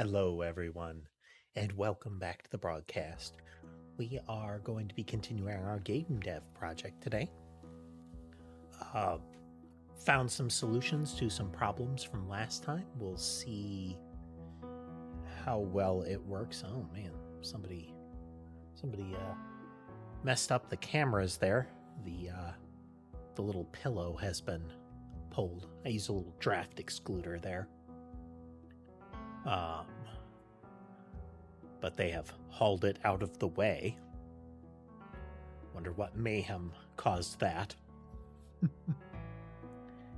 Hello, everyone, and welcome back to the broadcast. We are going to be continuing our game dev project today. Found some solutions to some problems from last time. We'll see how well it works. Oh man, somebody messed up the cameras there. The little pillow has been pulled. I used a little draft excluder there. But they have hauled it out of the way. Wonder what mayhem caused that.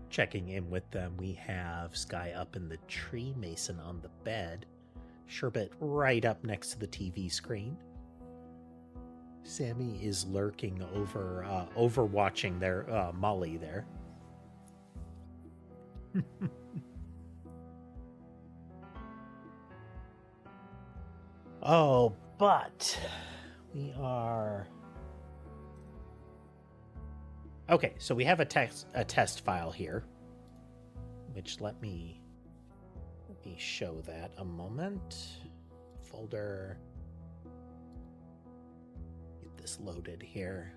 Checking in with them, we have Sky up in the tree, Mason on the bed, Sherbet right up next to the TV screen. Sammy is lurking overwatching their Molly there. Oh, but we are... Okay, so we have a test file here, which let me show that a moment. Folder. Get this loaded here.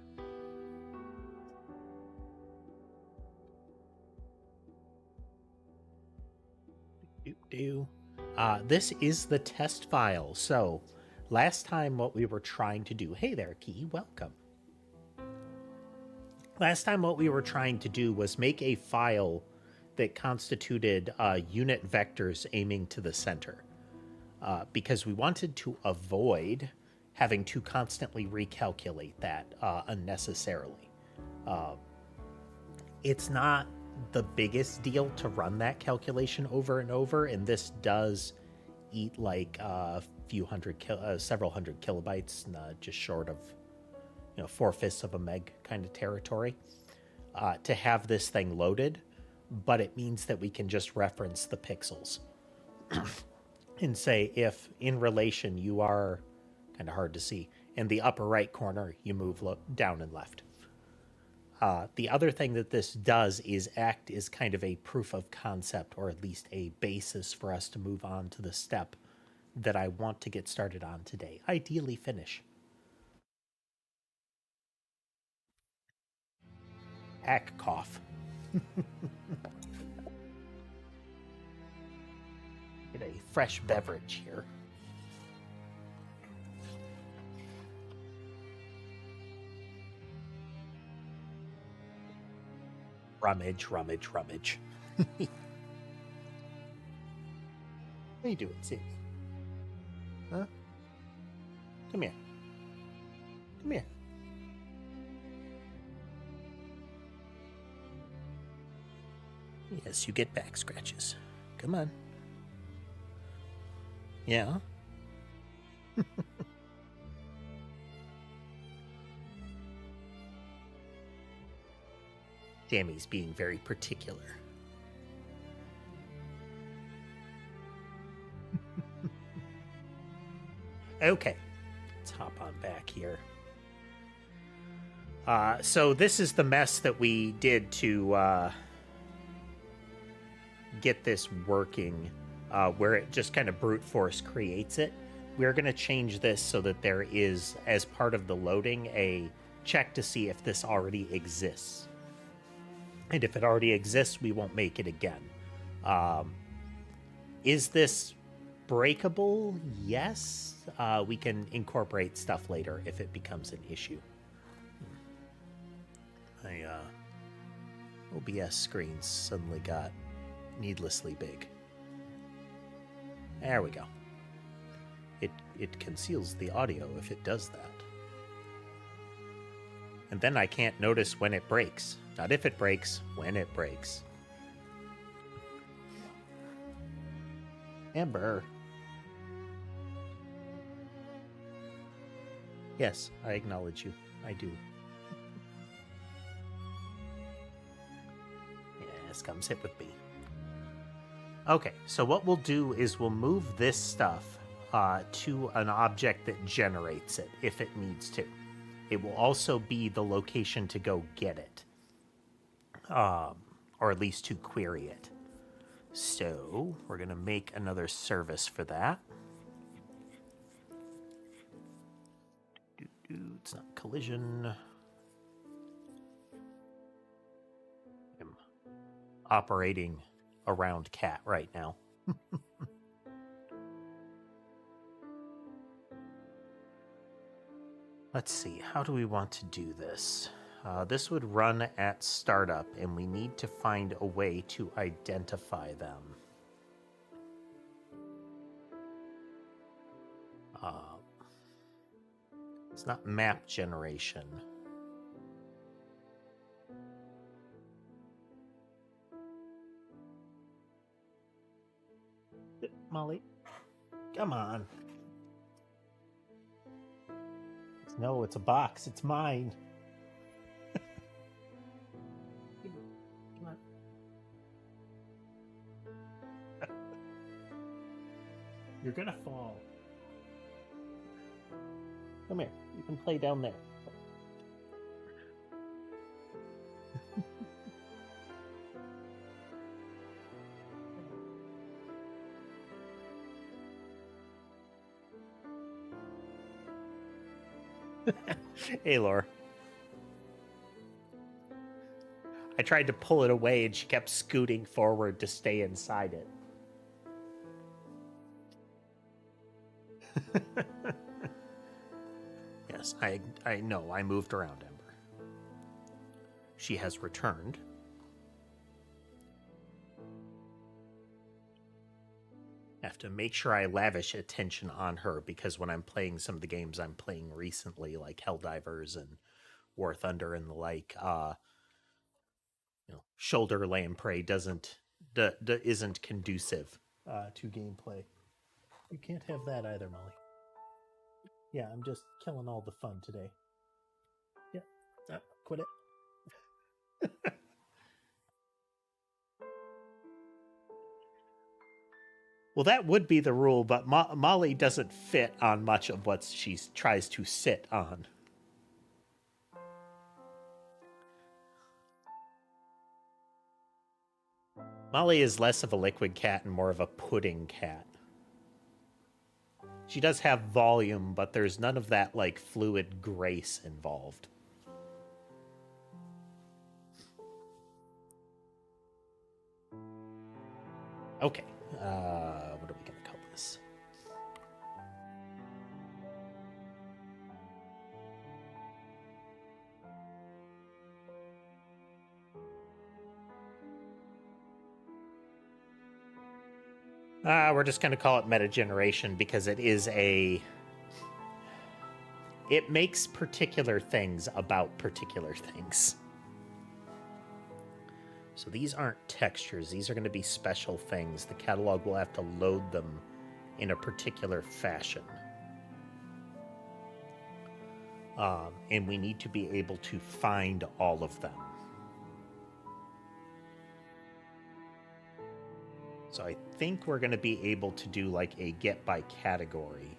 This is the test file. So last time what we were trying to do... Hey there, Key. Welcome. Last time what we were trying to do was make a file that constituted unit vectors aiming to the center. Because we wanted to avoid having to constantly recalculate that unnecessarily. It's not the biggest deal to run that calculation over and over, and this does eat like several hundred kilobytes, just short of 4/5 of a meg kind of territory, to have this thing loaded. But it means that we can just reference the pixels and say if in relation you are kind of hard to see in the upper right corner, you move down and left. The other thing that this does is act as kind of a proof of concept, or at least a basis for us to move on to the step that I want to get started on today. Ideally finish. Hack cough. Get a fresh beverage here. Rummage. How you doing, Sid? Huh? Come here. Yes, you get back scratches. Come on. Yeah? Tammy's being very particular. Okay, let's hop on back here. So this is the mess that we did to get this working, where it just kind of brute force creates it. We're going to change this so that there is, as part of the loading, a check to see if this already exists. And if it already exists, we won't make it again. Is this breakable? Yes. We can incorporate stuff later if it becomes an issue. My OBS screen suddenly got needlessly big. There we go. It conceals the audio if it does that. And then I can't notice when it breaks. Not if it breaks, when it breaks. Amber. Yes, I acknowledge you. I do. Yes, come sit with me. Okay, so what we'll do is we'll move this stuff to an object that generates it, if it needs to. It will also be the location to go get it. Or at least to query it. So we're going to make another service for that. It's not collision. I'm operating around cat right now. Let's see, how do we want to do this? This would run at startup, and we need to find a way to identify them. It's not map generation. Molly, come on. No, it's a box. It's mine. Come on. You're gonna fall. Come here. You can play down there. Hey, Laura. I tried to pull it away and she kept scooting forward to stay inside it. Yes, I know. I moved around Ember. She has returned. I have to make sure I lavish attention on her because when I'm playing some of the games I'm playing recently, like Helldivers and War Thunder and the like, shoulder lamprey isn't conducive to gameplay. You can't have that either, Molly. Yeah, I'm just killing all the fun today. Yeah, quit it. Well, that would be the rule, but Molly doesn't fit on much of what she tries to sit on. Molly is less of a liquid cat and more of a pudding cat. She does have volume, but there's none of that, like, fluid grace involved. Okay. What are we going to call this? We're just going to call it meta generation because it is it makes particular things about particular things. So these aren't textures. These are going to be special things. The catalog will have to load them in a particular fashion. And we need to be able to find all of them. So I think we're going to be able to do like a get by category.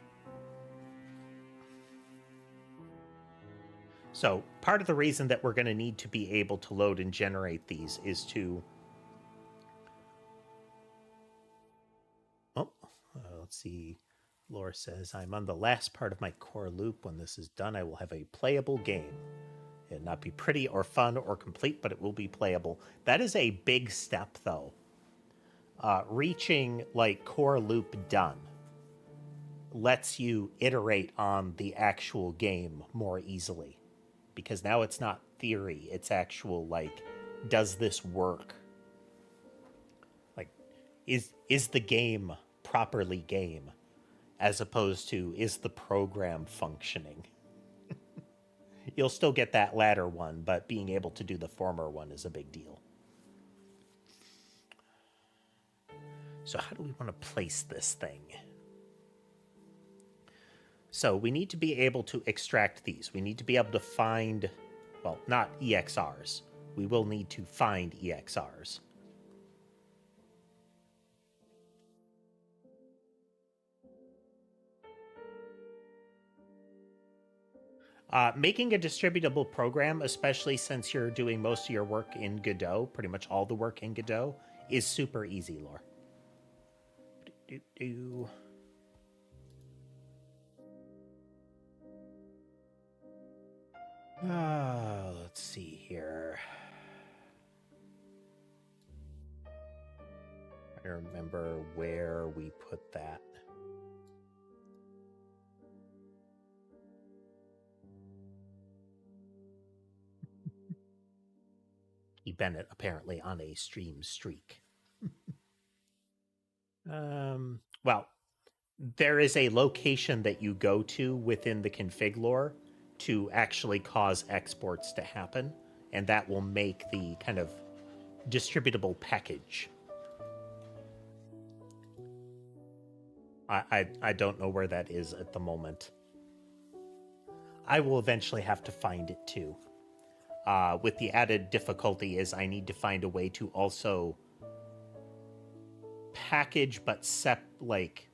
So part of the reason that we're going to need to be able to load and generate these is to... let's see. Laura says, I'm on the last part of my core loop. When this is done, I will have a playable game. It'll not be pretty or fun or complete, but it will be playable. That is a big step, though. Reaching, like, core loop done lets you iterate on the actual game more easily. Because now it's not theory, it's actual, like, does this work? Like, is the game properly game? As opposed to, is the program functioning? You'll still get that latter one, but being able to do the former one is a big deal. So how do we want to place this thing? So we need to be able to extract these. We need to be able to find, well, not EXRs. We will need to find EXRs. Making a distributable program, especially since you're doing most of your work in Godot, pretty much all the work in Godot, is super easy, lore. Let's see here. I remember where we put that. Bennett apparently on a stream streak. Well, there is a location that you go to within the config lore to actually cause exports to happen, and that will make the kind of distributable package. I don't know where that is at the moment. I will eventually have to find it too. With the added difficulty is I need to find a way to also package, but like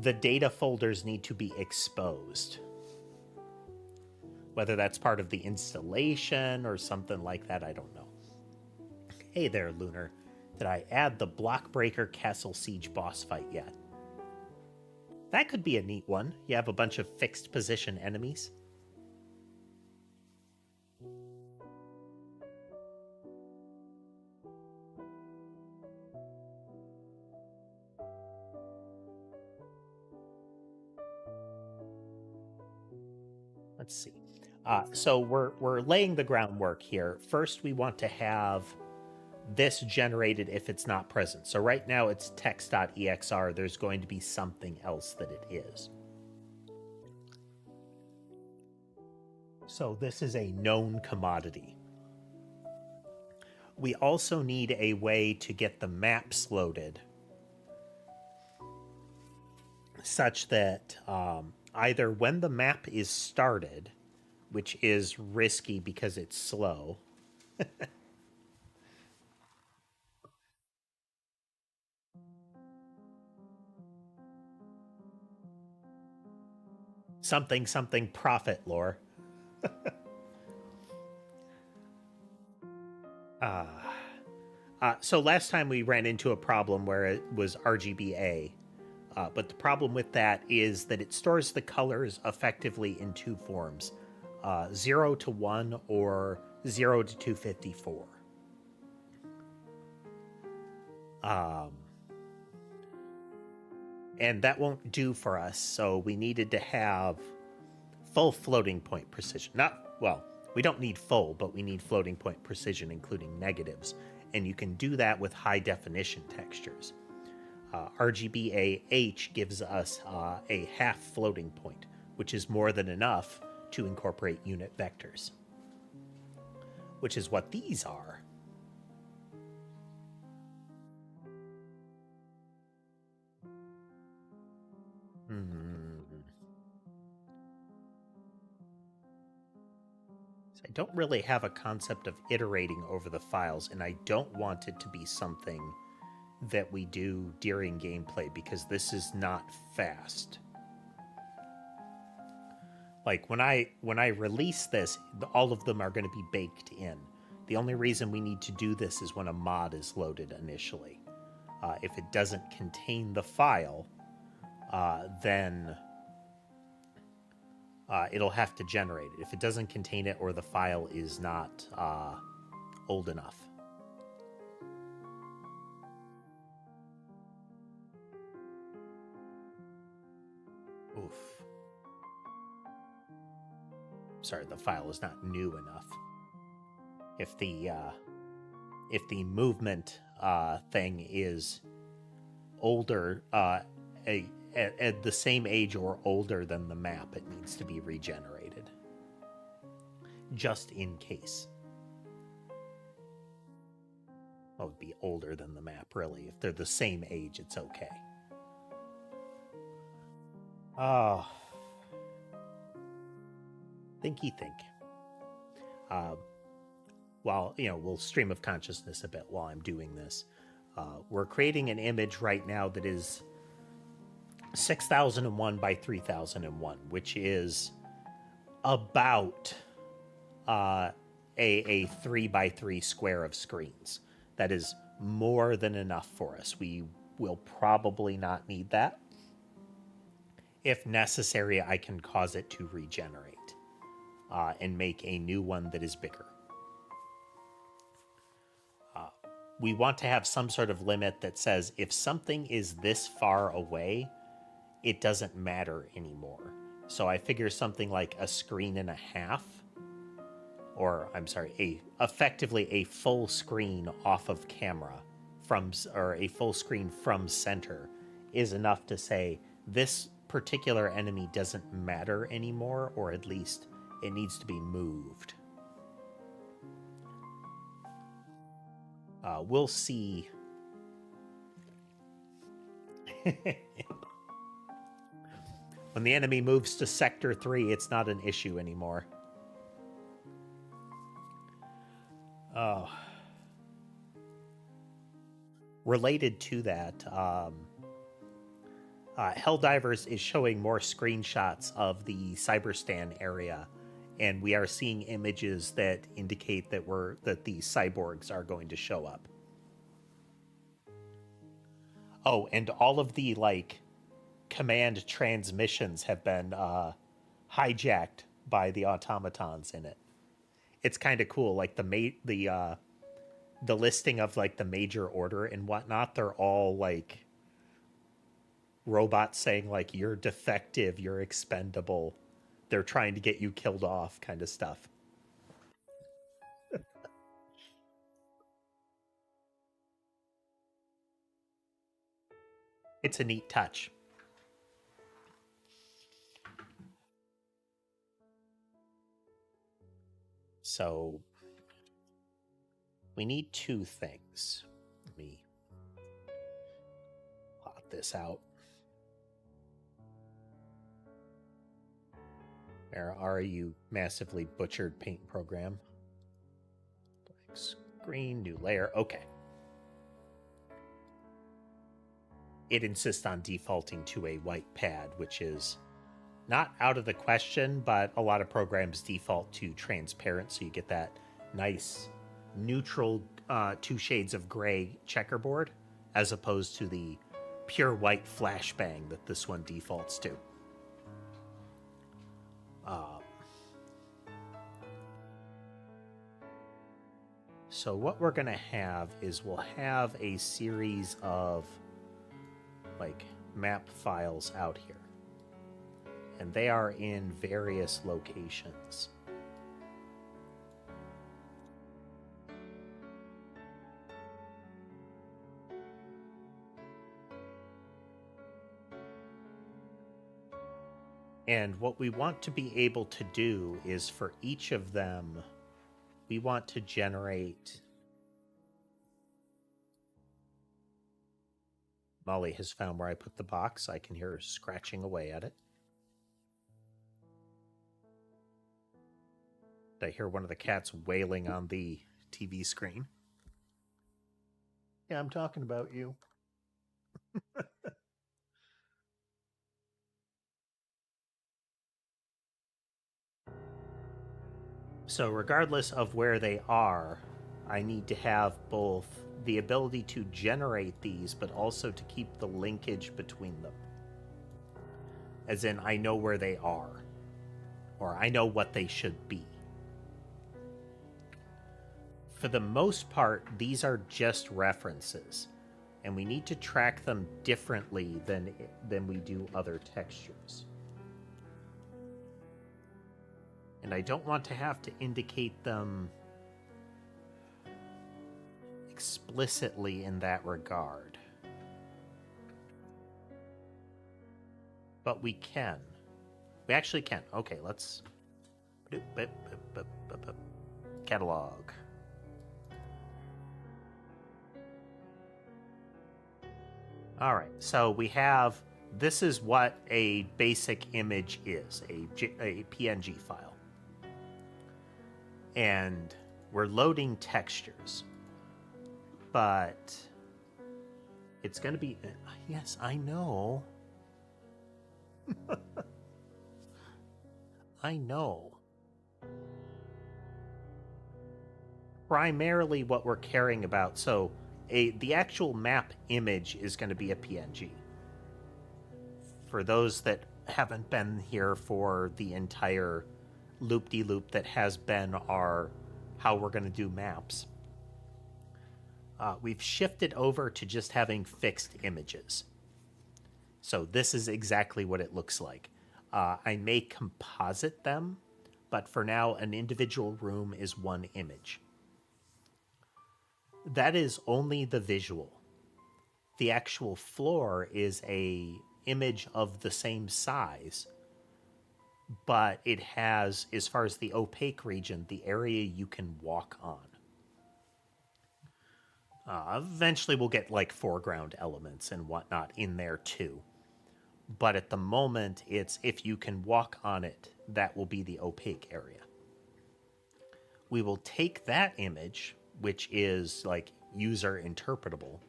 the data folders need to be exposed. Whether that's part of the installation or something like that, I don't know. Hey there, Lunar. Did I add the Blockbreaker Castle Siege boss fight yet? That could be a neat one. You have a bunch of fixed position enemies. Let's see. So we're laying the groundwork here. First, we want to have this generated if it's not present. So right now it's text.exr. There's going to be something else that it is. So this is a known commodity. We also need a way to get the maps loaded such that either when the map is started, which is risky because it's slow, something profit lore. So last time we ran into a problem where it was RGBA, but the problem with that is that it stores the colors effectively in two forms, 0 to 1 or 0 to 254. And that won't do for us, so we needed to have full floating point precision. We don't need full, but we need floating point precision, including negatives. And you can do that with high definition textures. RGBA-H gives us a half floating point, which is more than enough to incorporate unit vectors, which is what these are. So I don't really have a concept of iterating over the files, and I don't want it to be something that we do during gameplay because this is not fast. Like when I release this, all of them are going to be baked in. The only reason we need to do this is when a mod is loaded initially. If it doesn't contain the file, then it'll have to generate it. If it doesn't contain it or the file is not old enough. Oof. Sorry, the file is not new enough. If the movement thing is older, at the same age or older than the map, it needs to be regenerated. Just in case. Well, it would be older than the map, really. If they're the same age, it's okay. Oh. Thinky think. Well, we'll stream of consciousness a bit while I'm doing this. We're creating an image right now that is 6001 by 3001, which is about a 3 by 3 square of screens. That is more than enough for us. We will probably not need that. If necessary, I can cause it to regenerate and make a new one that is bigger. We want to have some sort of limit that says if something is this far away, it doesn't matter anymore. So I figure something like a screen and a half, or I'm sorry, effectively a full screen off of camera or a full screen from center is enough to say this particular enemy doesn't matter anymore, or at least it needs to be moved. We'll see. When the enemy moves to Sector 3, it's not an issue anymore. Oh. Related to that, Helldivers is showing more screenshots of the Cyberstan area, and we are seeing images that indicate that the cyborgs are going to show up. Oh, and all of the command transmissions have been hijacked by the automatons in it. It's kind of cool. Like the listing of the major order and whatnot, they're all robots saying you're defective, you're expendable. They're trying to get you killed off kind of stuff. It's a neat touch. So we need two things. Let me plot this out. Where are you, massively butchered paint program? Blank screen, new layer. Okay. It insists on defaulting to a white pad, which is not out of the question, but a lot of programs default to transparent, so you get that nice neutral 2 shades of gray checkerboard, as opposed to the pure white flashbang that this one defaults to. So what we're going to have is we'll have a series of map files out here. And they are in various locations. And what we want to be able to do is for each of them, we want to generate... Molly has found where I put the box. I can hear her scratching away at it. I hear one of the cats wailing on the TV screen. Yeah, I'm talking about you. So regardless of where they are, I need to have both the ability to generate these, but also to keep the linkage between them. As in, I know where they are, or I know what they should be. For the most part, these are just references, and we need to track them differently than we do other textures. And I don't want to have to indicate them explicitly in that regard. But we can. We actually can. Okay, let's... Catalog. All right, so we have... This is what a basic image is, a PNG file. And we're loading textures. But it's going to be... Yes, I know. I know. Primarily what we're caring about. So the actual map image is going to be a PNG. For those that haven't been here for the entire loop-de-loop that has been our how we're going to do maps, we've shifted over to just having fixed images. So this is exactly what it looks like. I may composite them, but for now, an individual room is one image. That is only the visual. The actual floor is a image of the same size, but it has, as far as the opaque region, the area you can walk on. Eventually we'll get like foreground elements and whatnot in there too. But at the moment, it's if you can walk on it, that will be the opaque area. We will take that image, which is like user interpretable,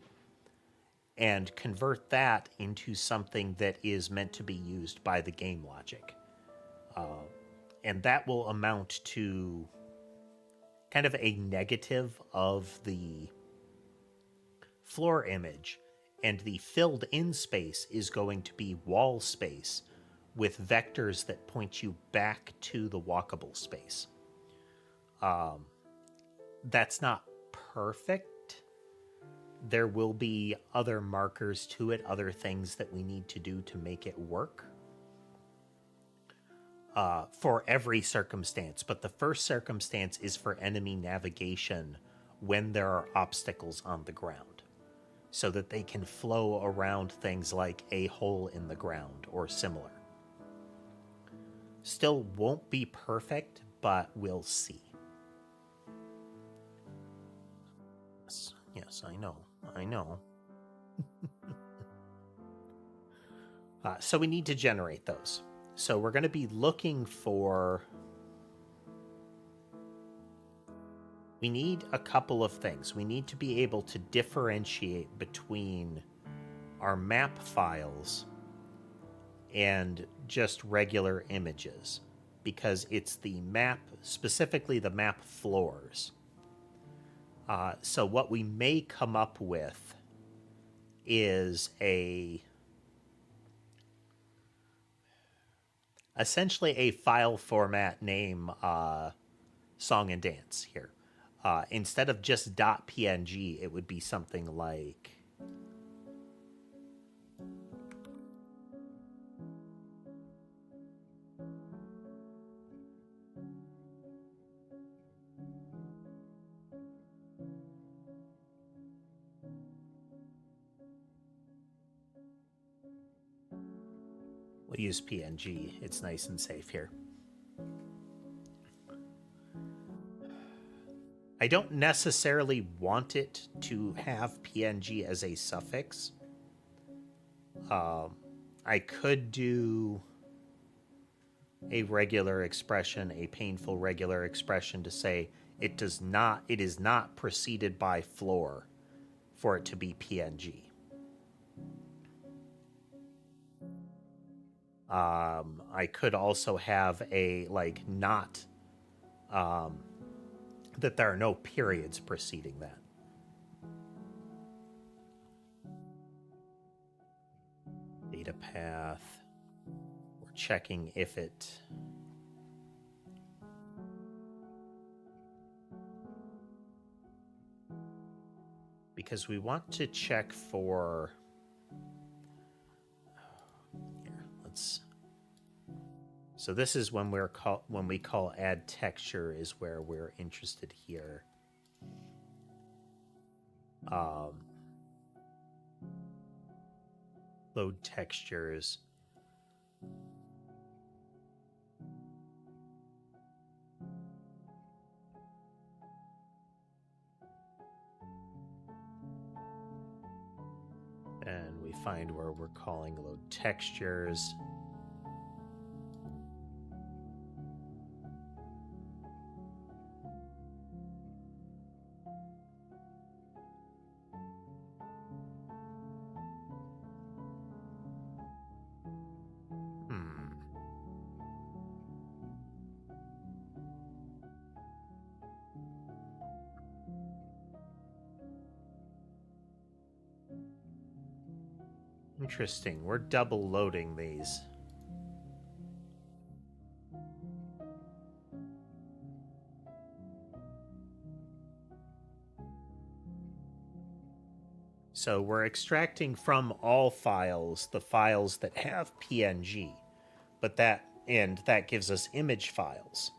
and convert that into something that is meant to be used by the game logic. And that will amount to kind of a negative of the floor image, and the filled in space is going to be wall space with vectors that point you back to the walkable space. That's not perfect. There will be other markers to it, other things that we need to do to make it work for every circumstance. But the first circumstance is for enemy navigation when there are obstacles on the ground, so that they can flow around things like a hole in the ground or similar. Still won't be perfect, but we'll see. Yes, I know. So we need to generate those. So we're going to be looking for... We need a couple of things. We need to be able to differentiate between our map files and just regular images, because it's the map, specifically the map floors. So what we may come up with is essentially a file format name song and dance here. Instead of just .png, it would be something like... We'll use PNG. It's nice and safe here. I don't necessarily want it to have PNG as a suffix. I could do a regular expression, a painful regular expression, to say it is not preceded by floor for it to be PNG. I could also have a not that there are no periods preceding that. Data path. We're checking if it... Because we want to check for... Here, let's... So this is when we call add texture is where we're interested here. Load textures. And we find where we're calling load textures. Interesting. We're double loading these. So we're extracting from all files the files that have PNG, but that gives us image files.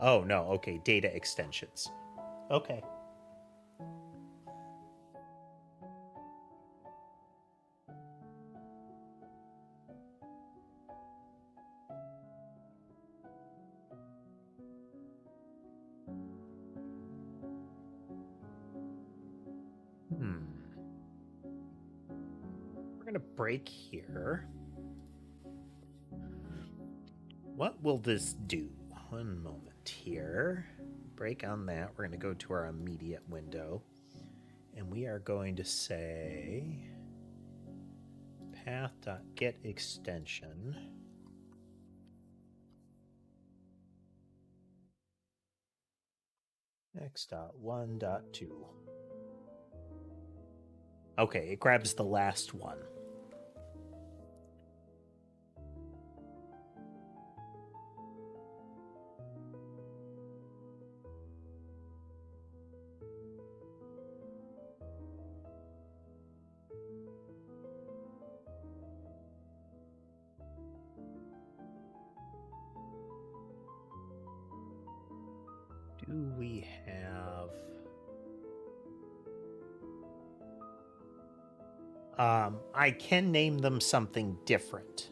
Oh no, okay, data extensions. Okay. We're gonna break here. What will this do? One moment here. Break on that. We're going to go to our immediate window. And we are going to say path.getExtension. X.1.2. Okay, it grabs the last one. Do we have... I can name them something different.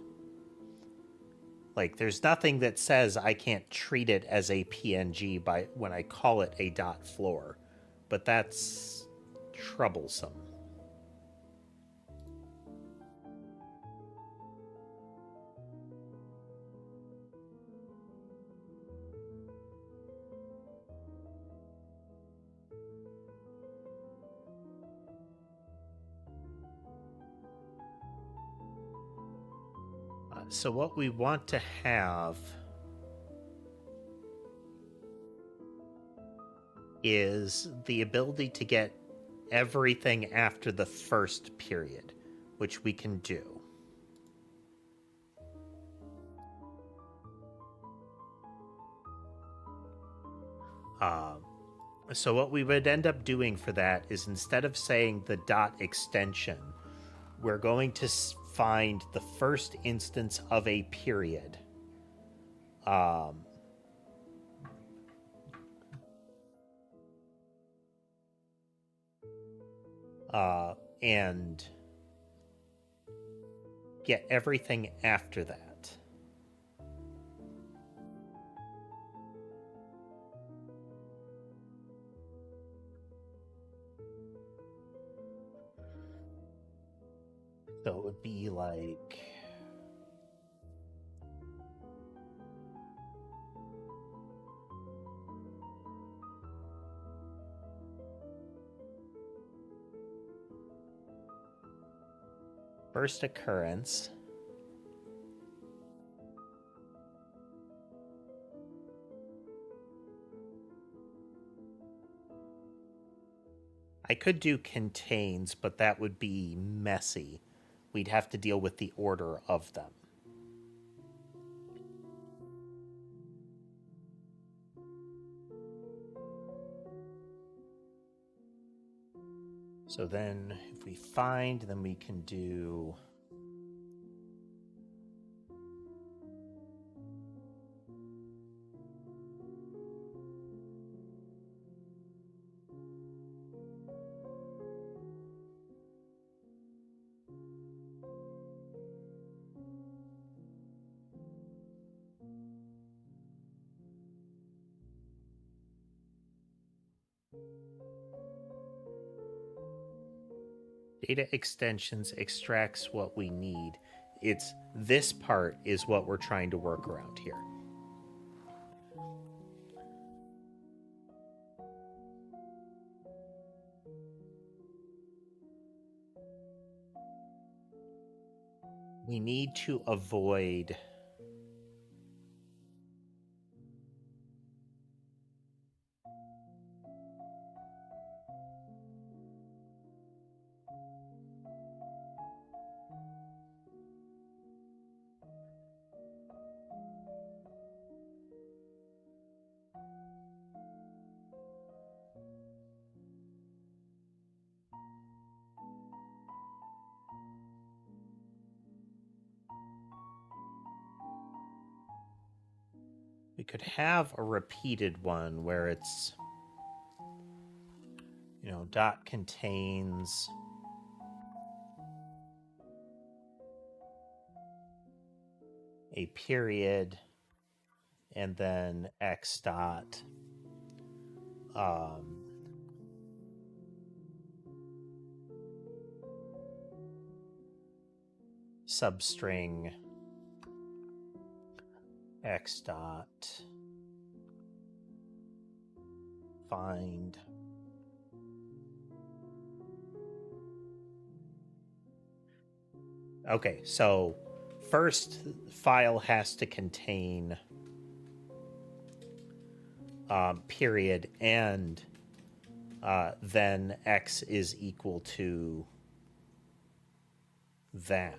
Like, there's nothing that says I can't treat it as a PNG by when I call it a .floor, but that's troublesome. So what we want to have is the ability to get everything after the first period, which we can do. So what we would end up doing for that is instead of saying the dot extension, we're going to find the first instance of a period. And get everything after that. So it would be like... first occurrence. I could do contains, but that would be messy. We'd have to deal with the order of them. So then if we find, then we can do... Data extensions extracts what we need. It's this part is what we're trying to work around here. We need to avoid We could have a repeated one where it's, you know, dot contains a period and then x dot substring x dot find okay, so first file has to contain period and then x is equal to that.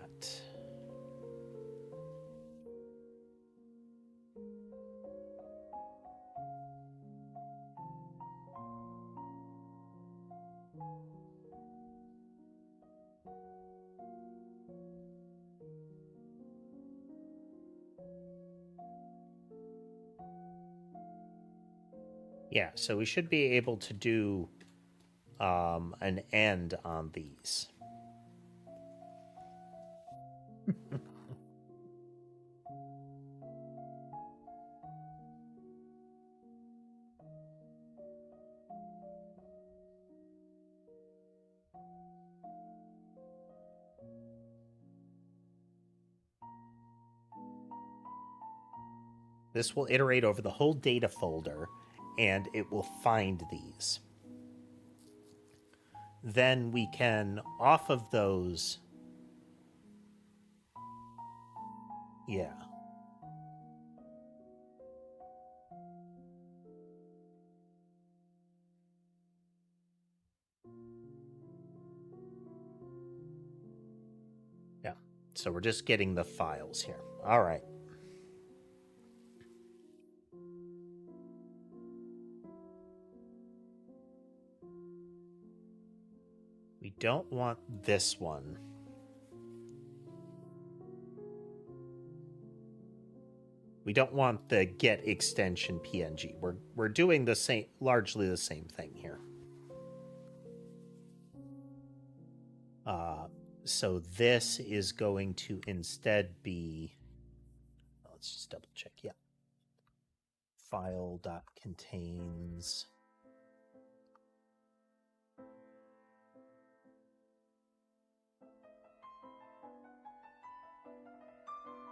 Yeah, so we should be able to do an end on these. This will iterate over the whole data folder, and it will find these. Then we can, off of those... Yeah. Yeah. So we're just getting the files here. All right. We don't want this one. We don't want the get extension PNG. We're doing the same, largely the same thing here. So this is going to instead be, let's just double check. Yeah. File dot contains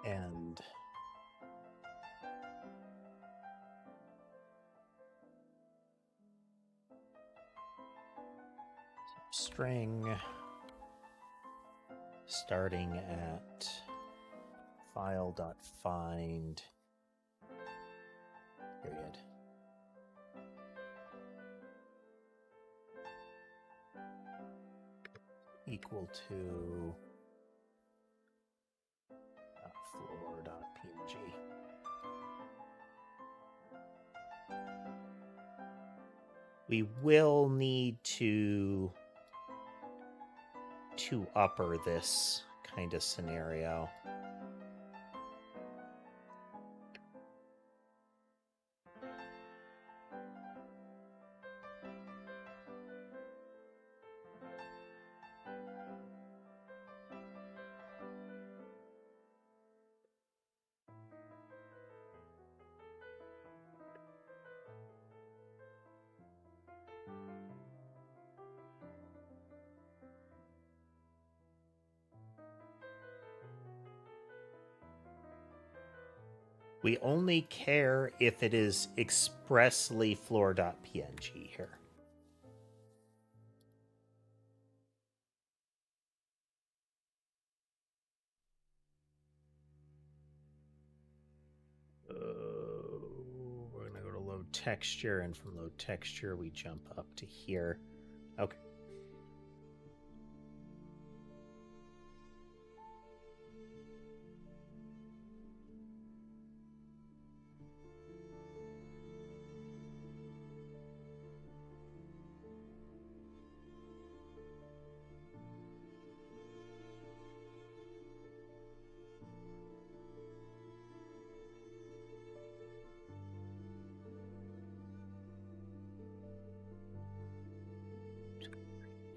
and string starting at file.find period. Equal to floor.png. We will need to upper this kind of scenario. We only care if it is expressly floor.png here. We're going to go to load texture, and from load texture, we jump up to here. Okay.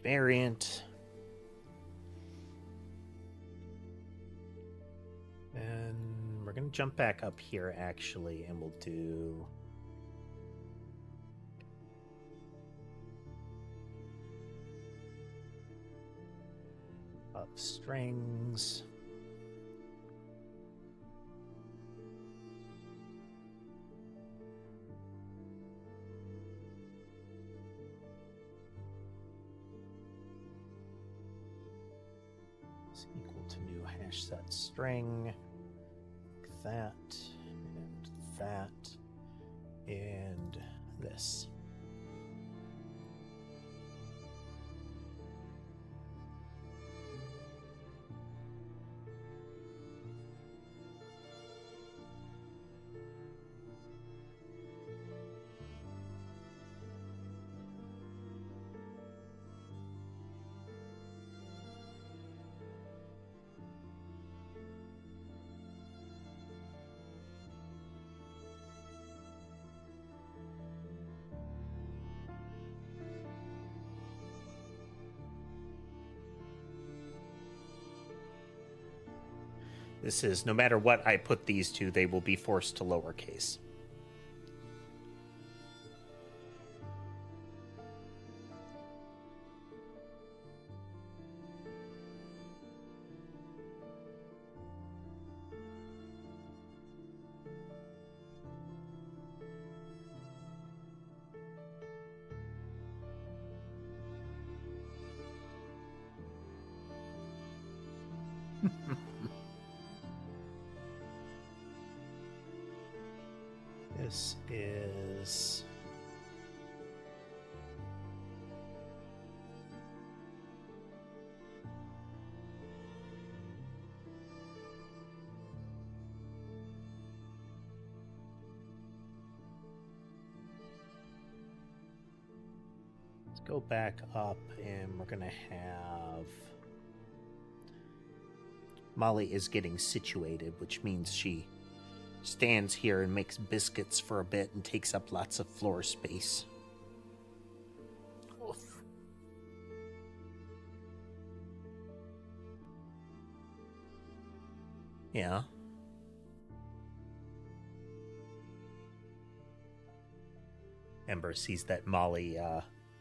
variant. And we're going to jump back up here, actually, and we'll do... of strings. Is equal to new hash set string. That and that and this. This is, no matter what I put these to, they will be forced to lowercase. This is... Let's go back up, and we're going to have... Molly is getting situated, which means she stands here and makes biscuits for a bit and takes up lots of floor space. Oof. Yeah. Ember sees that Molly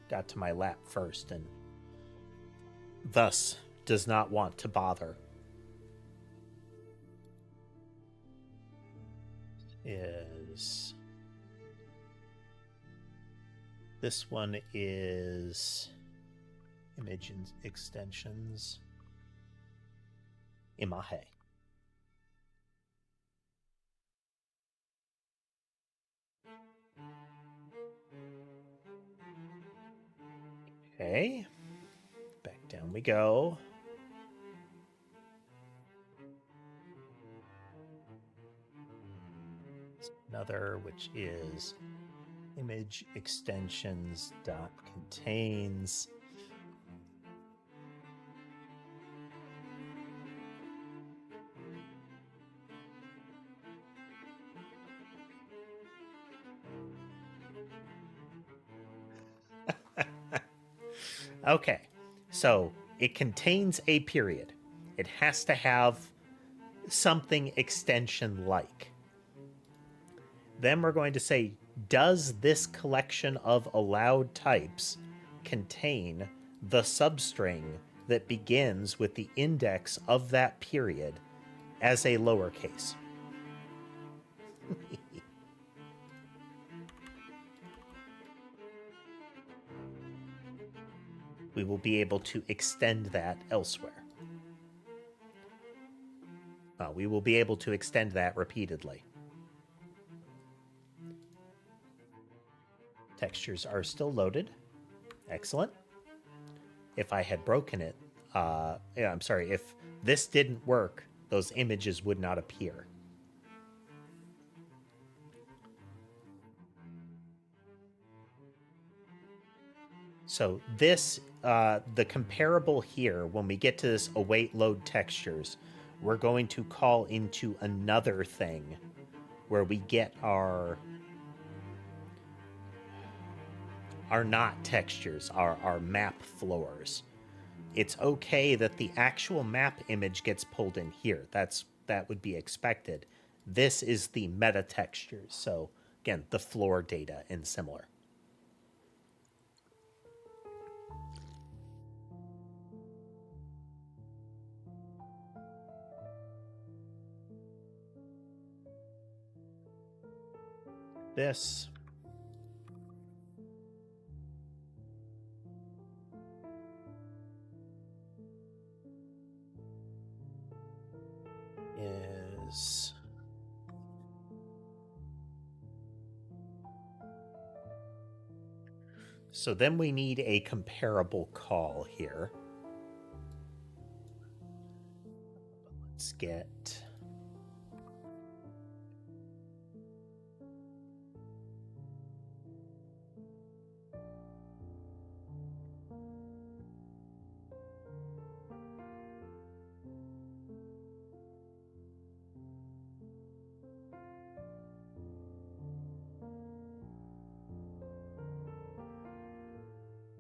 got to my lap first and thus does not want to bother. Is this one is image extensions imahe. Okay, back down we go. Another, which is image extensions dot contains. Okay, so it contains a period. It has to have something extension like. Then we're going to say, does this collection of allowed types contain the substring that begins with the index of that period as a lowercase? We will be able to extend that elsewhere. We will be able to extend that repeatedly. Textures are still loaded. Excellent. If I had broken it, I'm sorry, if this didn't work, those images would not appear. So this, the comparable here, when we get to this await load textures, we're going to call into another thing where we get our are not textures, are map floors. It's okay that the actual map image gets pulled in here. That would be expected. This is the meta textures. So again, the floor data and similar. This is so then we need a comparable call here. Let's get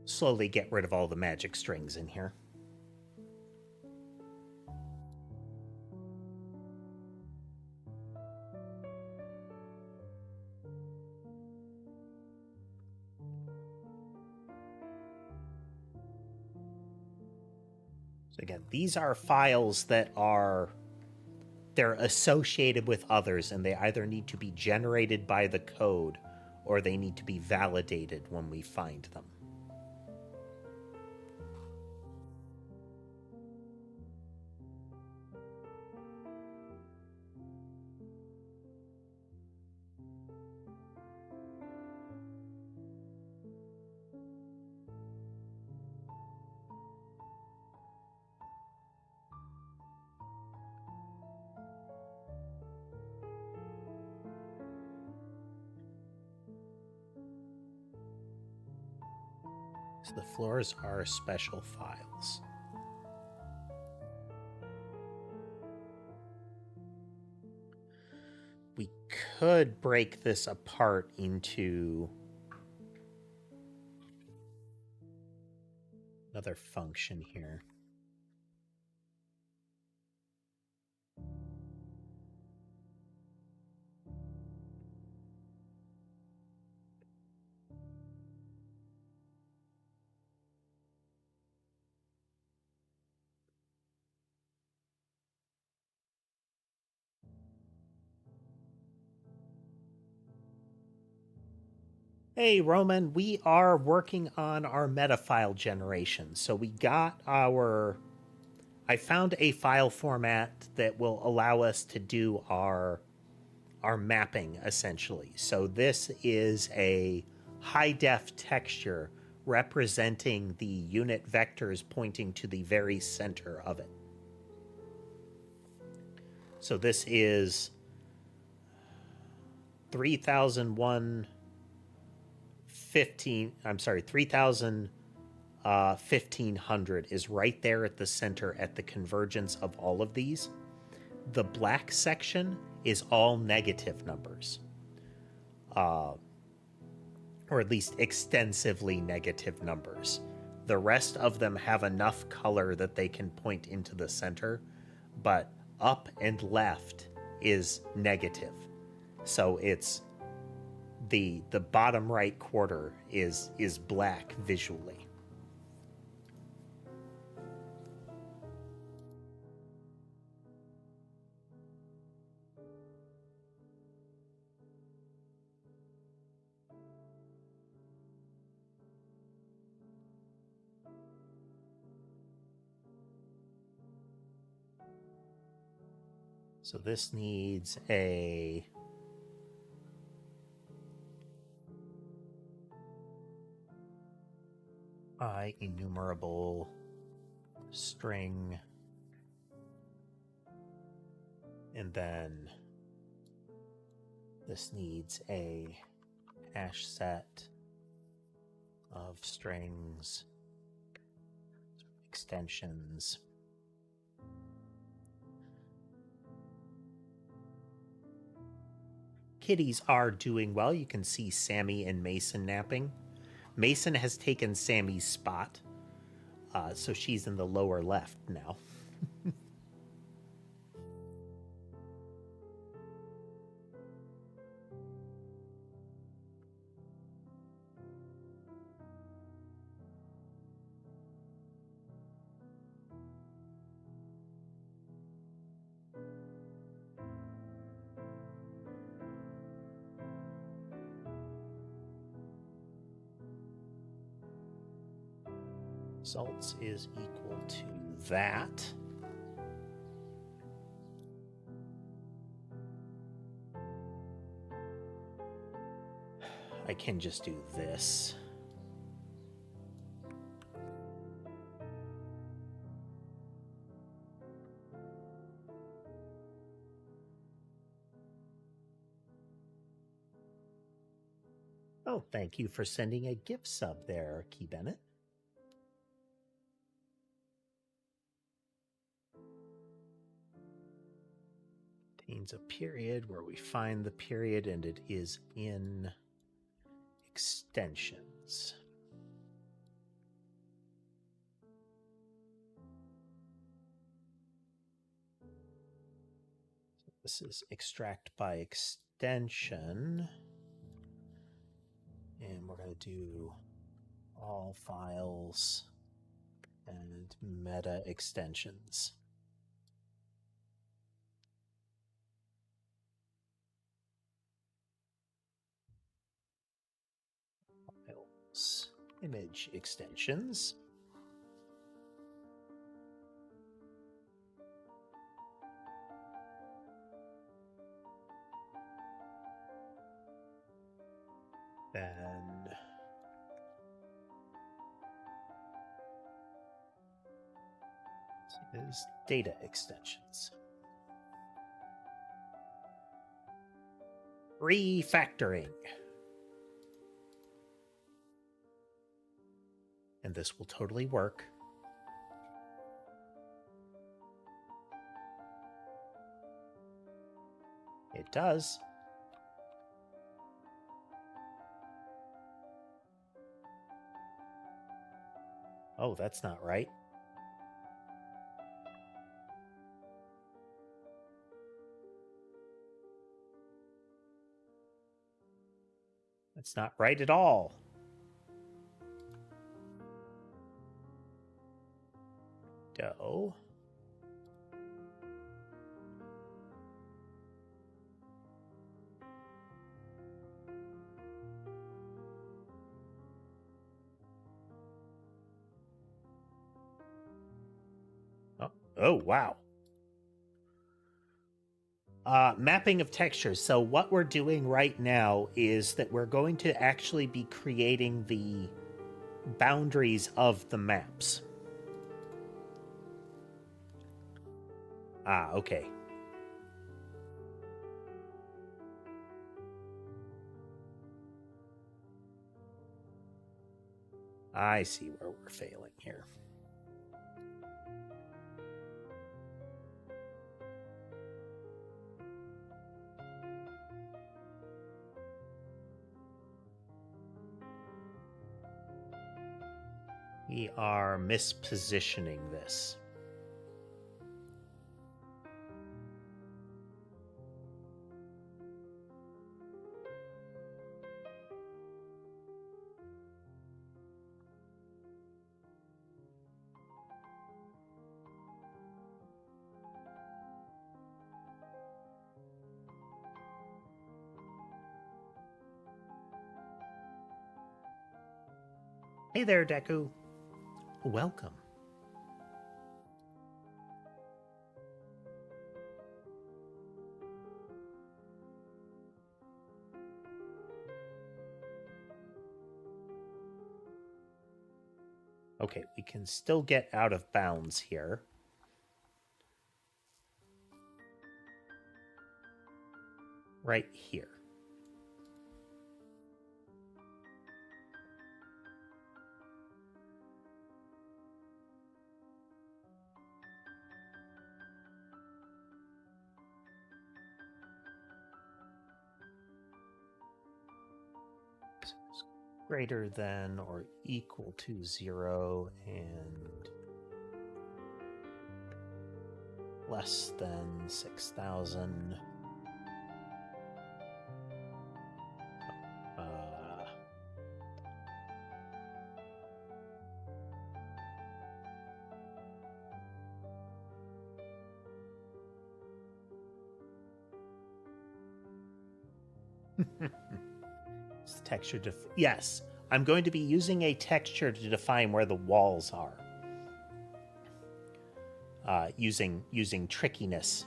slowly get rid of all the magic strings in here. So again, these are files that they're associated with others, and they either need to be generated by the code or they need to be validated when we find them. So the floors are special files. We could break this apart into another function here. Hey, Roman, we are working on our meta file generation. So we got I found a file format that will allow us to do our mapping, essentially. So this is a high-def texture representing the unit vectors pointing to the very center of it. So this is 1500 is right there at the center at the convergence of all of these. The black section is all negative numbers, or at least extensively negative numbers. The rest of them have enough color that they can point into the center, but up and left is negative. So it's the bottom right quarter is black visually. So this needs a enumerable string, and then this needs a hash set of strings, extensions. Kitties are doing well. You can see Sammy and Mason napping. Mason has taken Sammy's spot, so she's in the lower left now. Results is equal to that. I can just do this. Oh, thank you for sending a gift sub there, Key Bennett. Contains a period where we find the period, and it is in extensions. So this is extract by extension. And we're going to do all files and meta extensions. Files, image extensions. Then this is data extensions. Refactoring. And this will totally work. It does. Oh, that's not right. That's not right at all. Go. Oh, wow. Mapping of textures. So what we're doing right now is that we're going to actually be creating the boundaries of the maps. Okay. I see where we're failing here. We are mispositioning this. Hey there, Deku. Welcome. Okay, we can still get out of bounds here. Right here. greater than or equal to 0 and less than 6,000. It's texture yes, I'm going to be using a texture to define where the walls are. Using trickiness.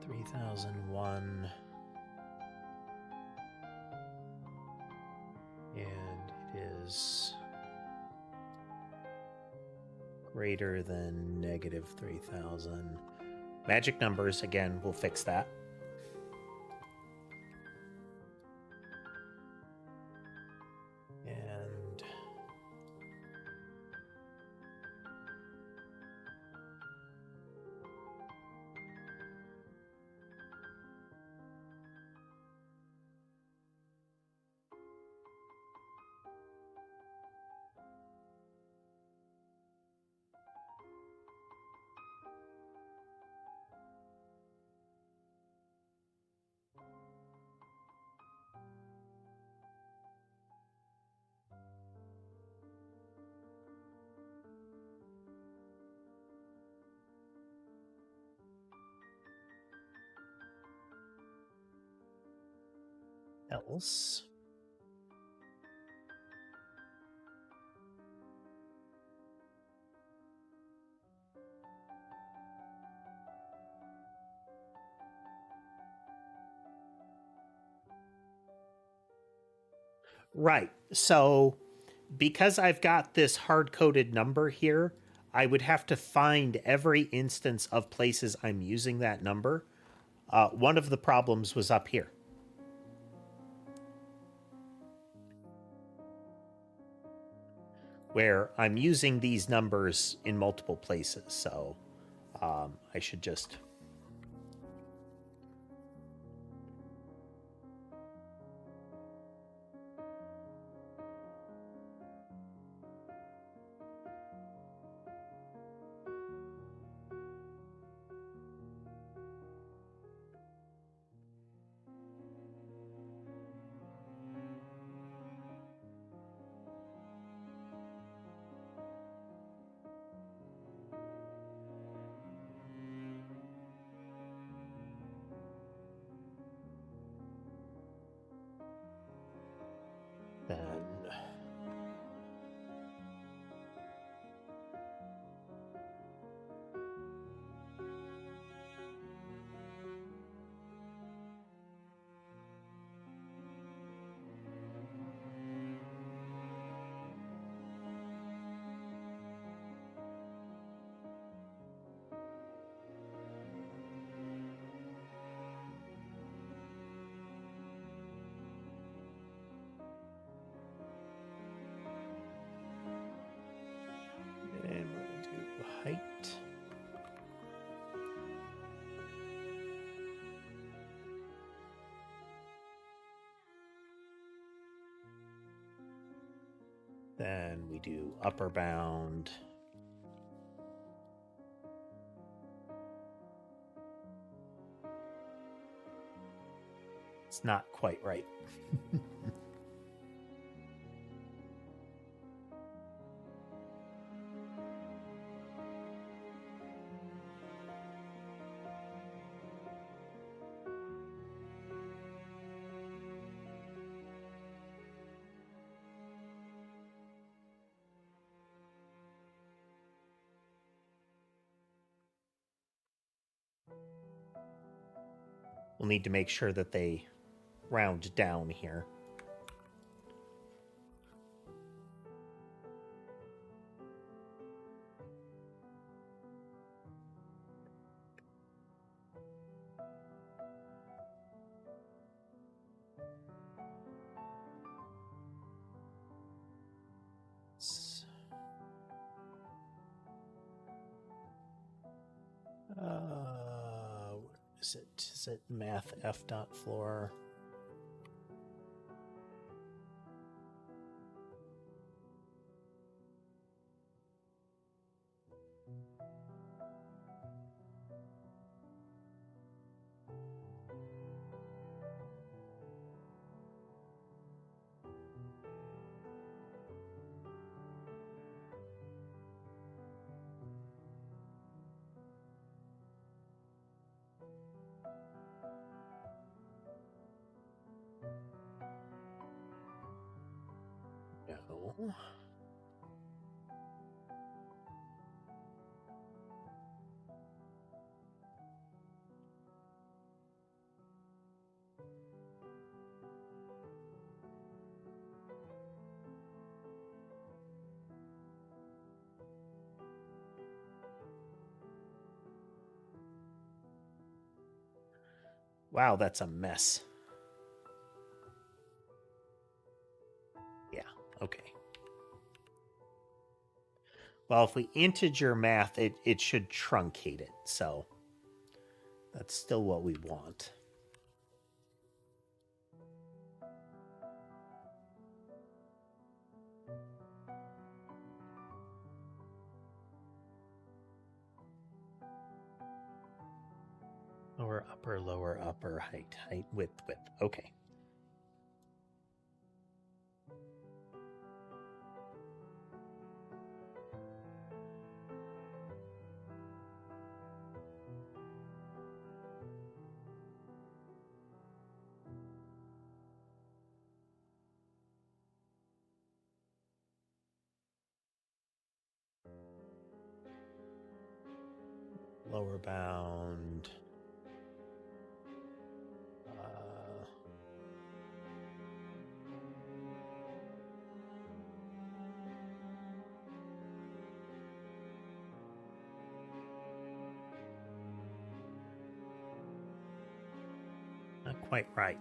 $3,001. And it is greater than negative 3,000. Magic numbers, again, we'll fix that. And else. Right. So because I've got this hard-coded number here, I would have to find every instance of places I'm using that number. One of the problems was up here. Where I'm using these numbers in multiple places, so I should just... And we're going to do height. Then we do upper bound. It's not quite right. We'll need to make sure that they round down here. is it? Is it math f dot floor? No. Wow, that's a mess. Yeah, okay. Well, if we integer math, it should truncate it, so that's still what we want. Lower, upper, height, width. Okay. Lower bound. Not quite right.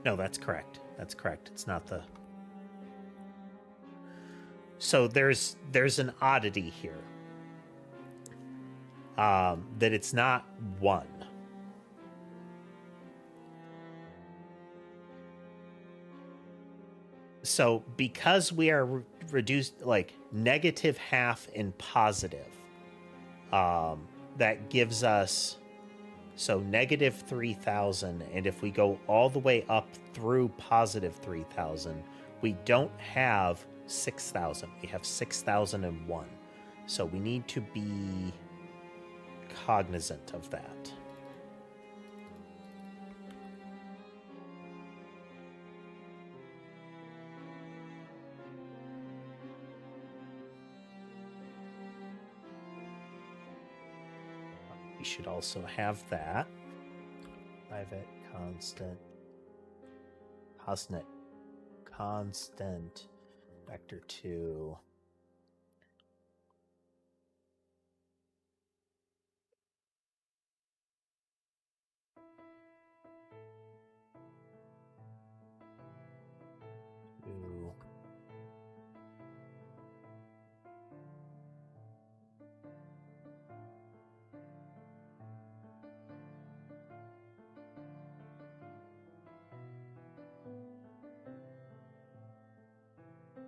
No, that's correct. That's correct. It's not the... So there's an oddity here. That it's not 1. So because we are reduced like negative half and positive, that gives us so negative 3,000. And if we go all the way up through positive 3,000, we don't have 6,000. We have 6,001. So we need to be cognizant of that. We should also have that. Private constant vector 2.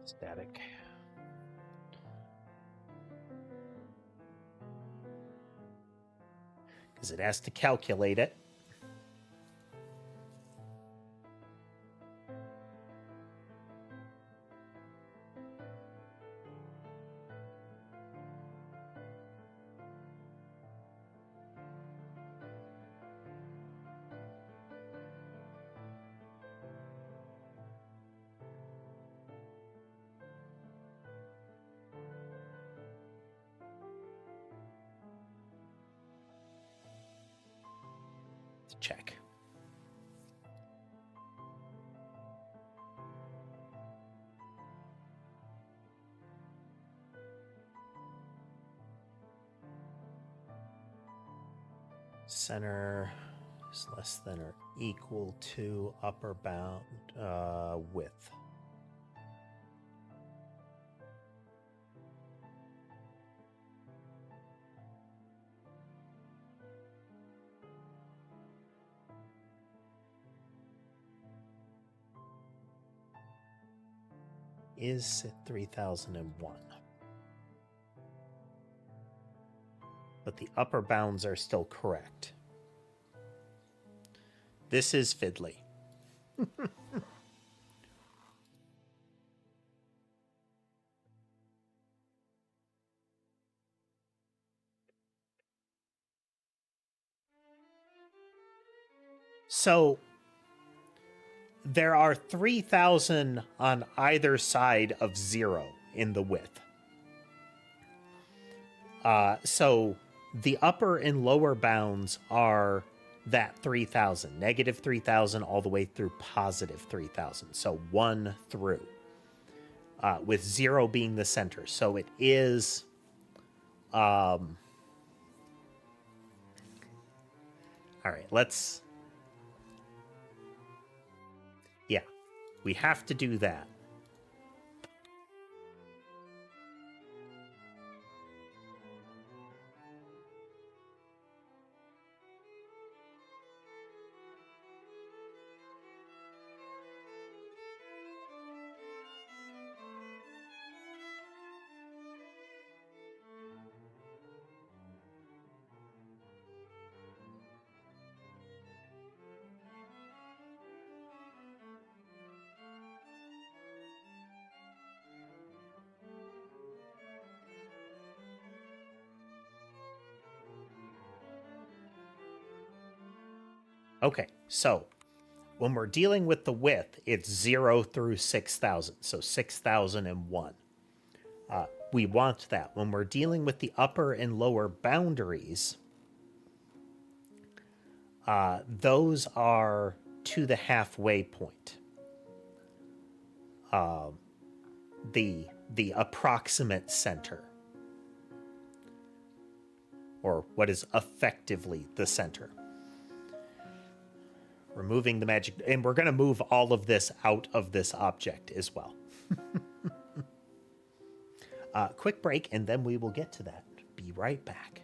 Static. Because it has to calculate it. Check. Center is less than or equal to upper bound width. is 3001. But the upper bounds are still correct. This is fiddly. So there are 3,000 on either side of 0 in the width. So the upper and lower bounds are that 3,000, negative 3,000 all the way through positive 3,000. So 1 through, with 0 being the center. So it is... all right, let's... Yeah, we have to do that. Okay, so when we're dealing with the width, it's 0 through 6,000, so 6,001. We want that. When we're dealing with the upper and lower boundaries, those are to the halfway point. The approximate center, or what is effectively the center. Removing the magic, and we're going to move all of this out of this object as well. Quick break, and then we will get to that. Be right back.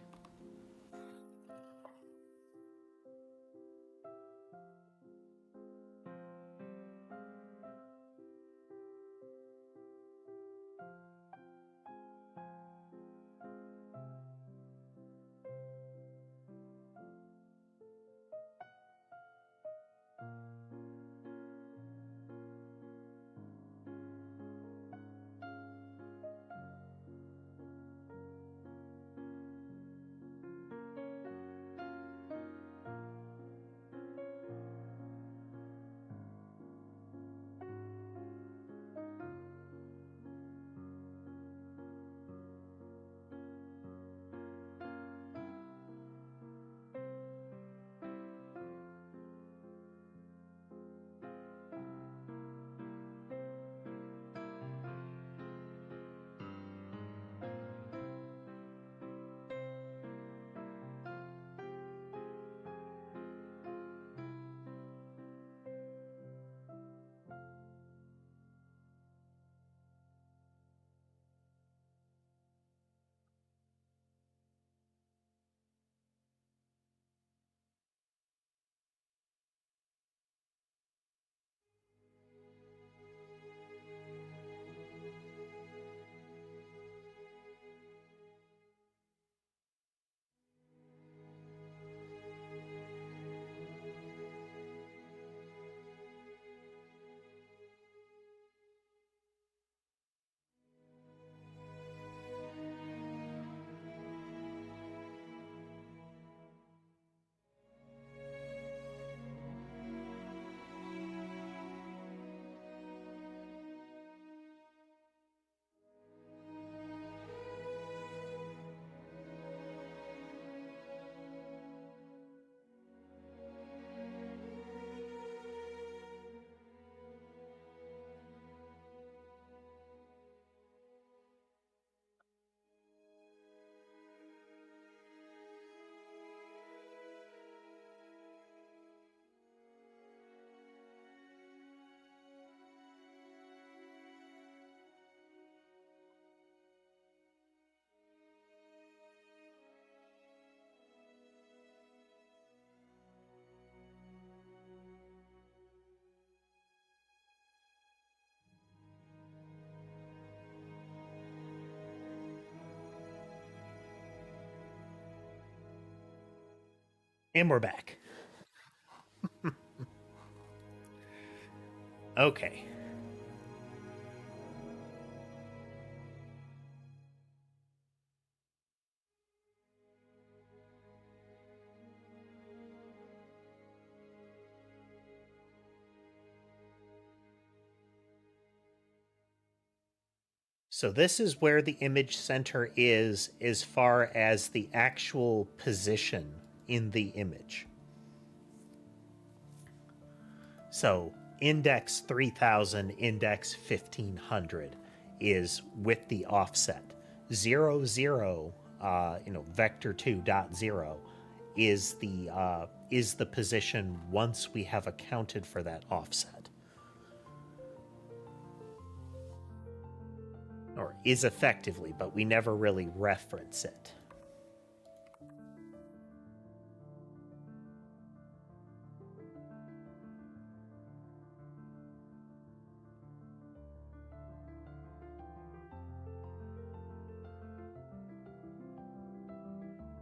And we're back. Okay. So this is where the image center is as far as the actual position in the image. So index 3000, index 1500 is with the offset. 0, 0, vector 2.0 is the position once we have accounted for that offset. Or is effectively, but we never really reference it.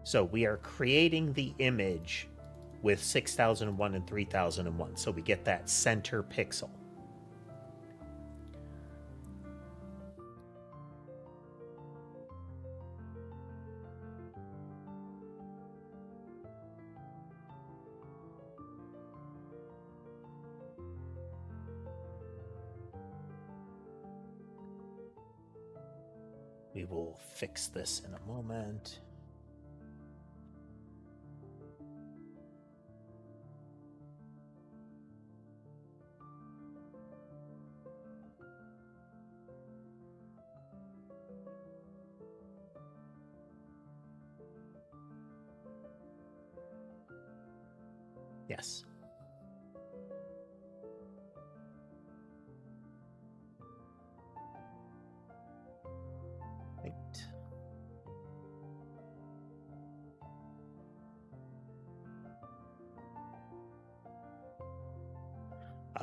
So we are creating the image with 6001 and 3001. So we get that center pixel. We will fix this in a moment. Yes. Right.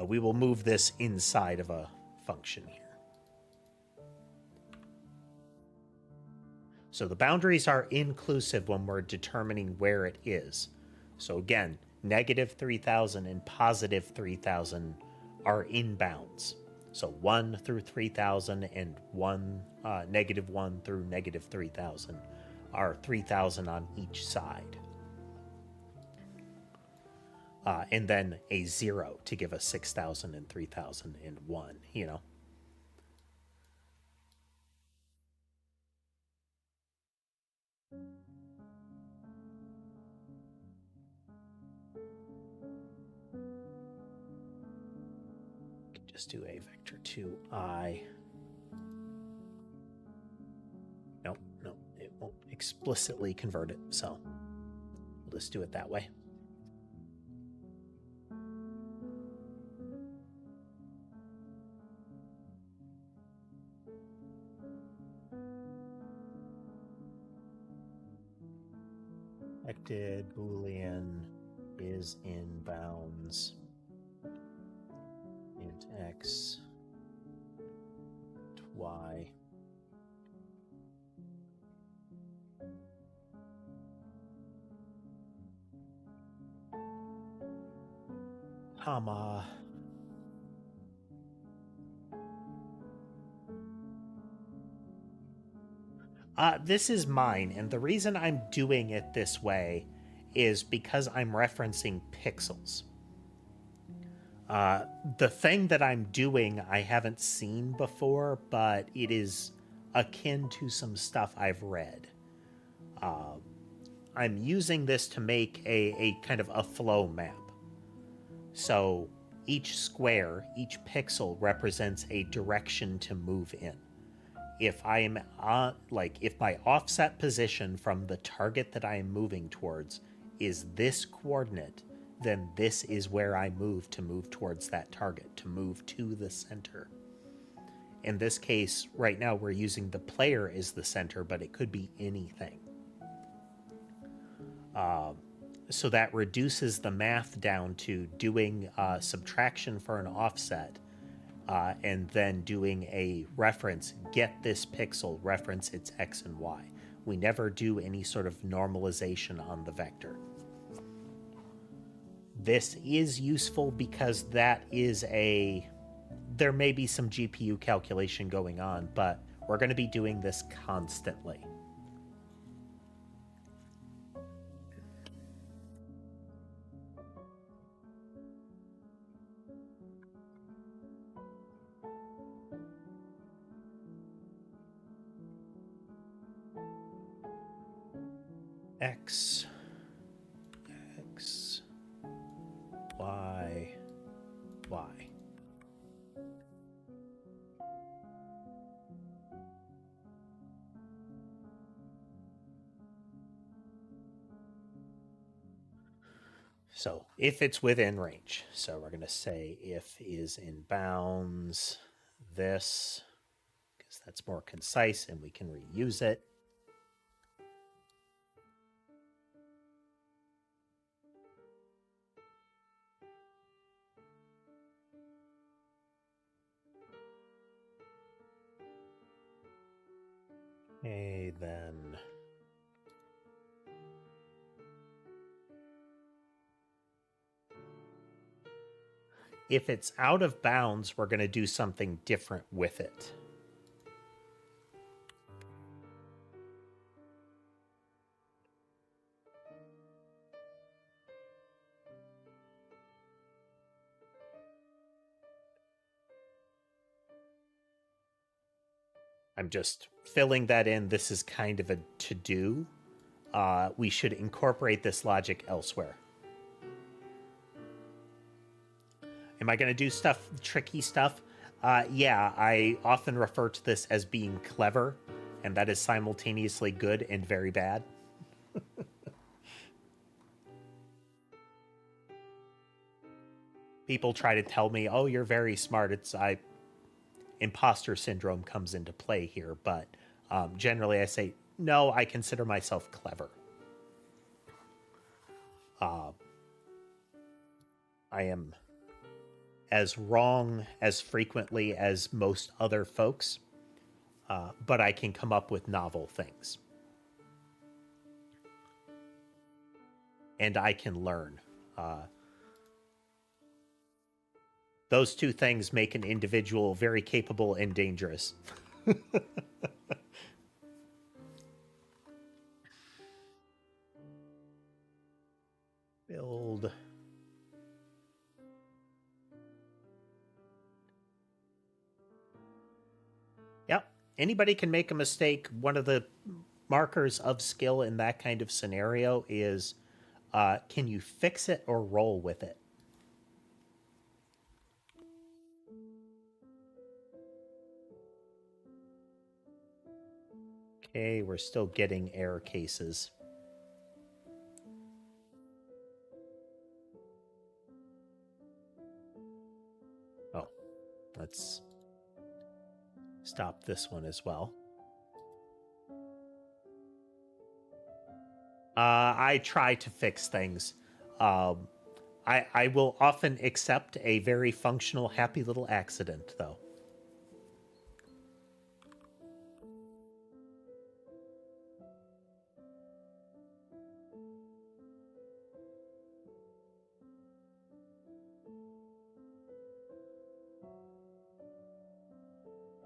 We will move this inside of a function here. So the boundaries are inclusive when we're determining where it is. So again, negative 3000 and positive 3000 are in bounds. So 1 through 3000 and negative 1 through negative 3000 are 3000 on each side. And then a 0 to give us 6000 and 3001, you know. Just do a vector 2i. No, it won't explicitly convert it, so we'll just do it that way. Expected Boolean is in bounds. Int x, y. Comma. This is mine, and the reason I'm doing it this way is because I'm referencing pixels. The thing that I'm doing I haven't seen before, but it is akin to some stuff I've read. I'm using this to make a kind of a flow map. So each square, each pixel represents a direction to move in. If I am if my offset position from the target that I am moving towards is this coordinate, then this is where I move towards that target, to move to the center. In this case, right now we're using the player as the center, but it could be anything. So that reduces the math down to doing subtraction for an offset, and then doing a reference, get this pixel, reference its x and y. We never do any sort of normalization on the vector. This is useful because that is there may be some GPU calculation going on, but we're going to be doing this constantly. X, Y, Y. So if it's within range. So we're going to say if is in bounds this, because that's more concise and we can reuse it. Okay, then if it's out of bounds, we're going to do something different with it. I'm just filling that in. This is kind of a to-do. We should incorporate this logic elsewhere. Am I going to do stuff, tricky stuff? Yeah, I often refer to this as being clever, and that is simultaneously good and very bad. People try to tell me, "Oh, you're very smart." Imposter syndrome comes into play here, but generally I say, no, I consider myself clever. I am as wrong as frequently as most other folks, but I can come up with novel things. And I can learn. Those two things make an individual very capable and dangerous. Build. Yep. Anybody can make a mistake. One of the markers of skill in that kind of scenario is can you fix it or roll with it? Okay, we're still getting error cases. Oh, let's stop this one as well. I try to fix things. I will often accept a very functional, happy little accident, though.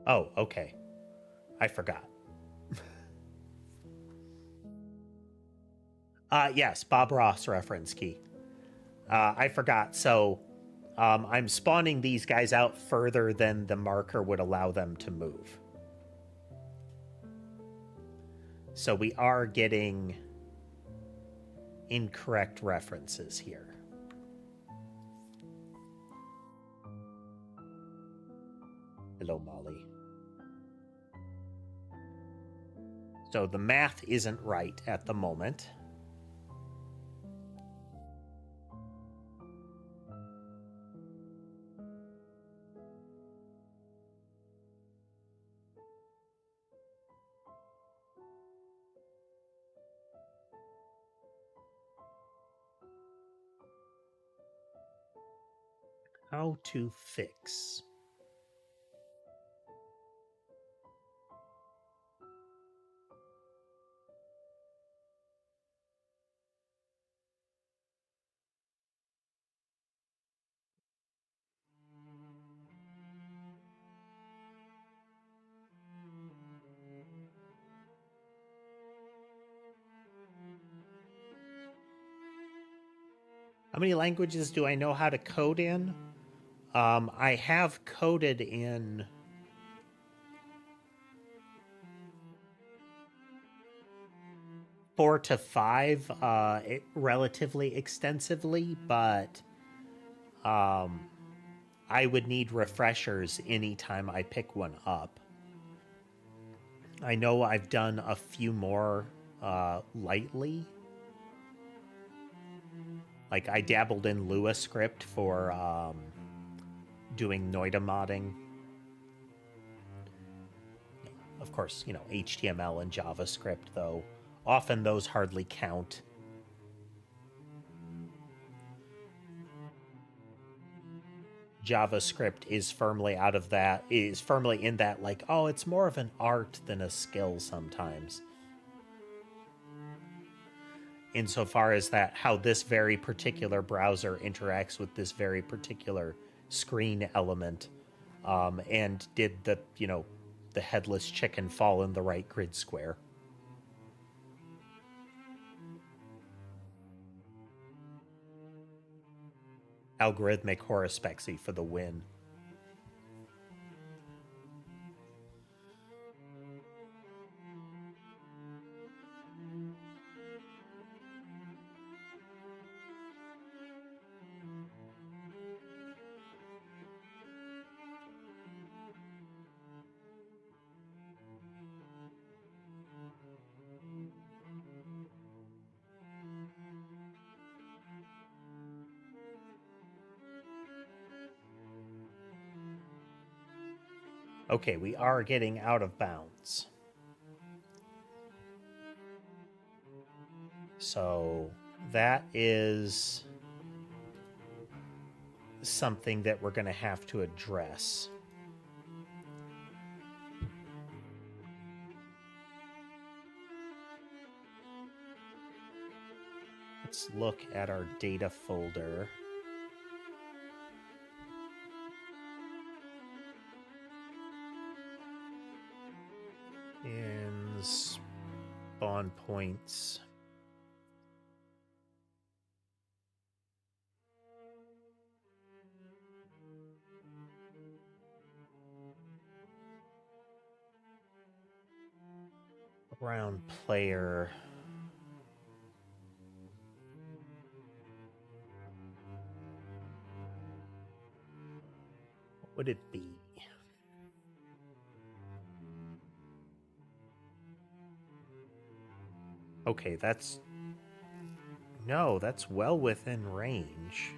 Oh, okay. I forgot. Yes, Bob Ross reference key. I forgot. So I'm spawning these guys out further than the marker would allow them to move. So we are getting incorrect references here. Hello, Molly. So the math isn't right at the moment. How to fix. How many languages do I know how to code in? I have coded in 4 to 5 relatively extensively, but I would need refreshers anytime I pick one up. I know I've done a few more lightly. Like I dabbled in Lua script for doing Noida modding. Of course, HTML and JavaScript, though. Often those hardly count. JavaScript is firmly in that, like, oh, it's more of an art than a skill sometimes. Insofar as that, how this very particular browser interacts with this very particular screen element, and did the headless chicken fall in the right grid square. Algorithmic horospexy for the win. Okay, we are getting out of bounds. So that is something that we're going to have to address. Let's look at our data folder. In spawn points. Around player. What would it be? Okay, that's well within range.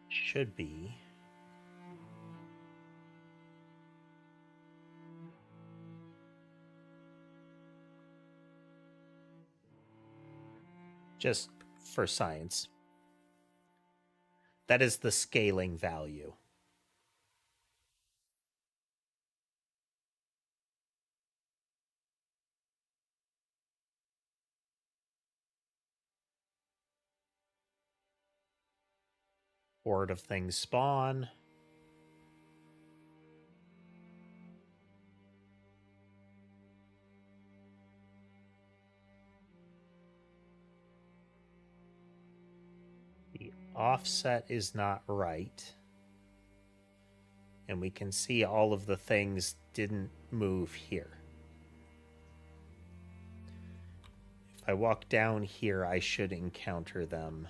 Should be. Just for science. That is the scaling value. Horde of things spawn. The offset is not right. And we can see all of the things didn't move here. If I walk down here, I should encounter them.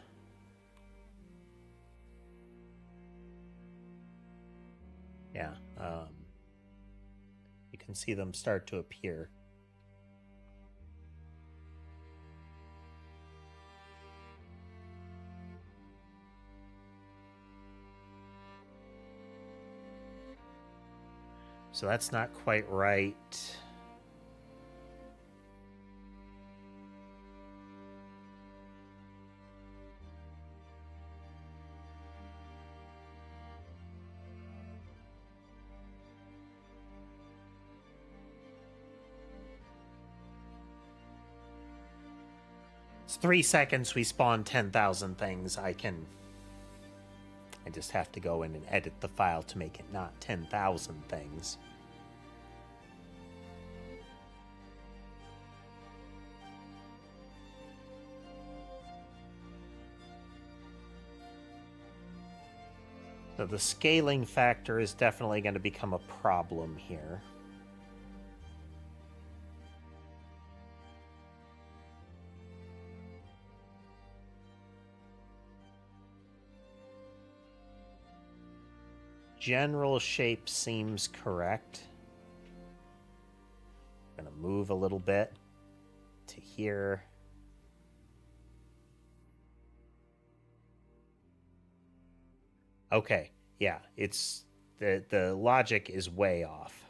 Yeah, you can see them start to appear. So that's not quite right. It's 3 seconds, we spawn 10,000 things. I just have to go in and edit the file to make it not 10,000 things. So the scaling factor is definitely going to become a problem here. General shape seems correct. I'm going to move a little bit to here. Okay, yeah, it's the logic is way off.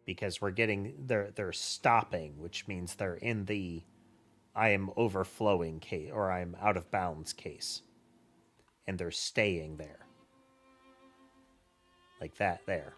Because we're getting they're stopping, which means they're in the I am overflowing case or I'm out of bounds case. And they're staying there. Like that there.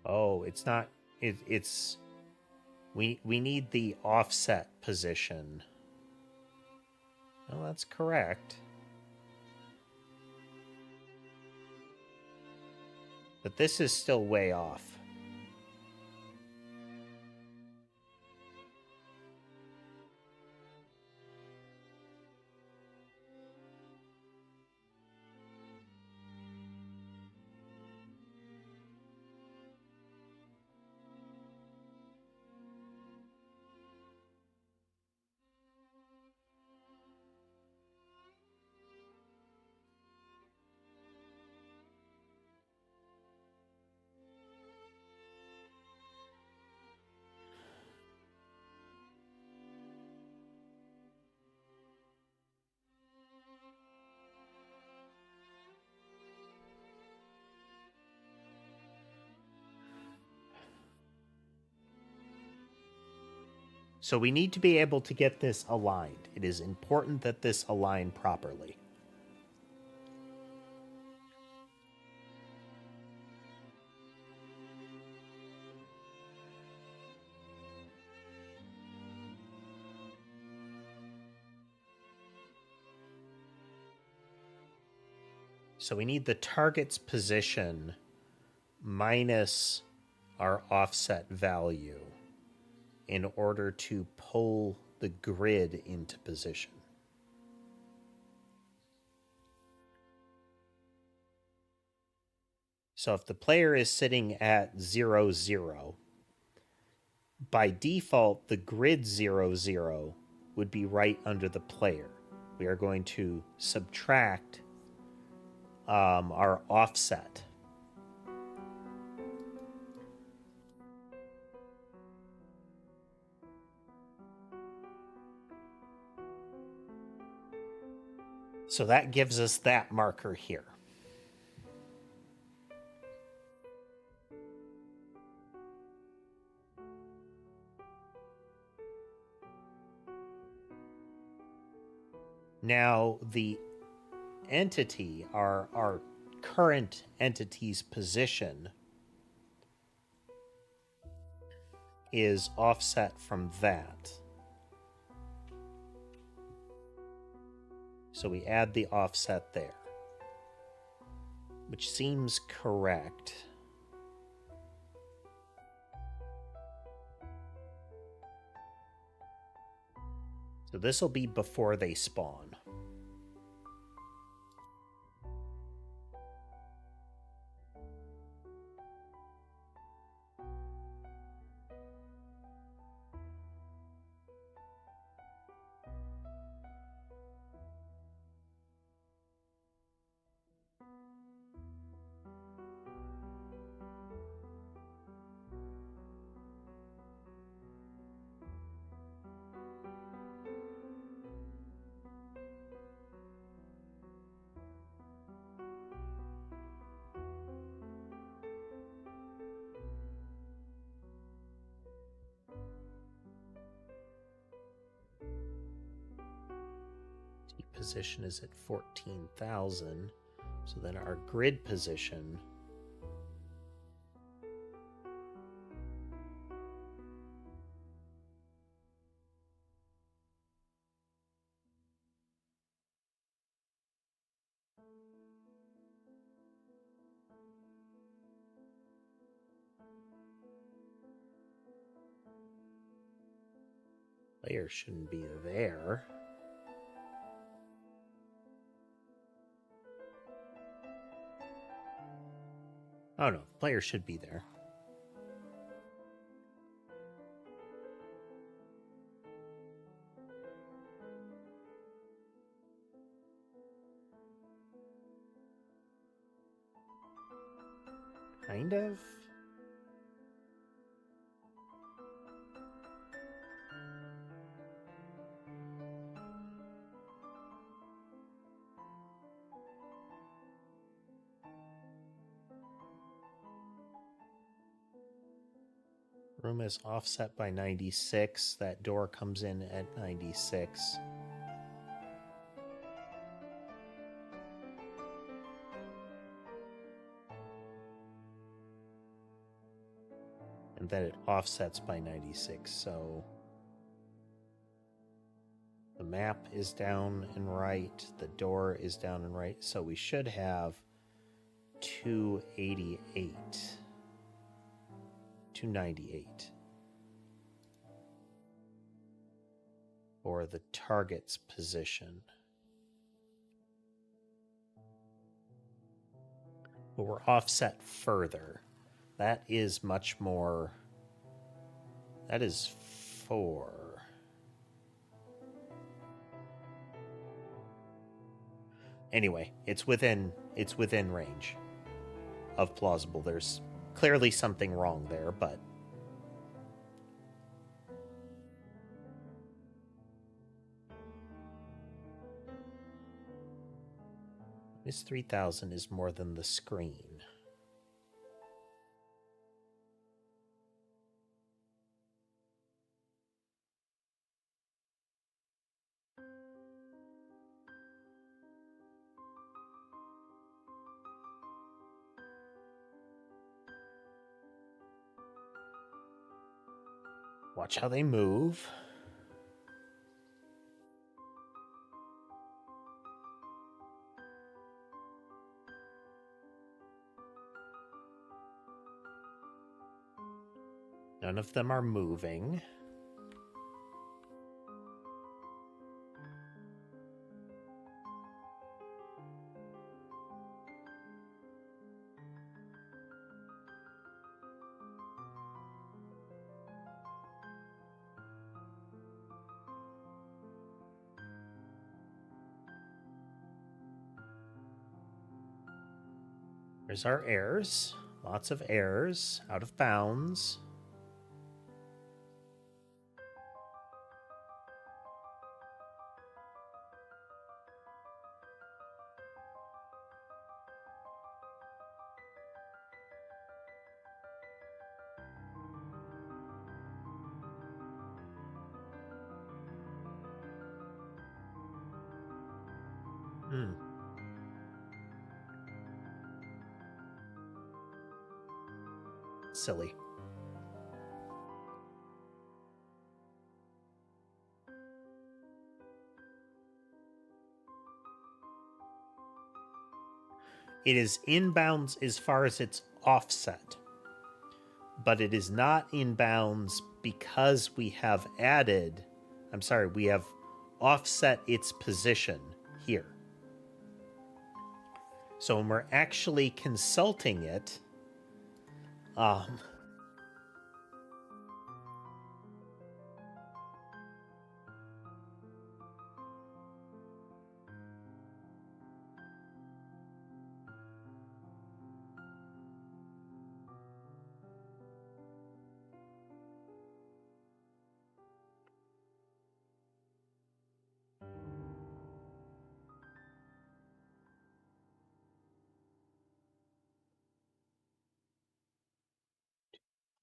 Oh, it's not it's we need the offset position. Well, that's correct. But this is still way off. So we need to be able to get this aligned. It is important that this align properly. So we need the target's position minus our offset value in order to pull the grid into position. So if the player is sitting at 0, 0, by default, the grid 0, 0 would be right under the player. We are going to subtract our offset. So that gives us that marker here. Now the entity, our current entity's position, is offset from that. So we add the offset there, which seems correct. So this will be before they spawn. Position is at 14,000. So then our grid position Player shouldn't be there. Oh no, the player should be there. Kind of. Room is offset by 96. That door comes in at 96. And then it offsets by 96. So the map is down and right. The door is down and right. So we should have 288. 298. Or the target's position. But we're offset further. That is much more. That is 4. Anyway, it's within range of plausible. There's clearly something wrong there, but this 3,000 is more than the screen. Watch how they move. None of them are moving. There's our errors. Lots of errors. Out of bounds. Silly. It is inbounds as far as it's offset, but it is not inbounds because we have added, we have offset its position here. So when we're actually consulting it,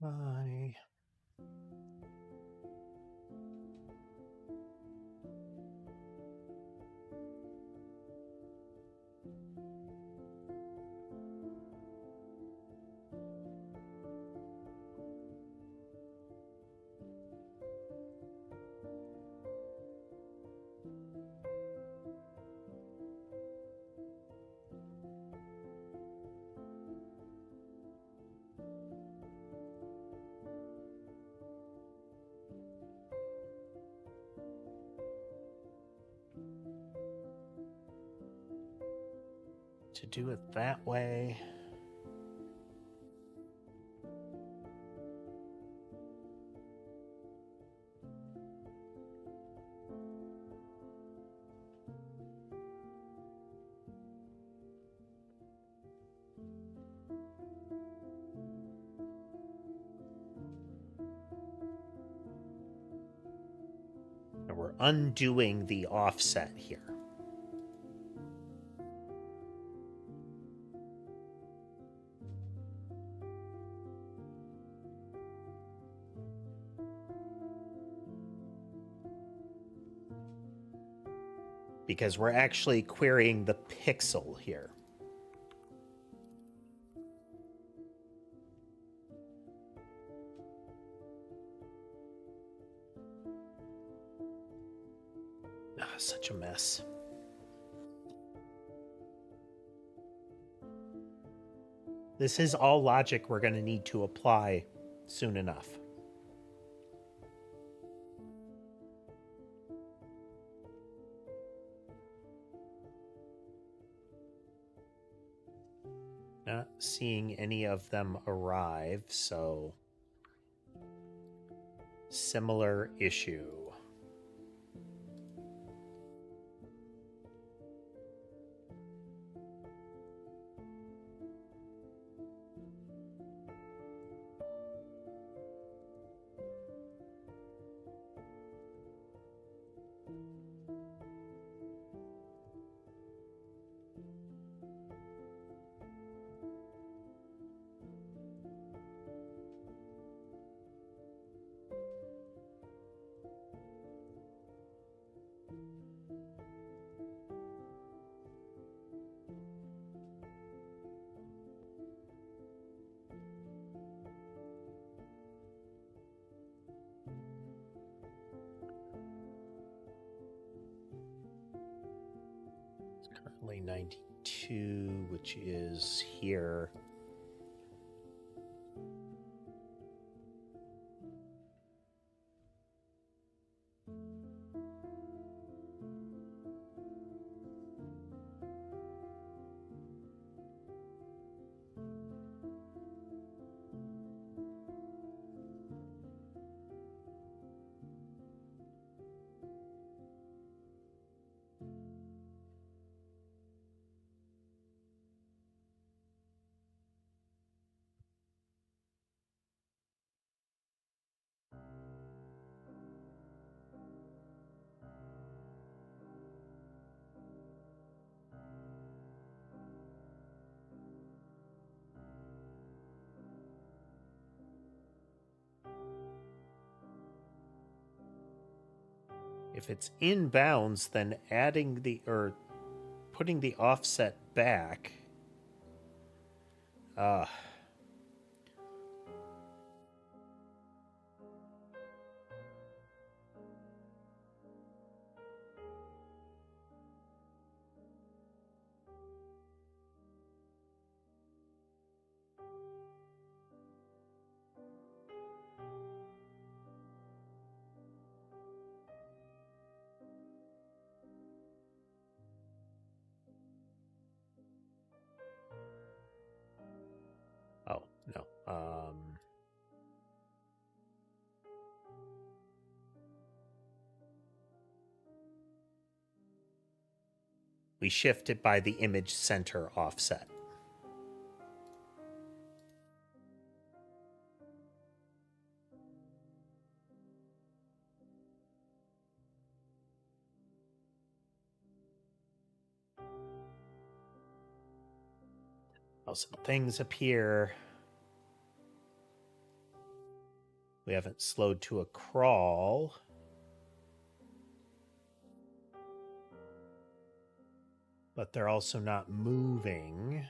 Bye. to do it that way. And we're undoing the offset here. Because we're actually querying the pixel here. Such a mess. This is all logic we're going to need to apply soon enough. Not seeing any of them arrive, so similar issue. Currently 92, which is here. If it's in bounds, then adding the, or putting the offset back. Oh, no. We shift it by the image center offset. Oh, some things appear. We haven't slowed to a crawl. But they're also not moving.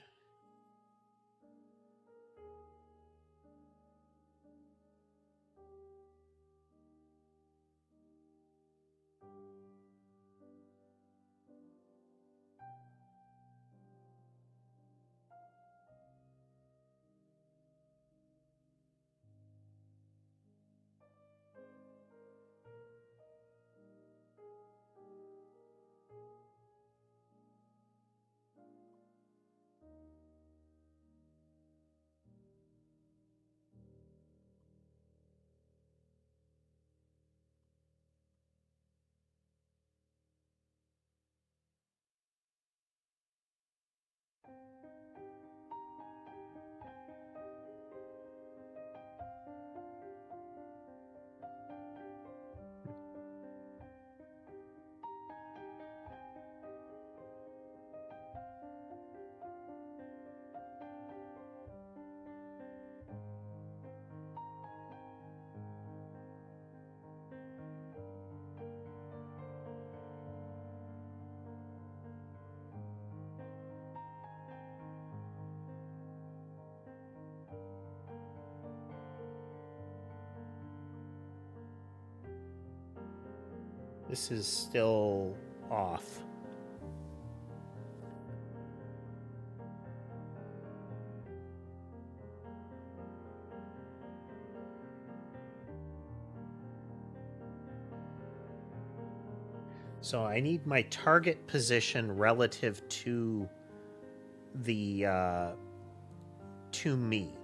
This is still off. So I need my target position relative to the to me.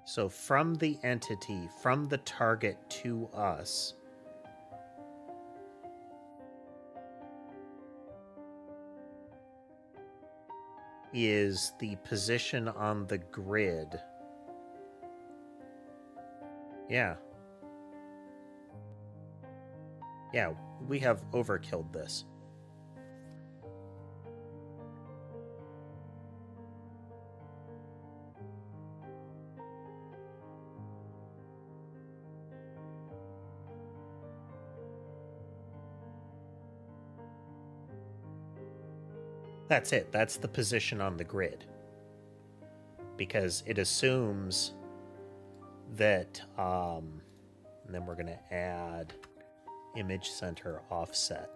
So from the entity, from the target to us, is the position on the grid. Yeah. Yeah, we have overkilled this. That's it. That's the position on the grid. Because it assumes that, and then we're going to add image center offset.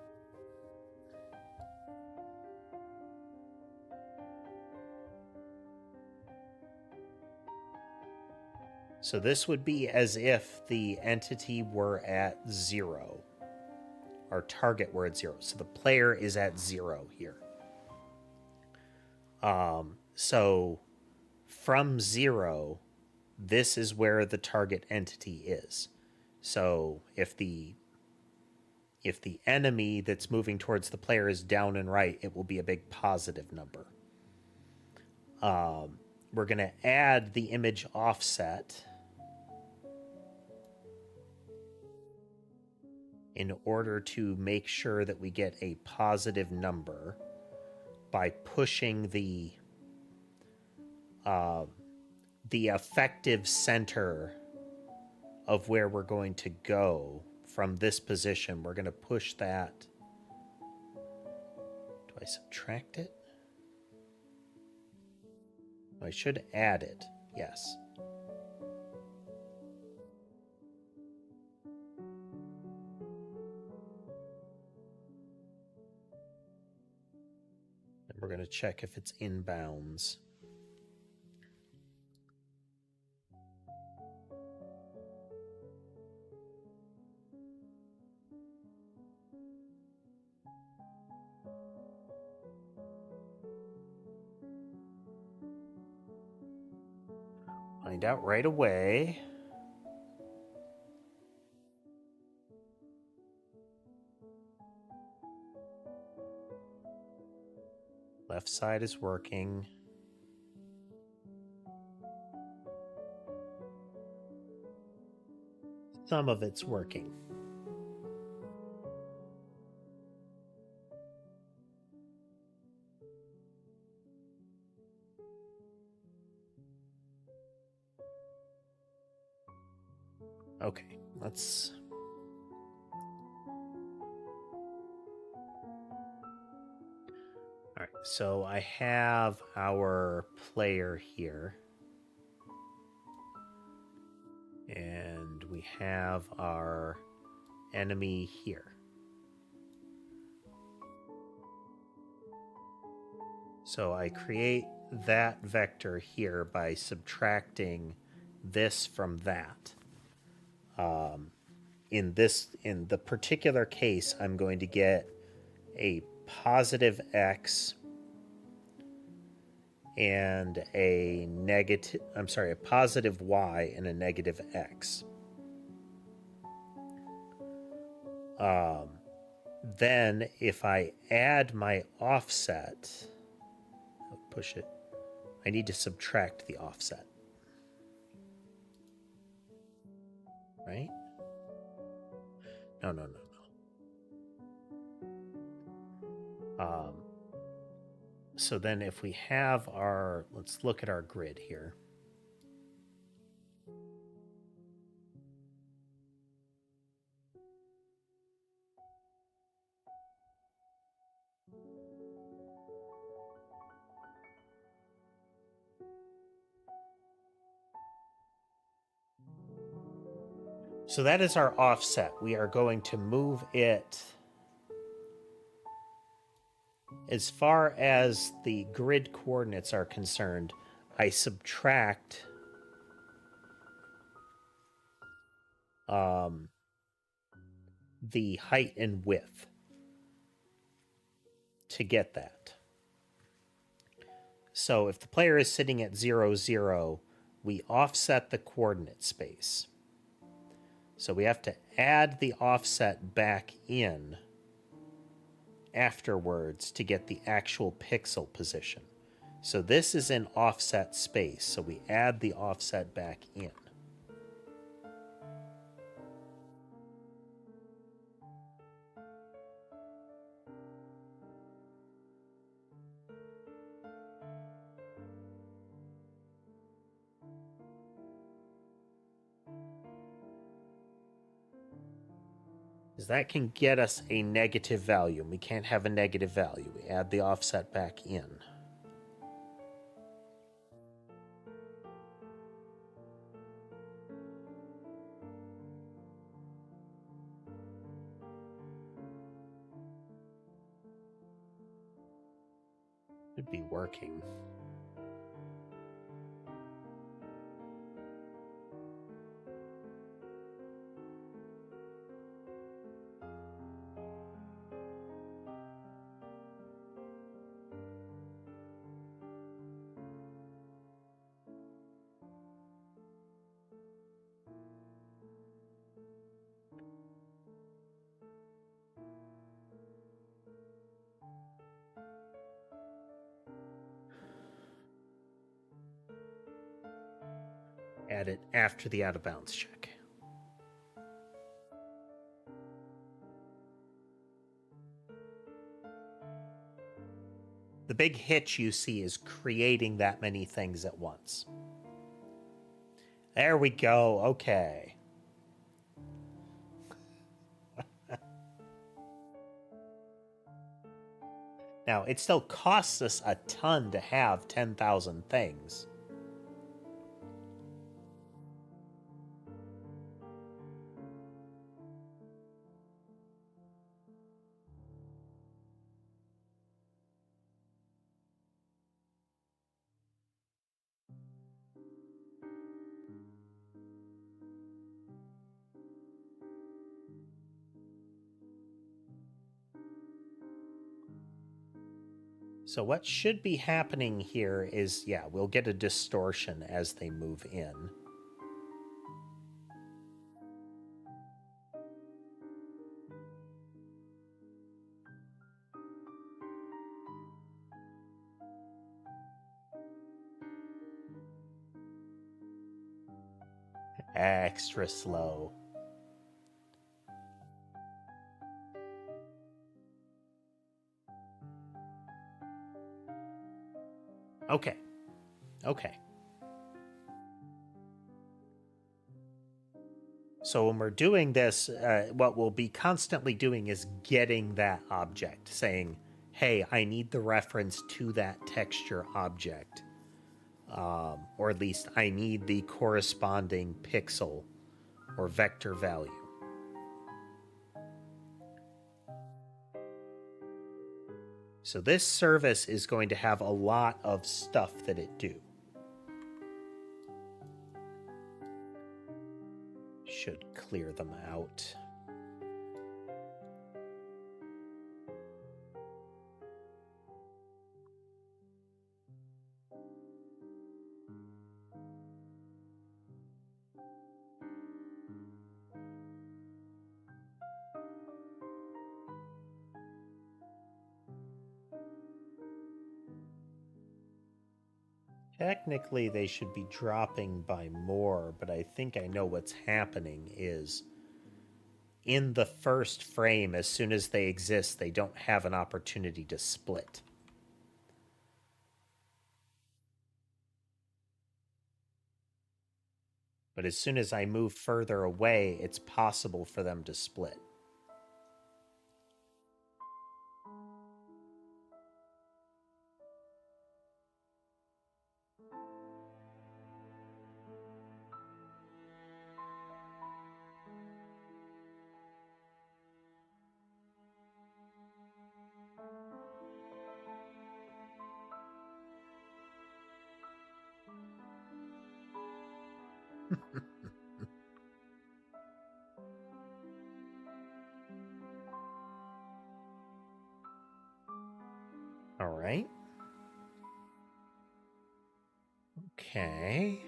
So this would be as if the entity were at 0. Our target were at 0. So the player is at 0 here. So from 0, this is where the target entity is. So if the enemy that's moving towards the player is down and right, it will be a big positive number. We're going to add the image offset in order to make sure that we get a positive number by pushing the effective center of where we're going to go from this position. We're going to push that. Do I subtract it? I should add it. Yes. And we're going to check if it's in bounds. Find out right away. Left side is working. Some of it's working. Okay, let's... All right, so I have our player here. And we have our enemy here. So I create that vector here by subtracting this from that. In the particular case, I'm going to get a positive x and a positive y and a negative x. Then if I add my offset, I'll push it, I need to subtract the offset. Right? No. So then if we have our, let's look at our grid here. So that is our offset. We are going to move it as far as the grid coordinates are concerned. I subtract the height and width to get that. So if the player is sitting at 0, 0, we offset the coordinate space. So we have to add the offset back in afterwards to get the actual pixel position. So this is in offset space, so we add the offset back in. Because that can get us a negative value, and we can't have a negative value. We add the offset back in. Should be working. Add it after the out of bounds check. The big hitch you see is creating that many things at once. There we go. Okay. Now, it still costs us a ton to have 10,000 things. So what should be happening here is, yeah, we'll get a distortion as they move in. Extra slow. Okay. Okay. So when we're doing this, what we'll be constantly doing is getting that object, saying, hey, I need the reference to that texture object. Or at least I need the corresponding pixel or vector value. So this service is going to have a lot of stuff that it do. Should clear them out. Technically, they should be dropping by more, but I think I know what's happening is in the first frame, as soon as they exist, they don't have an opportunity to split. But as soon as I move further away, it's possible for them to split. All right. Okay.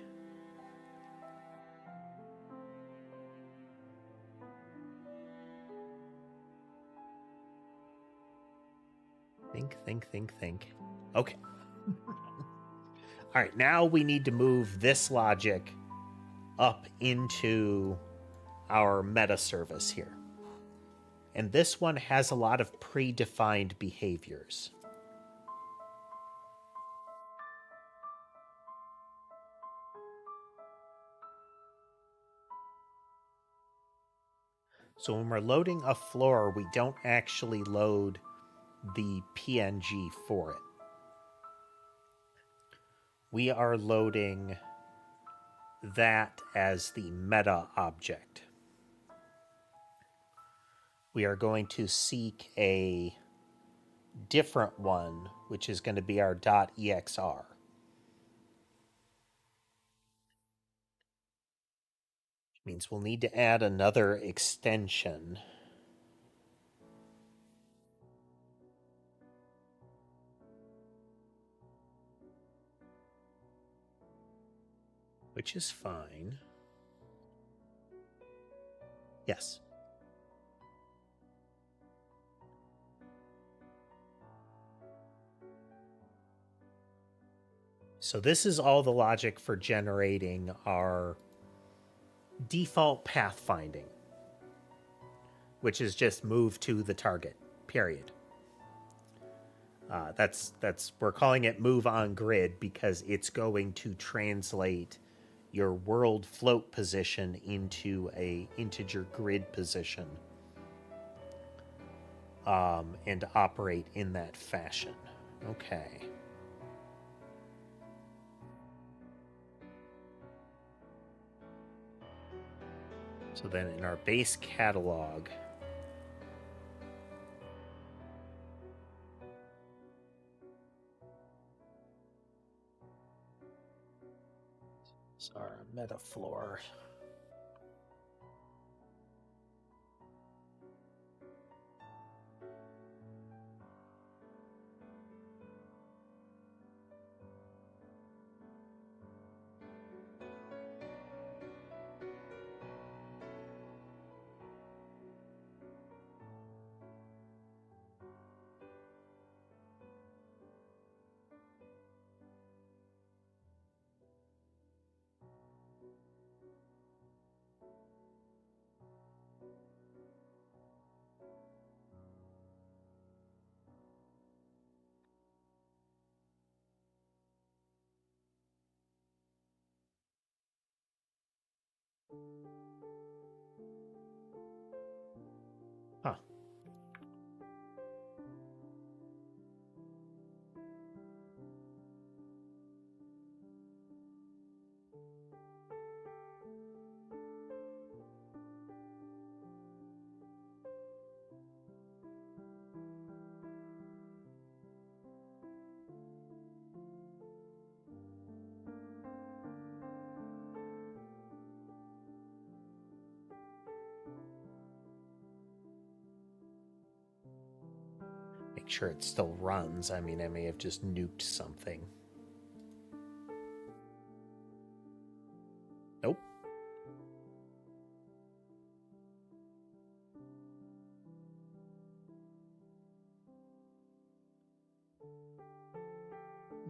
Think. Okay. All right, now we need to move this logic up into our meta service here. And this one has a lot of predefined behaviors. So when we're loading a floor, we don't actually load the PNG for it. We are loading that as the meta object. We are going to seek a different one, which is going to be our .exr. Which means we'll need to add another extension. Which is fine. Yes. So this is all the logic for generating our default pathfinding, which is just move to the target, period. That's we're calling it move on grid because it's going to translate your world float position into a integer grid position, and operate in that fashion. Okay. So then in our base catalog, it's our meta floor. Huh. Make sure it still runs. I mean, I may have just nuked something. Nope.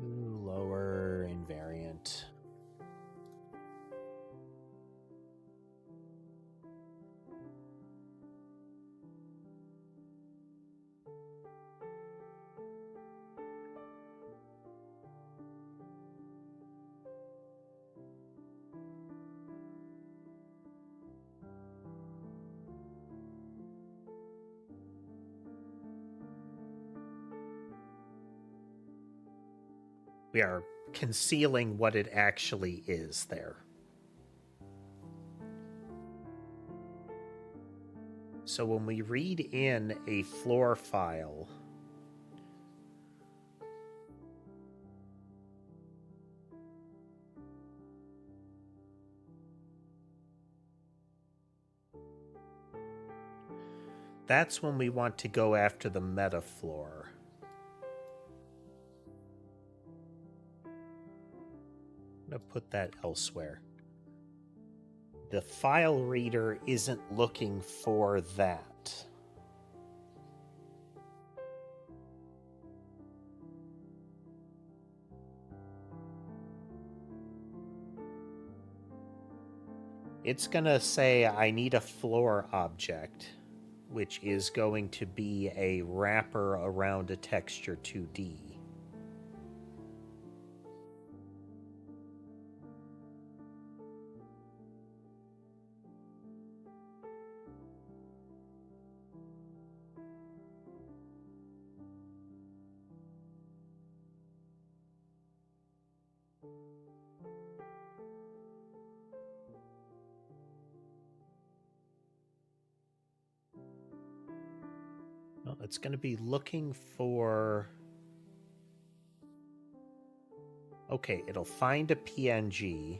Ooh, lower invariant. We are concealing what it actually is there. So when we read in a floor file, That's when we want to go after the metafloor. I'm going to put that elsewhere. The file reader isn't looking for that. It's going to say I need a floor object, which is going to be a wrapper around a texture 2D. Well, it's going to be looking for... Okay, it'll find a PNG.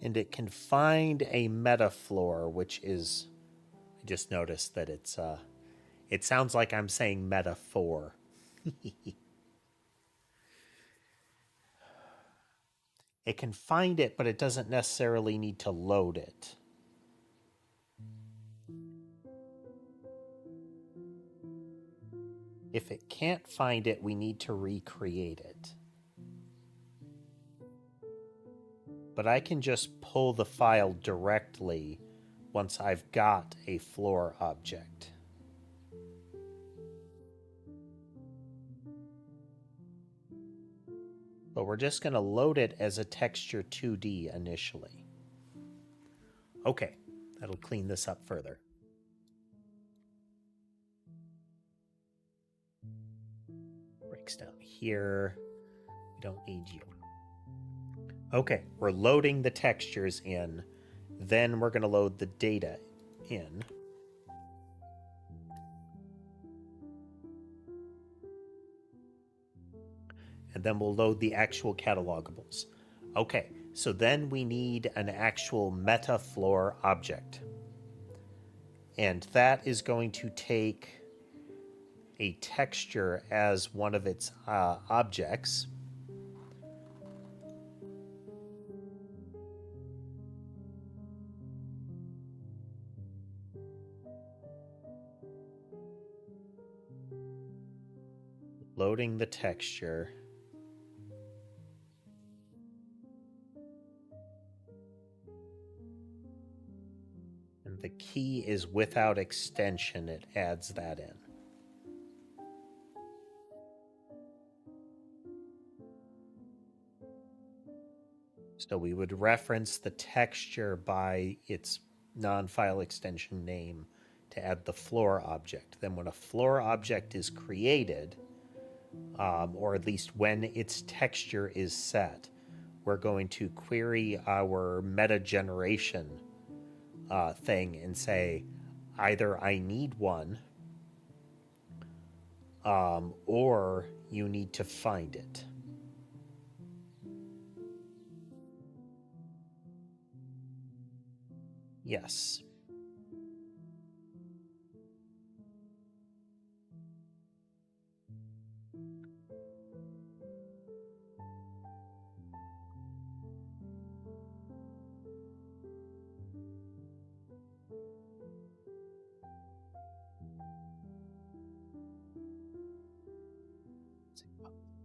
And it can find a metafloor, which is... I just noticed that it's... It sounds like I'm saying metaphor. It can find it, but it doesn't necessarily need to load it. If it can't find it, we need to recreate it. But I can just pull the file directly once I've got a floor object. But we're just going to load it as a texture 2D initially. Okay, that'll clean this up further. Breaks down here. We don't need you. Okay, we're loading the textures in. Then we're going to load the data in. And then we'll load the actual catalogables. Okay, so then we need an actual metafloor object. And that is going to take a texture as one of its objects. Loading the texture. And the key is without extension. It adds that in. So we would reference the texture by its non-file extension name to add the floor object. Then when a floor object is created, or at least when its texture is set, we're going to query our meta generation thing and say, either I need one, or you need to find it. Yes.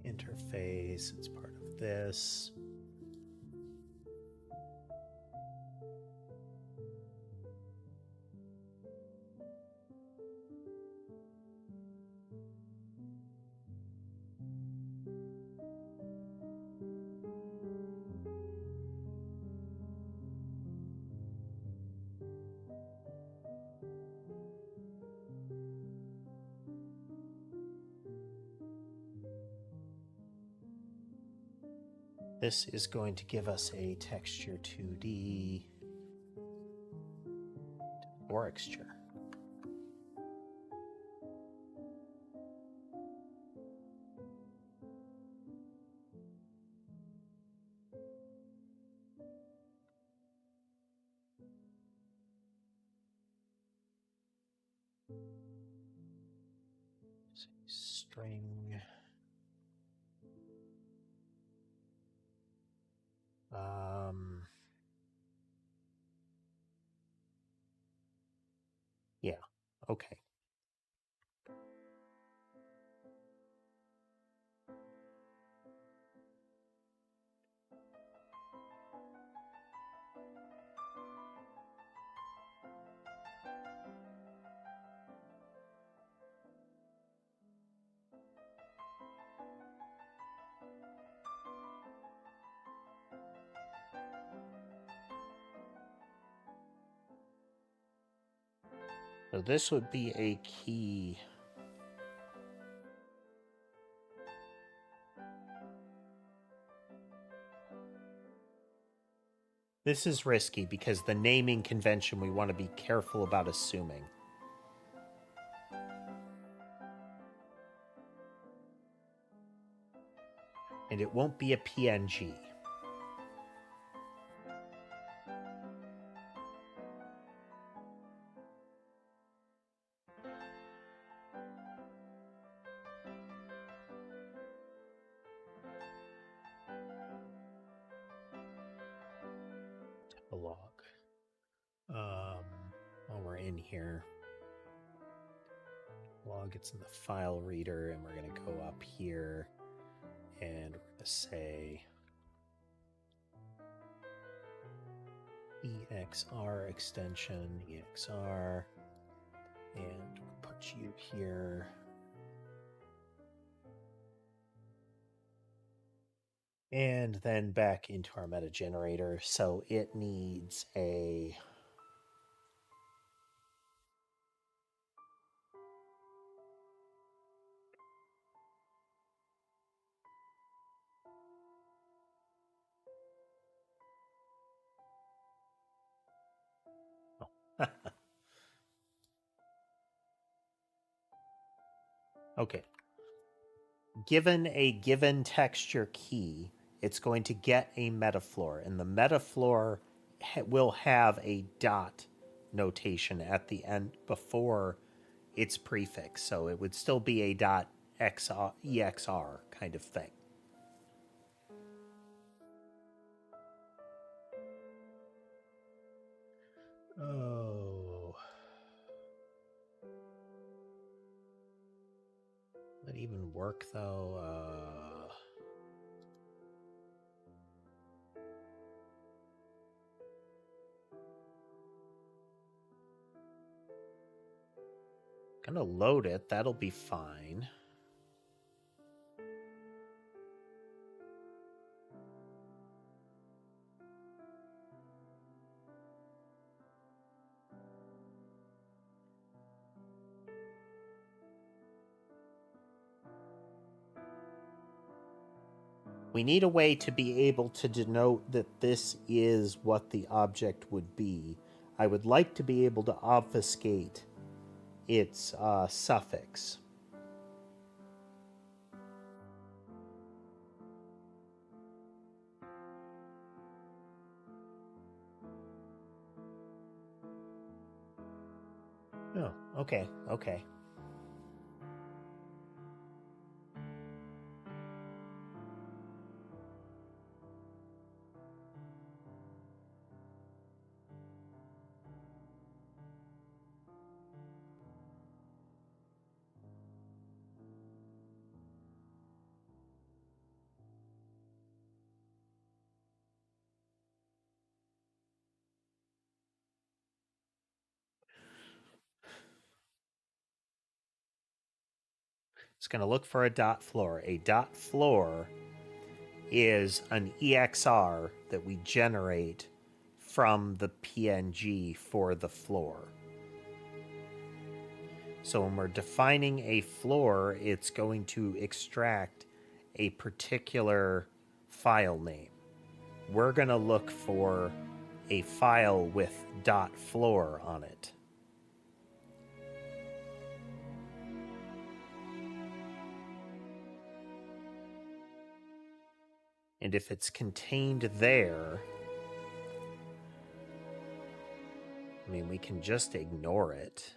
Interface, it's part of this. This is going to give us a texture 2D texture. string. Yeah, okay. So this would be a key. This is risky because the naming convention we want to be careful about assuming. And it won't be a PNG. A log. While we're in here, log gets in the file reader, and we're going to go up here, and we're going to say EXR extension, EXR, and we'll put you here. And then back into our meta generator. So it needs a okay. Given a given texture key, it's going to get a metafloor, and the metafloor will have a dot notation at the end before its prefix. So it would still be a dot EXR kind of thing. Oh. That even work though? Gonna load it. That'll be fine. We need a way to be able to denote that this is what the object would be. I would like to be able to obfuscate its suffix. Oh, okay, okay. It's going to look for a dot floor. A dot floor is an EXR that we generate from the PNG for the floor. So when we're defining a floor, it's going to extract a particular file name. We're going to look for a file with .floor on it. And if it's contained there, I mean, we can just ignore it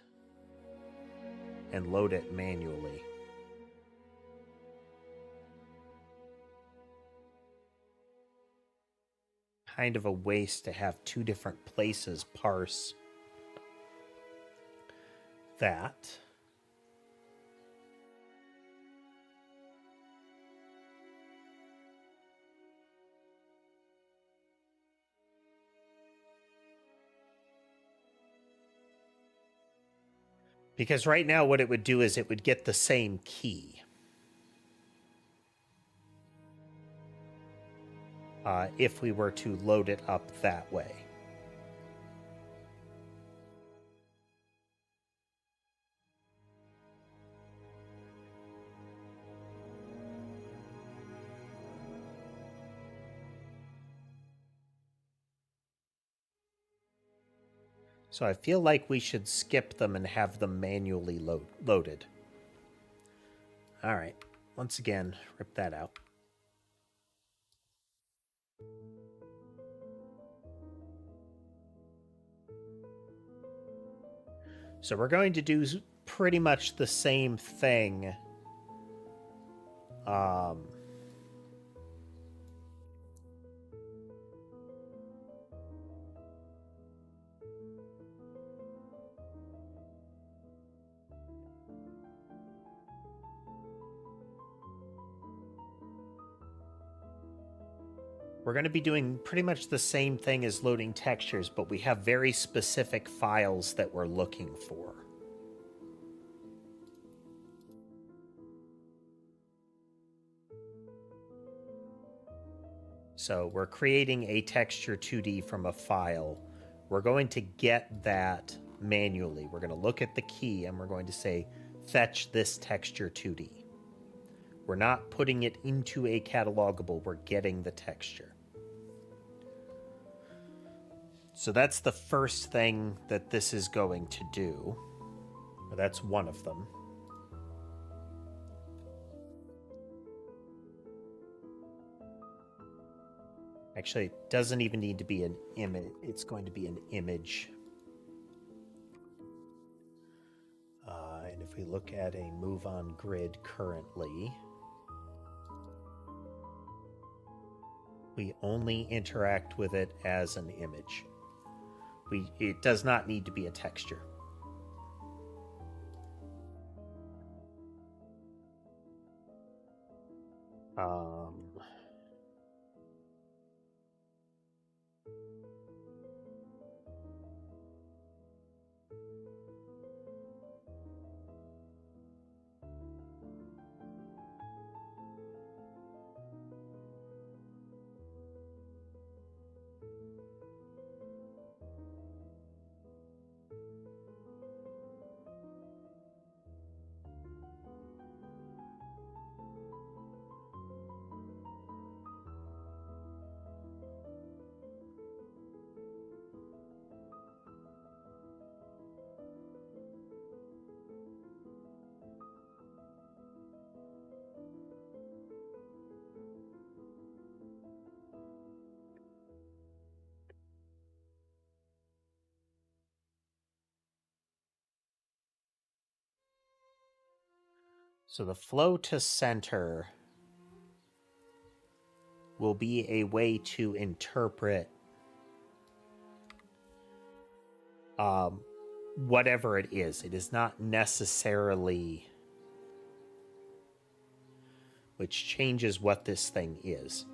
and load it manually. kind of a waste to have two different places parse that. Because right now what it would do is it would get the same key. If we were to load it up that way. So I feel like we should skip them and have them manually loaded. All right. Once again, rip that out. So we're going to do pretty much the same thing. We're going to be doing pretty much the same thing as loading textures, but we have very specific files that we're looking for. So we're creating a texture 2D from a file. We're going to get that manually. We're going to look at the key and we're going to say, fetch this texture 2D. We're not putting it into a catalogable, we're getting the texture. So that's the first thing that this is going to do. Or that's one of them. Actually, it doesn't even need to be an image. It's going to be an image. And if we look at a move on grid currently, we only interact with it as an image. It does not need to be a texture. So the flow to center will be a way to interpret whatever it is. It is not necessarily which changes what this thing is.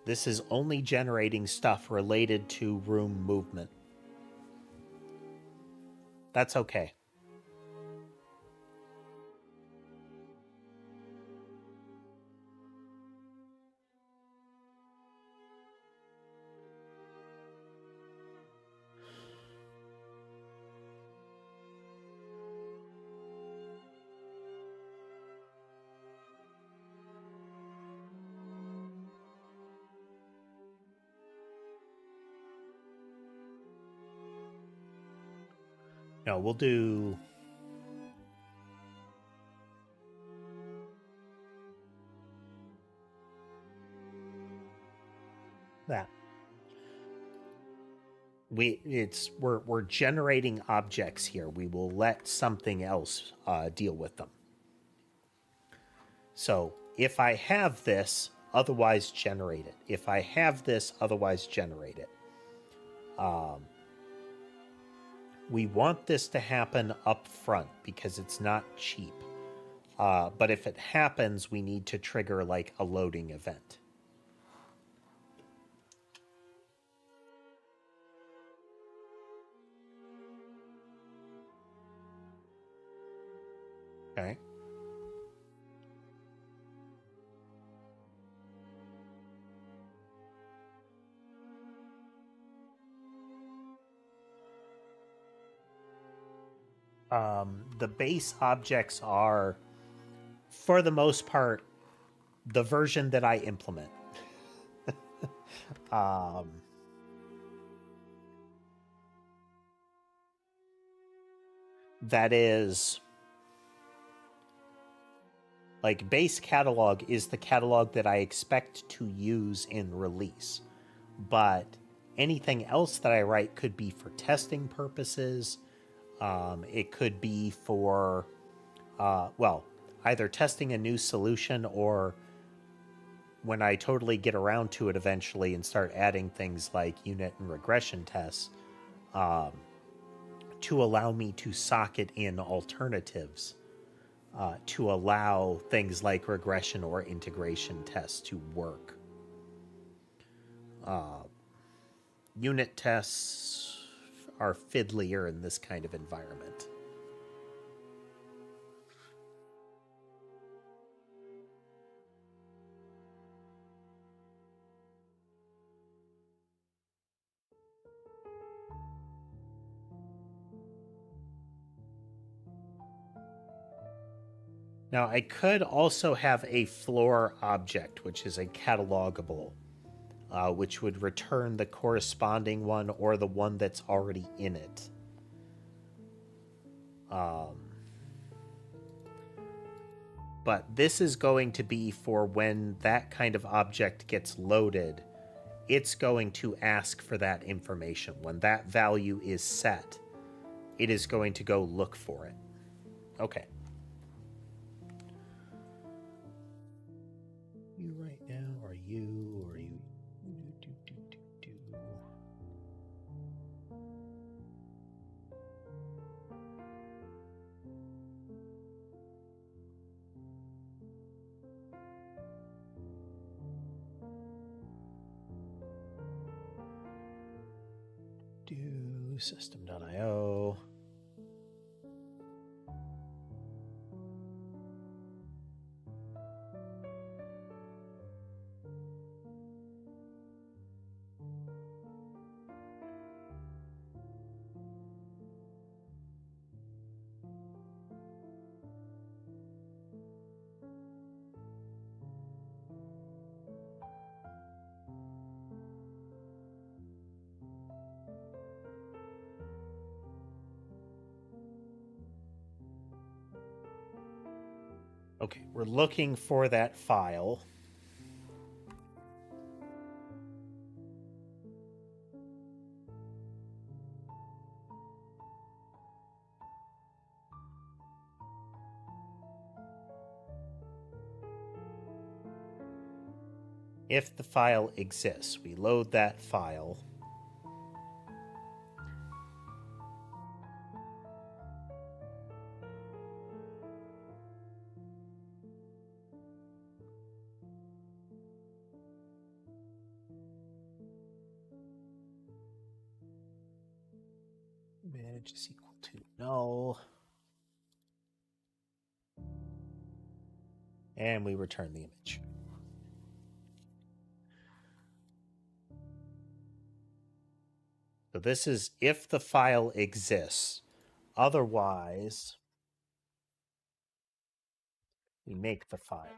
This is only generating stuff related to room movement. That's okay. No, we'll do that. We're generating objects here. We will let something else deal with them. So if I have this, otherwise generate it. If I have this, otherwise generate it. We want this to happen up front because it's not cheap. But if it happens, we need to trigger like a loading event. Okay. The base objects are, for the most part, the version that I implement. That is, like, base catalog is the catalog that I expect to use in release. But anything else that I write could be for testing purposes. It could be for, well, either testing a new solution or when I totally get around to it eventually and start adding things like unit and regression tests, to allow me to socket in alternatives to allow things like regression or integration tests to work. Unit tests are fiddlier in this kind of environment. Now, I could also have a floor object, which is a catalogable, which would return the corresponding one or the one that's already in it. But this is going to be for when that kind of object gets loaded, it's going to ask for that information. When that value is set, it is going to go look for it. Okay. You right now, are you, or you? Do system.io. Okay, we're looking for that file. If the file exists, we load that file. Manage is equal to null. And we return the image. So this is if the file exists. Otherwise, we make the file.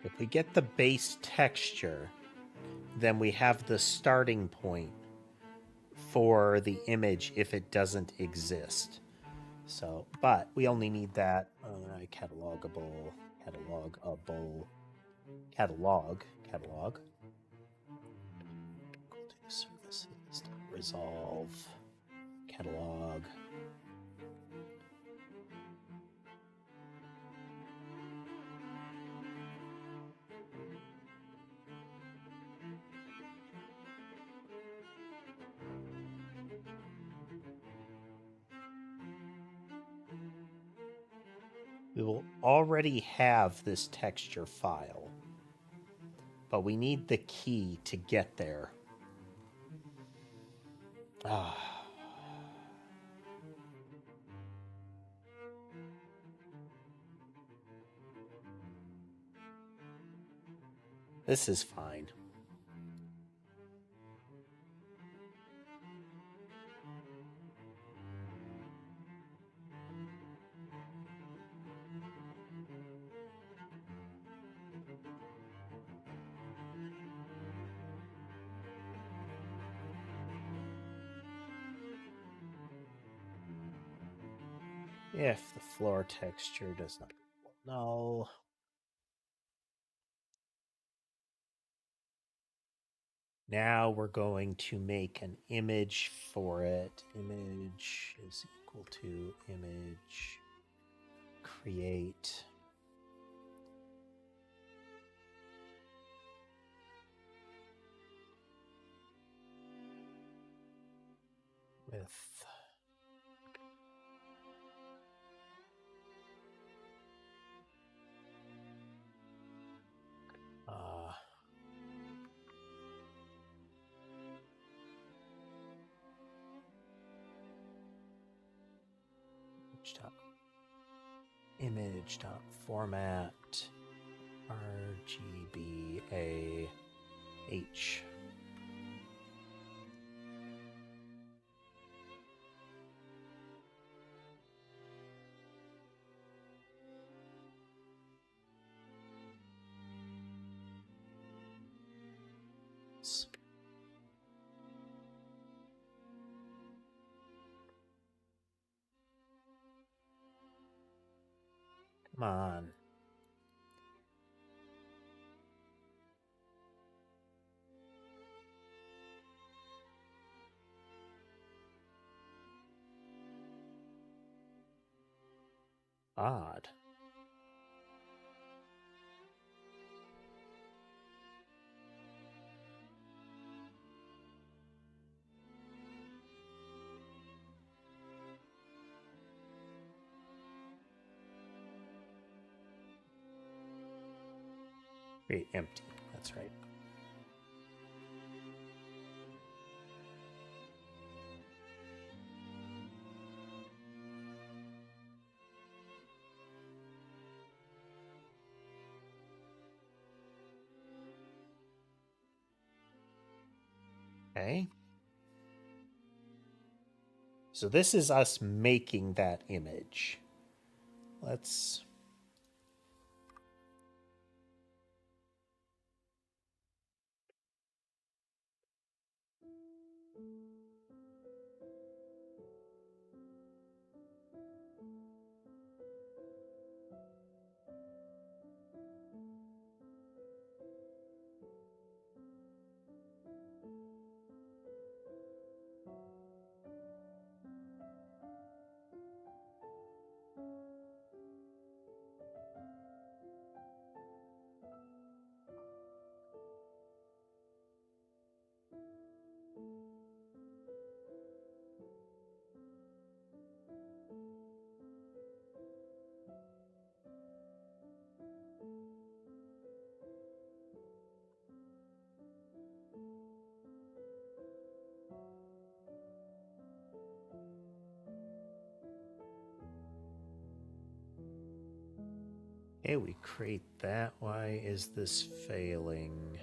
If we get the base texture, then we have the starting point for the image if it doesn't exist. So, but we only need that catalog. Services, resolve, catalog. We will already have this texture file, but we need the key to get there. This is fine. If the floor texture does not null. Now we're going to make an image for it. Image is equal to image create. With image.format RGBAH. Come on. Odd. Create empty. That's right. Okay. So this is us making that image. Let's... Okay, we create that. Why is this failing?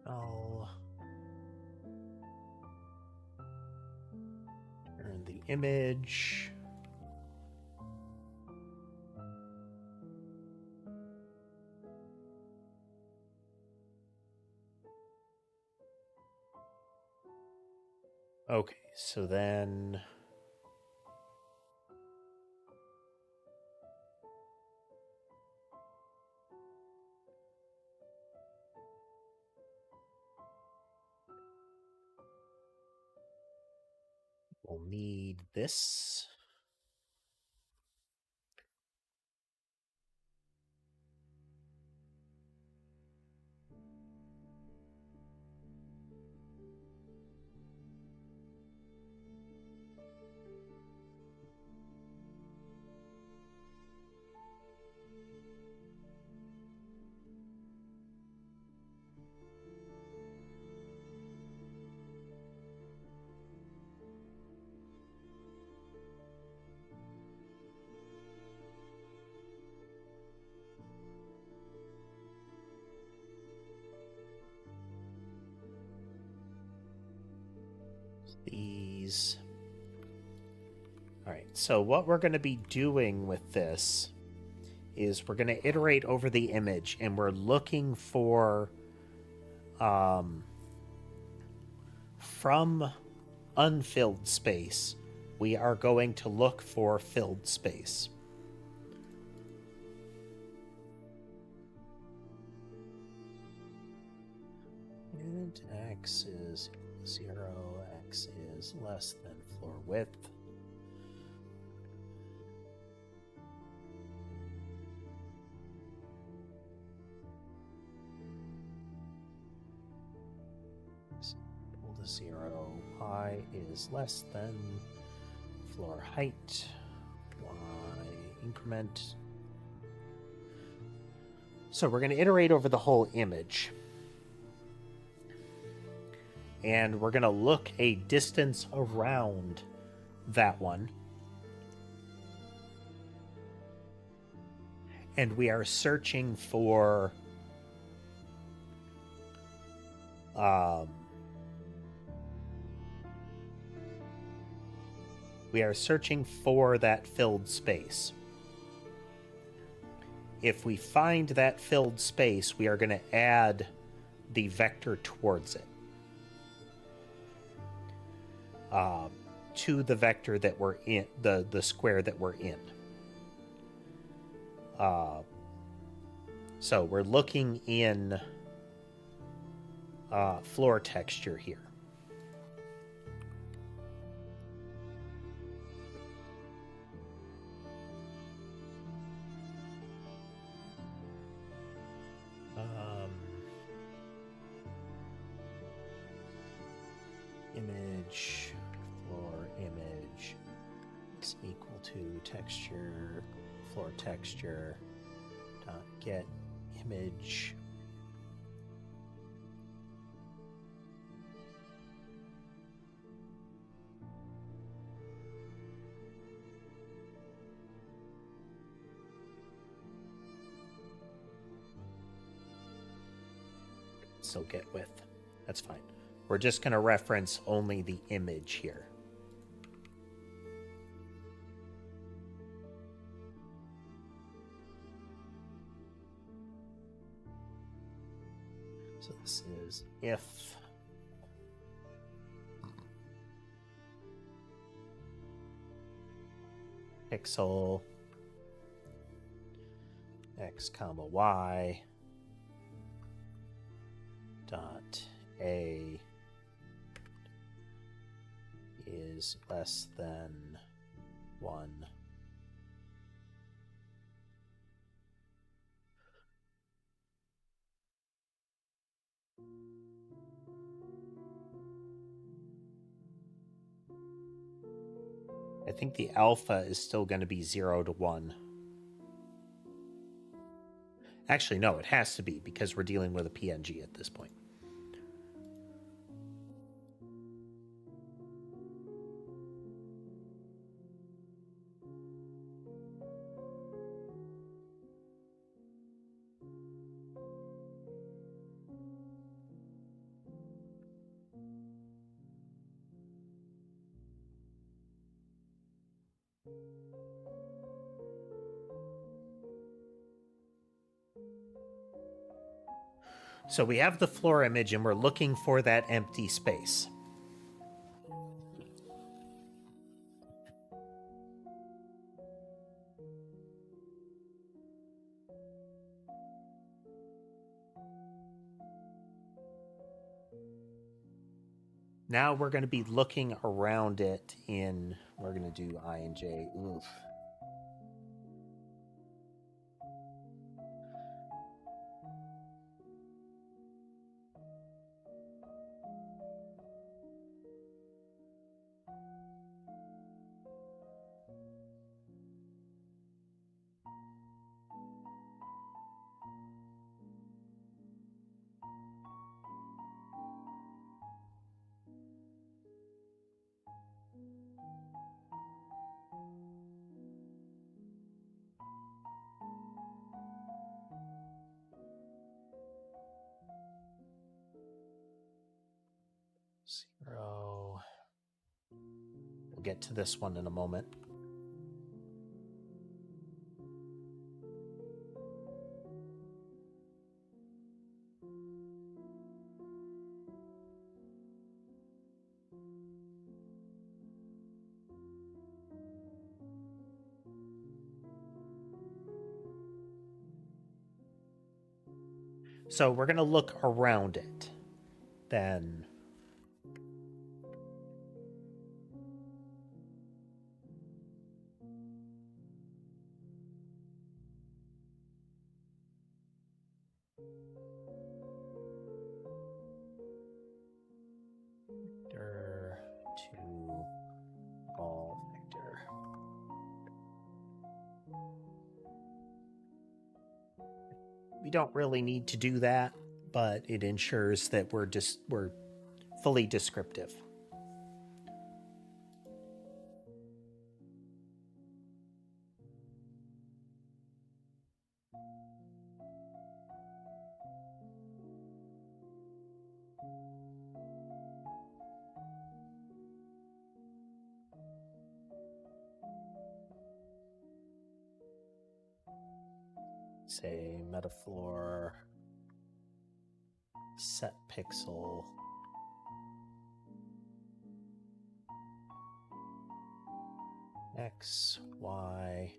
I'll turn the image. Okay, so then we'll need this. These. All right, so what we're going to be doing with this is we're going to iterate over the image, and we're looking for from unfilled space, we are going to look for filled space. And x is 0, x is less than floor width. Equal to 0, y is less than floor height, y increment. So we're going to iterate over the whole image. And we're going to look a distance around that one. And we are searching for that filled space. If we find that filled space, we are going to add the vector towards it. To the vector that we're in, the square that we're in. So we're looking in floor texture here. Image, floor image is equal to texture, floor texture, dot get image. So get width. That's fine. We're just going to reference only the image here. So this is if pixel x comma y dot a is less than 1. I think the alpha is still going to be 0 to 1. Actually, no, it has to be because we're dealing with a PNG at this point. So we have the floor image and we're looking for that empty space. Now we're going to be looking around it in, we're going to do I and J. Oof. Zero. We'll get to this one in a moment. So we're going to look around it. Then vector to all vector. We don't really need to do that, but it ensures that we're fully descriptive. Say metafloor set pixel x, y.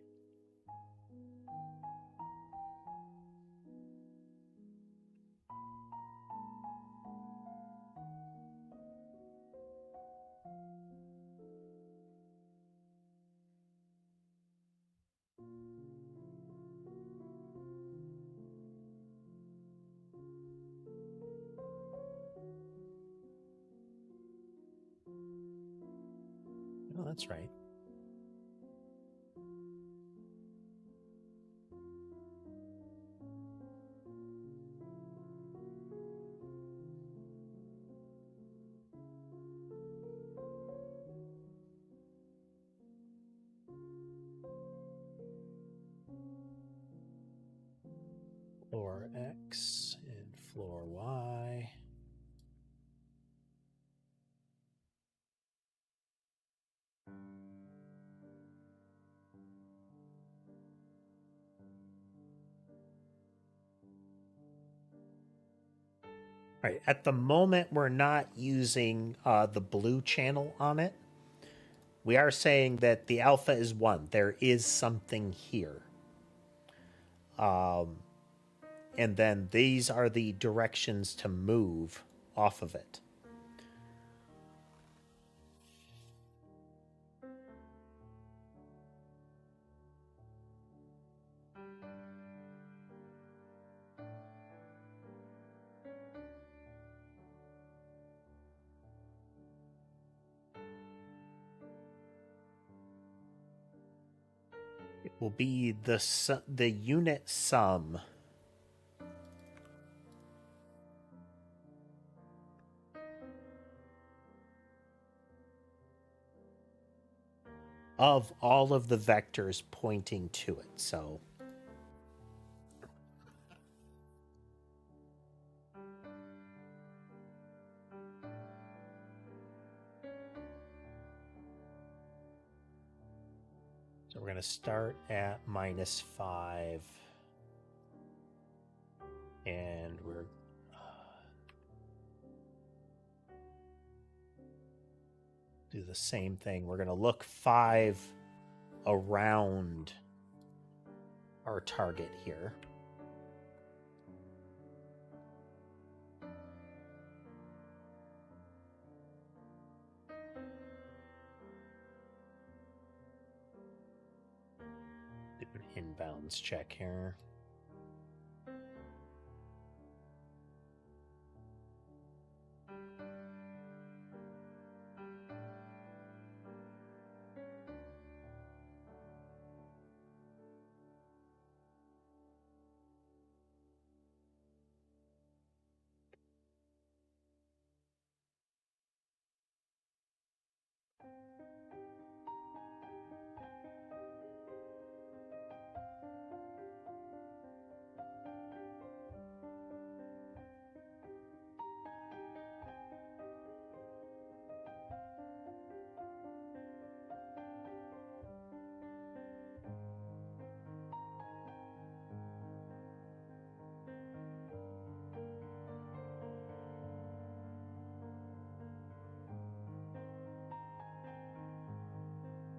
Oh, that's right. Floor X and floor Y. All right, at the moment, we're not using the blue channel on it. We are saying that the alpha is 1. There is something here. And then these are the directions to move off of it. It will be the unit sum of all of the vectors pointing to it. So we're going to start at -5. And we're Do the same thing. We're going to look 5 around our target here. Do an inbounds check here.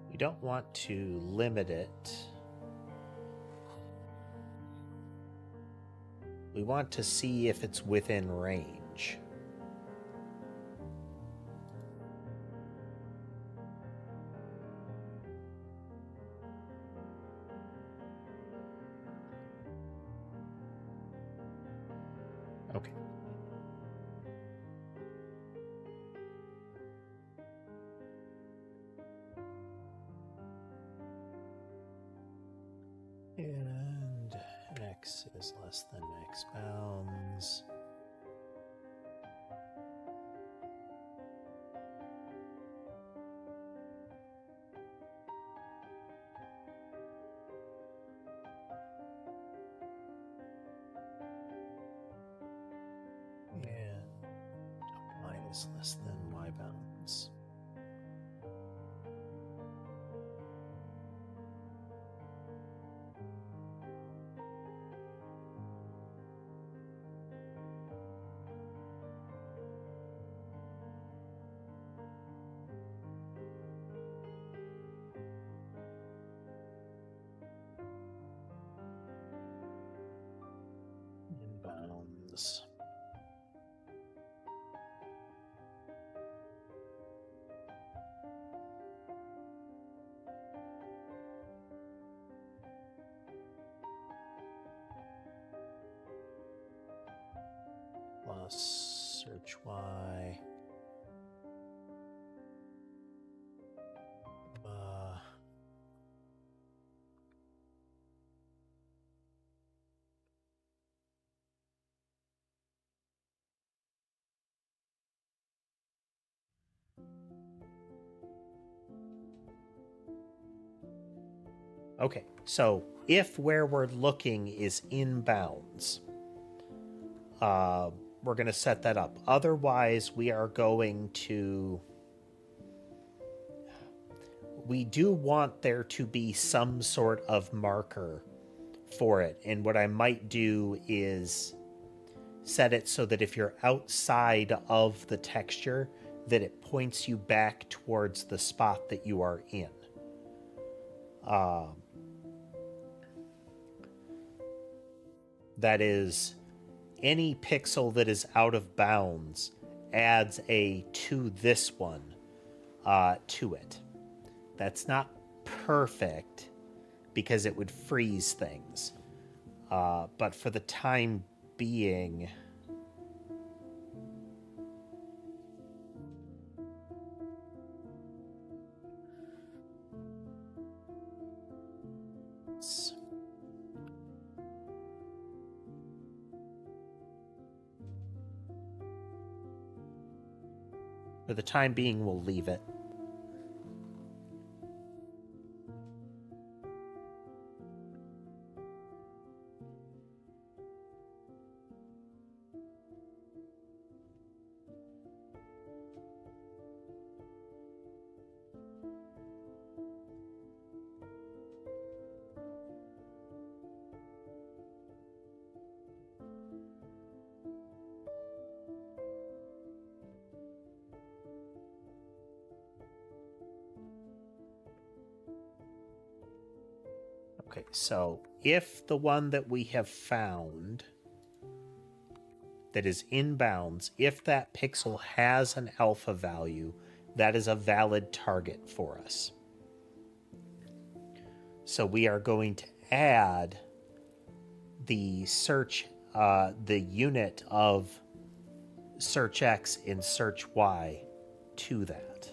We don't want to limit it. We want to see if it's within range. Okay. And x is less than x bounds. And y is less than y bounds. Inbounds. Plus search y. Okay, so if where we're looking is inbounds, we're going to set that up. Otherwise, we are going to... We do want there to be some sort of marker for it. And what I might do is set it so that if you're outside of the texture, that it points you back towards the spot that you are in. That is, any pixel that is out of bounds adds a to this one to it. That's not perfect because it would freeze things. But for the time being... For the time being, we'll leave it. Okay, so if the one that we have found that is in bounds, if that pixel has an alpha value, that is a valid target for us. So we are going to add the search, the unit of search X in search Y to that.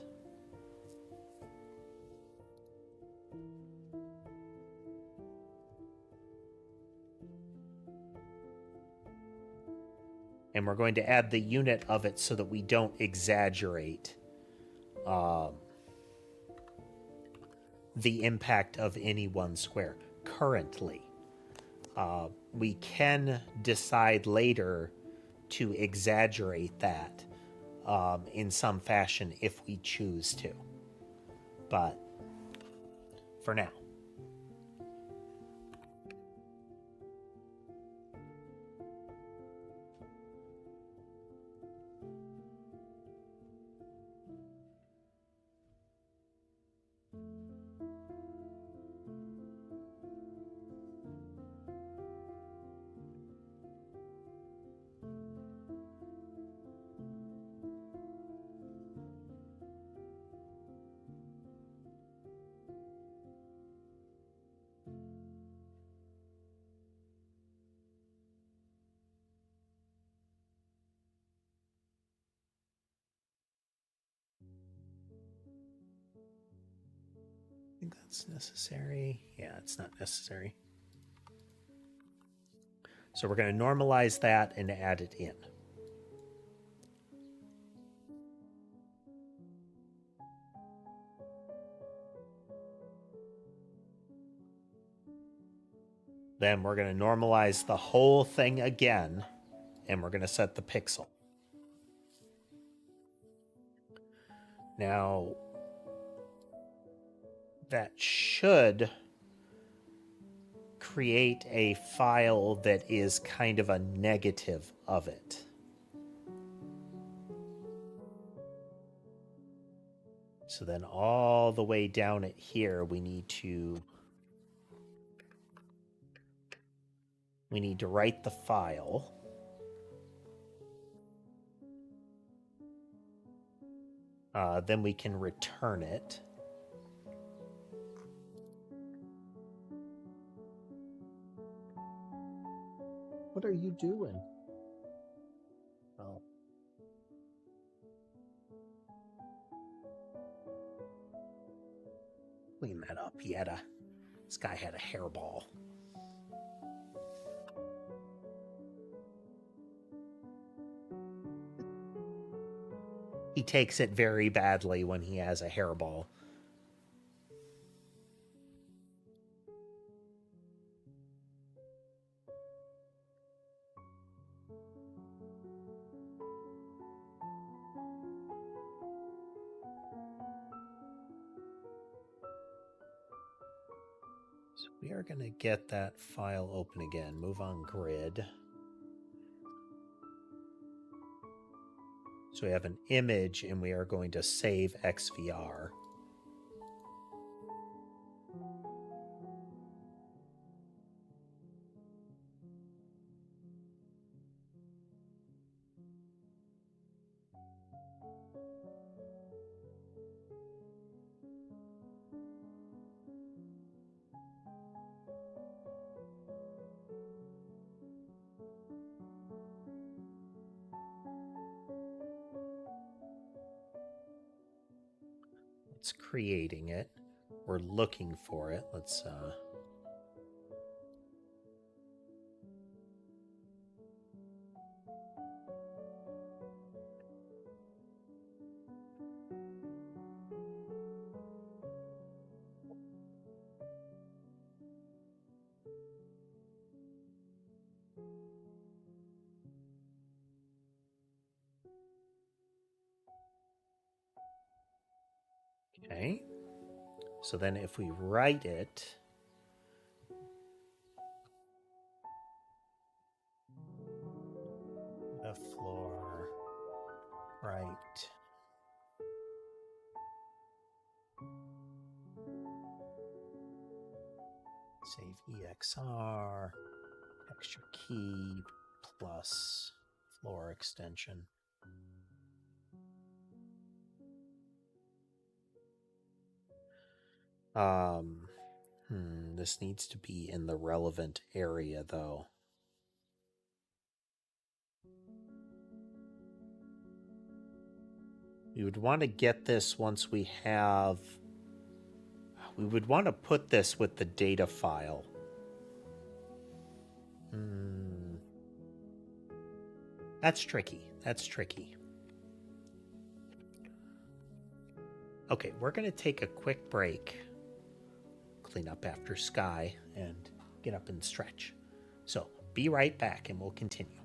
And we're going to add the unit of it so that we don't exaggerate the impact of any one square. Currently, we can decide later to exaggerate that in some fashion if we choose to. But for now. I think that's necessary. Yeah, it's not necessary. So we're going to normalize that and add it in. Then we're going to normalize the whole thing again, and we're going to set the pixel. Now, that should create a file that is kind of a negative of it. So then all the way down at here, we need to write the file. Then we can return it. What are you doing? Oh. Clean that up. This guy had a hairball. He takes it very badly when he has a hairball. So we are going to get that file open again. Move on grid. So we have an image, and we are going to save XVR. It's creating it. We're looking for it. Let's okay. So then if we write it, the floor right Save EXR, texture key plus floor extension. This needs to be in the relevant area, though. We would want to get this once we have... We would want to put this with the data file. That's tricky. That's tricky. Okay, we're going to take a quick break, clean up after Sky, and get up and stretch. So be right back and we'll continue.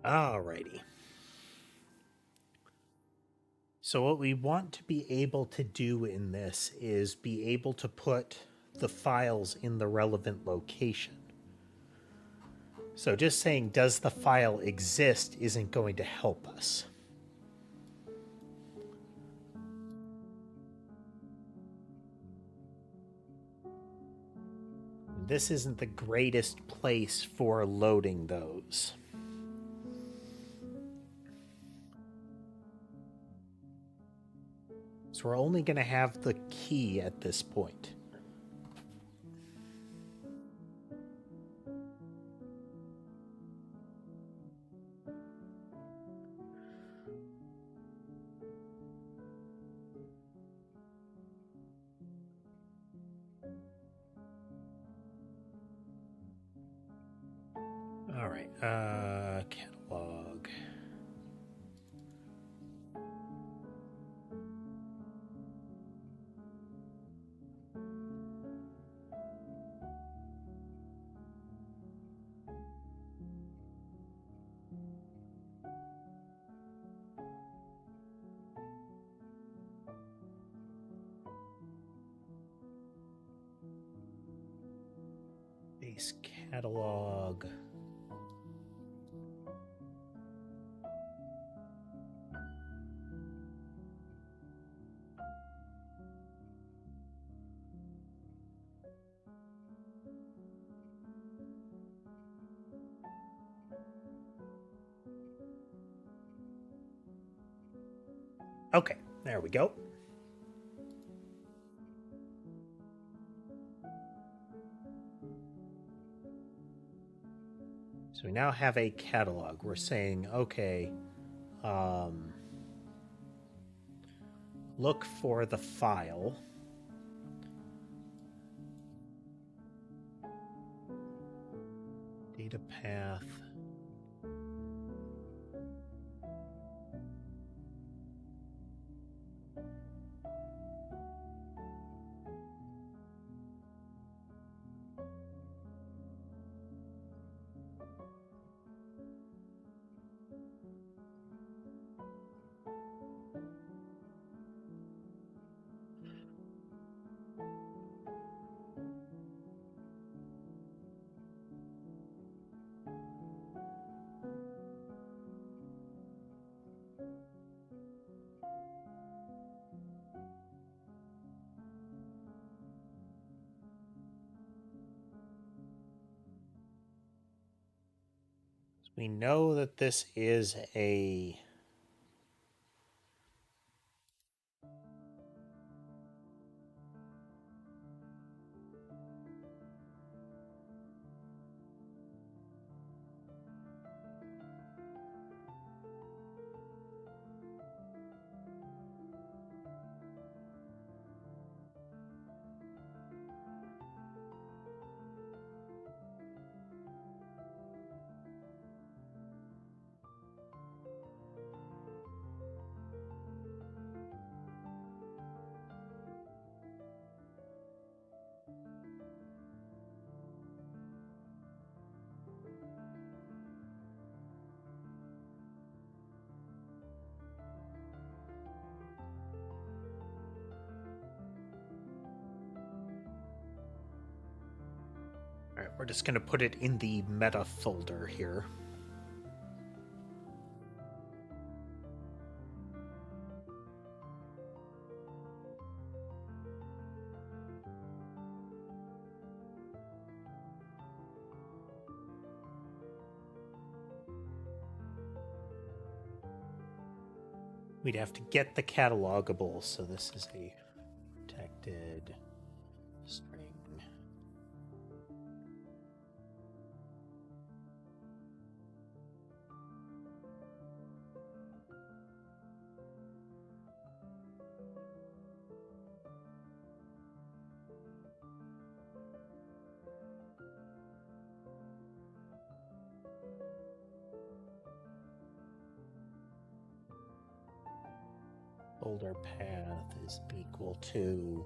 Alrighty. So what we want to be able to do in this is be able to put the files in the relevant location. So just saying, does the file exist isn't going to help us. This isn't the greatest place for loading those. So we're only going to have the key at this point. All right, catalog. Base catalog. Okay, there we go. So we now have a catalog. We're saying, okay, look for the file. Data path. We know that this is a All right, we're just going to put it in the meta folder here. We'd have to get the catalogable, so this is a protected string. Folder path is equal to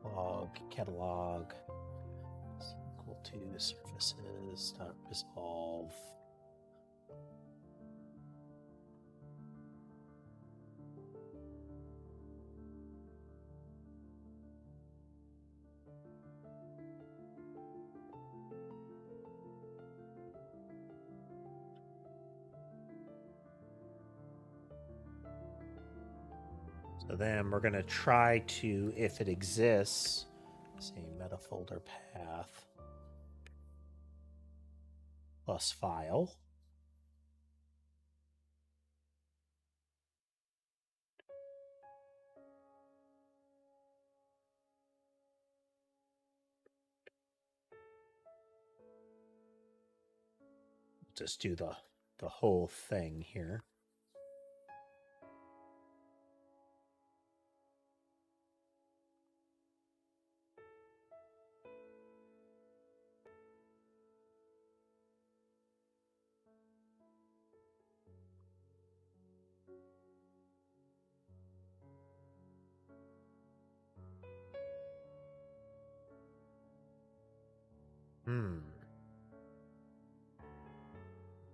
log catalog is equal to services dot resolve. So then we're going to try to, if it exists, say meta folder path plus file. Just do the whole thing here.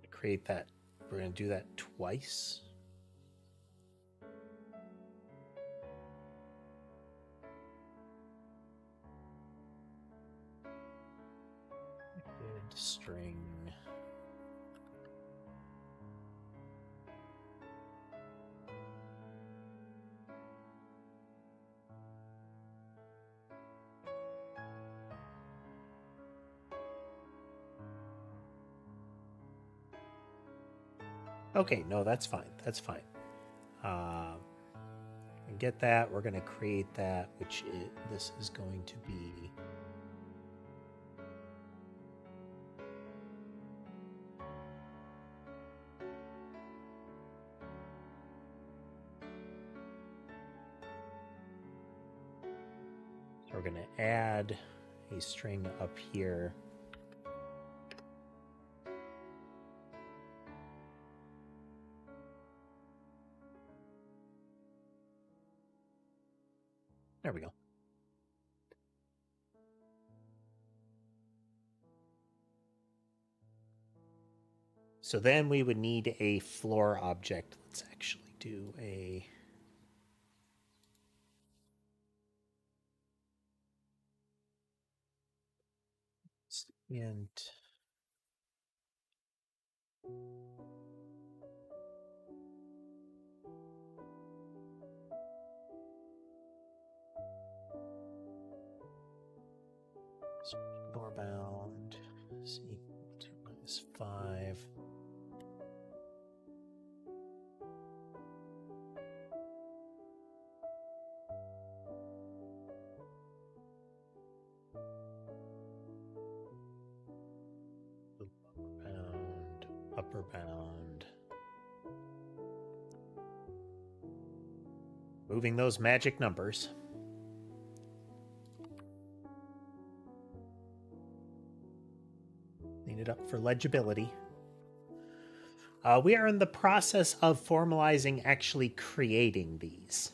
Create that. We're going to do that twice. String. Okay, no, that's fine. That's fine. And get that. We're going to create that, which this is going to be. So we're going to add a string up here. There we go. So then we would need a floor object. Let's actually do a and floor bound is equal to -5. Upper bound. Moving those magic numbers. Clean it up for legibility. We are in the process of formalizing actually creating these.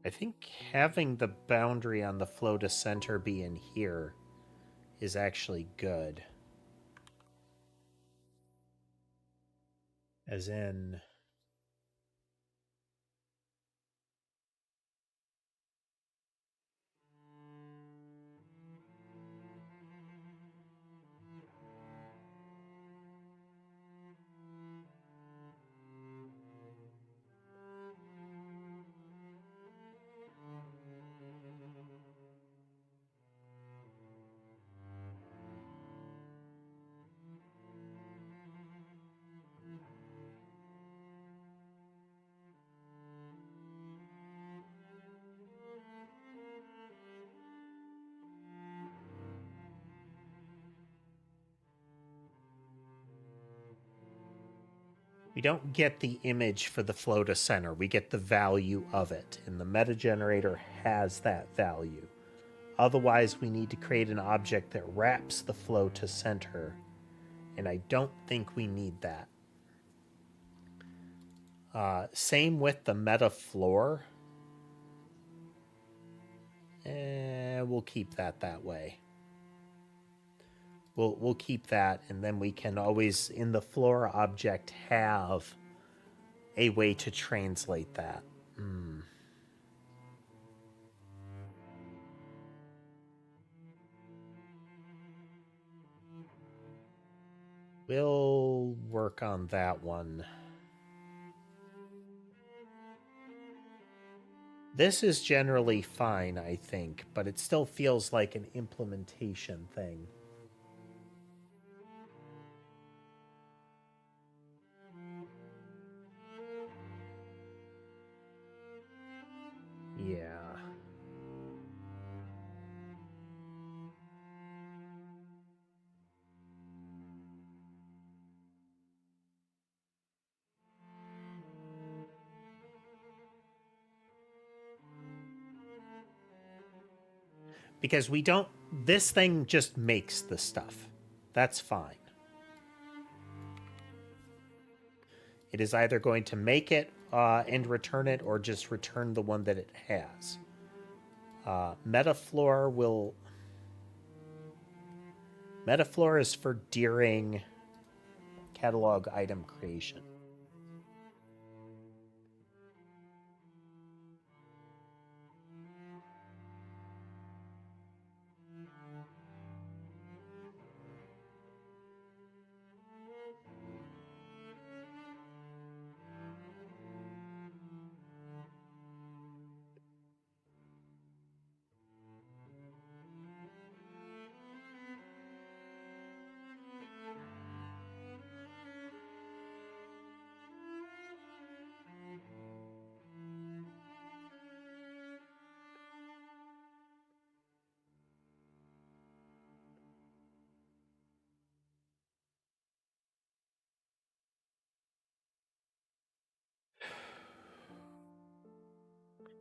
I think having the boundary on the flow to center be in here is actually good. As in... We don't get the image for the flow to center. We get the value of it, and the meta generator has that value. Otherwise, we need to create an object that wraps the flow to center, and I don't think we need that. Same with the meta floor. We'll keep that way. We'll keep that, and then we can always, in the floor object, have a way to translate that. We'll work on that one. This is generally fine, I think, but it still feels like an implementation thing. Yeah. Because we don't... This thing just makes the stuff. That's fine. It is either going to make it and return it, or just return the one that it has. Metafloor will... Metafloor is for during catalog item creation.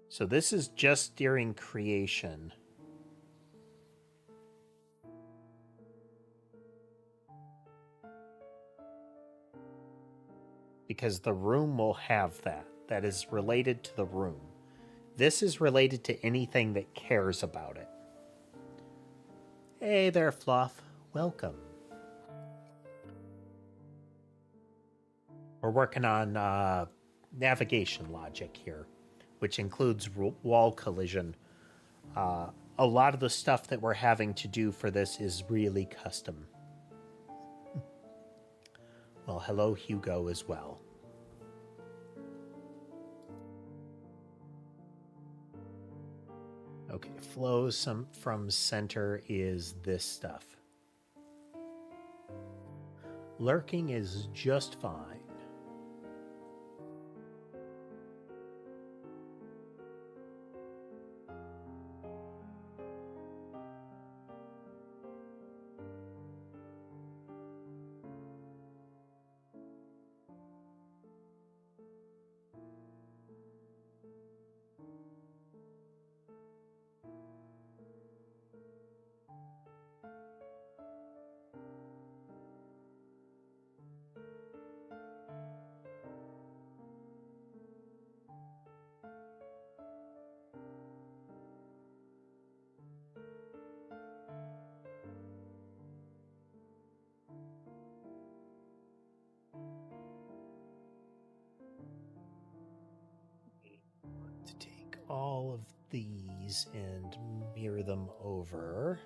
So this is just during creation. Because the room will have that. That is related to the room. This is related to anything that cares about it. Hey there, Fluff. Welcome. We're working on navigation logic here, which includes wall collision. A lot of the stuff that we're having to do for this is really custom. Well, hello, Hugo, as well. Okay, flows from center is this stuff. Lurking is just fine. To take all of these and mirror them over.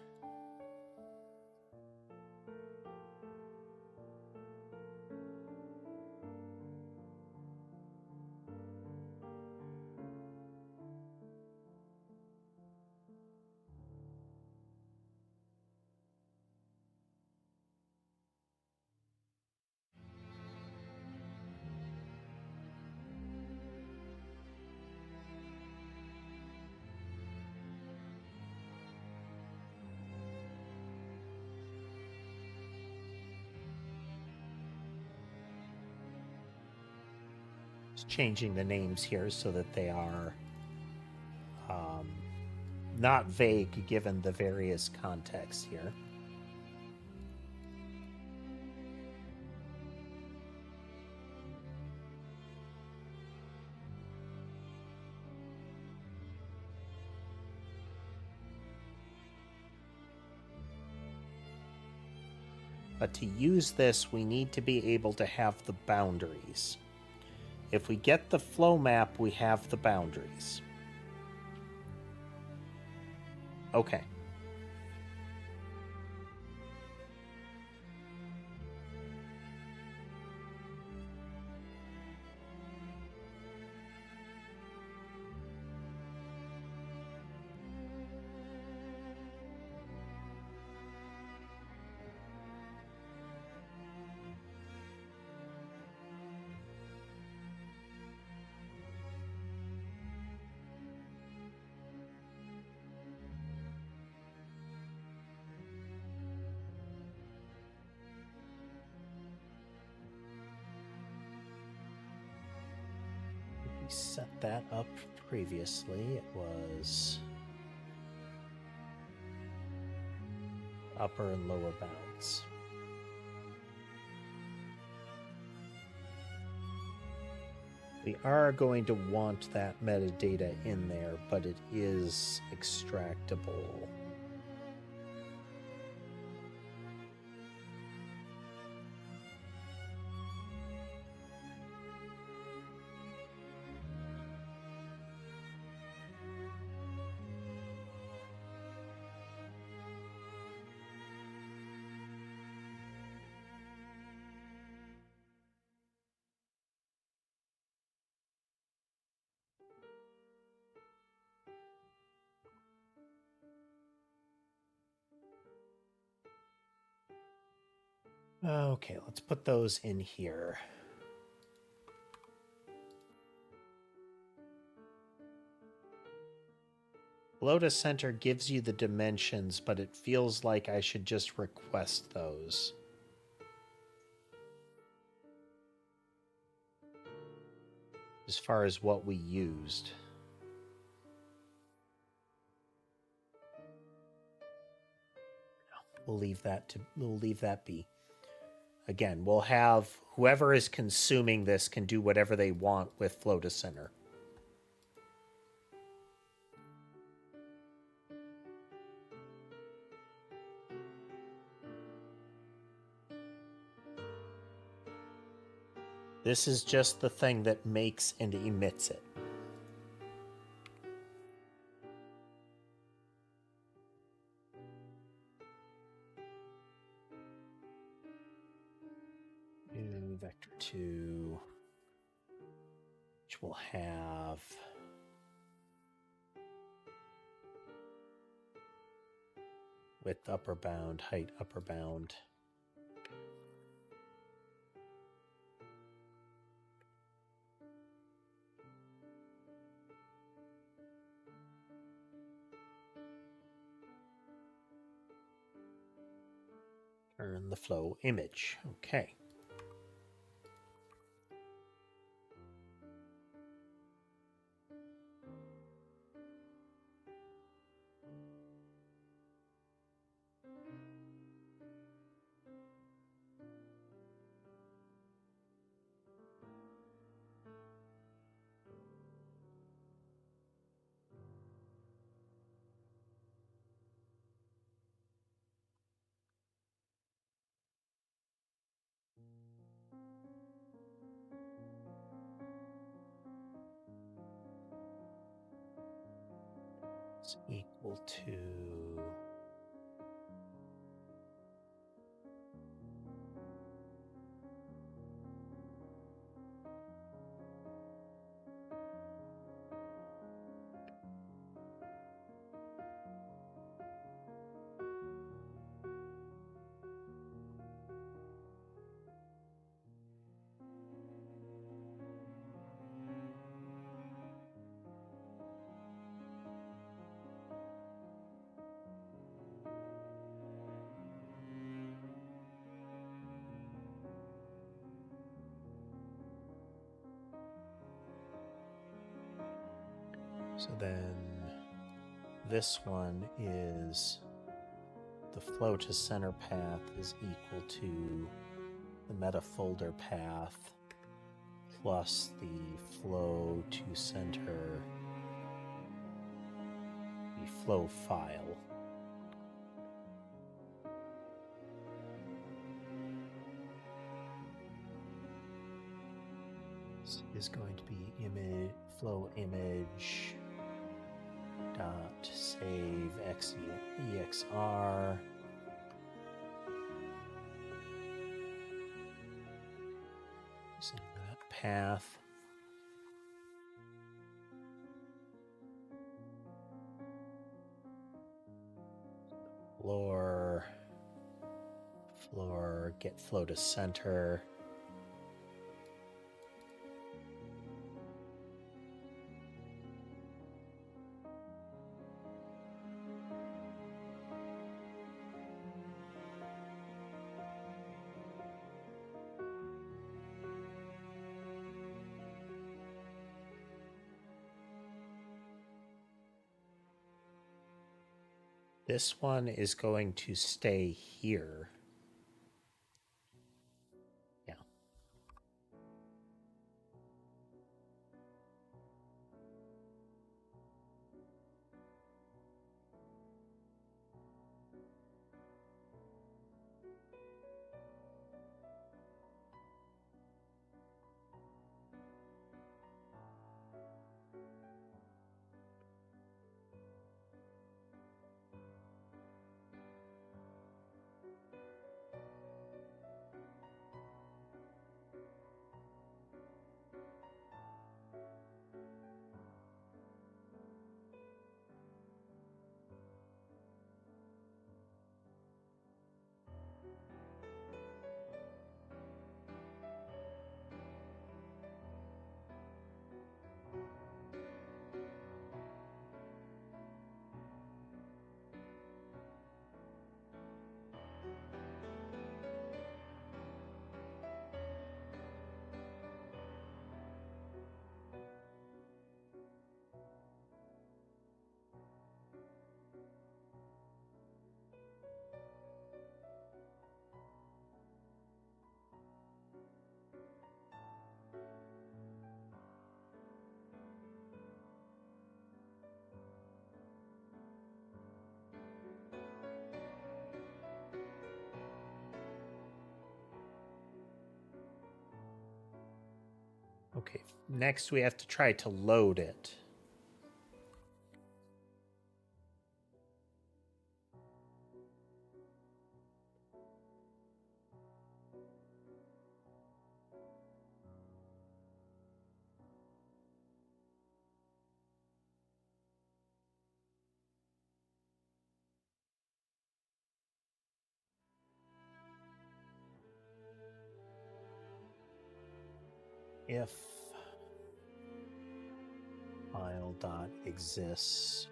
Changing the names here so that they are not vague given the various contexts here. But to use this, we need to be able to have the boundaries. If we get the flow map, we have the boundaries. Okay. We set that up previously. It was upper and lower bounds. We are going to want that metadata in there, but it is extractable. Okay, let's put those in here. Flow to center gives you the dimensions, but it feels like I should just request those. As far as what we used. We'll leave that be. Again, we'll have whoever is consuming this can do whatever they want with flow to center. This is just the thing that makes and emits it. New vector 2, which will have width upper bound, height upper bound. Turn the flow image. Okay. It's equal to so then this one is the flow to center path is equal to the meta folder path plus the flow to center, the flow file. This is going to be image flow image dot save exr. Using that path. Floor, get flow to center. This one is going to stay here. Yeah. Okay, next we have to try to load it. If file.exists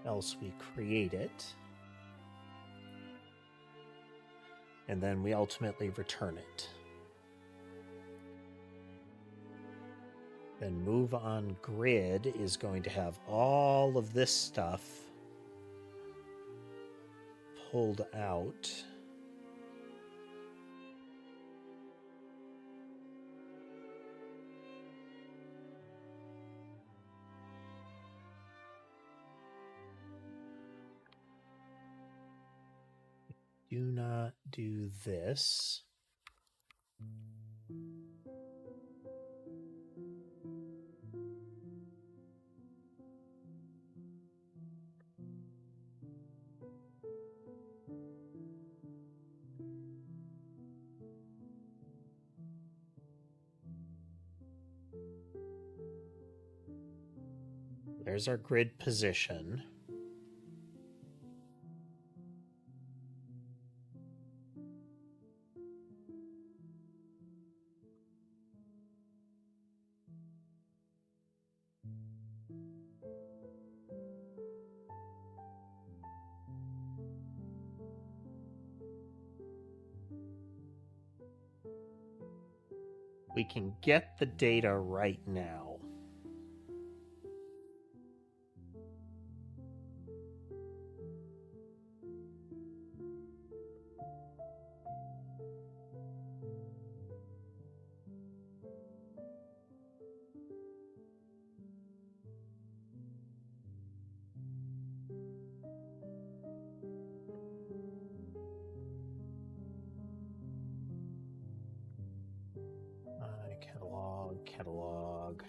else we create it, and then we ultimately return it. Then move on grid is going to have all of this stuff pulled out. Do not do this. There's our grid position. We can get the data right now. catalog.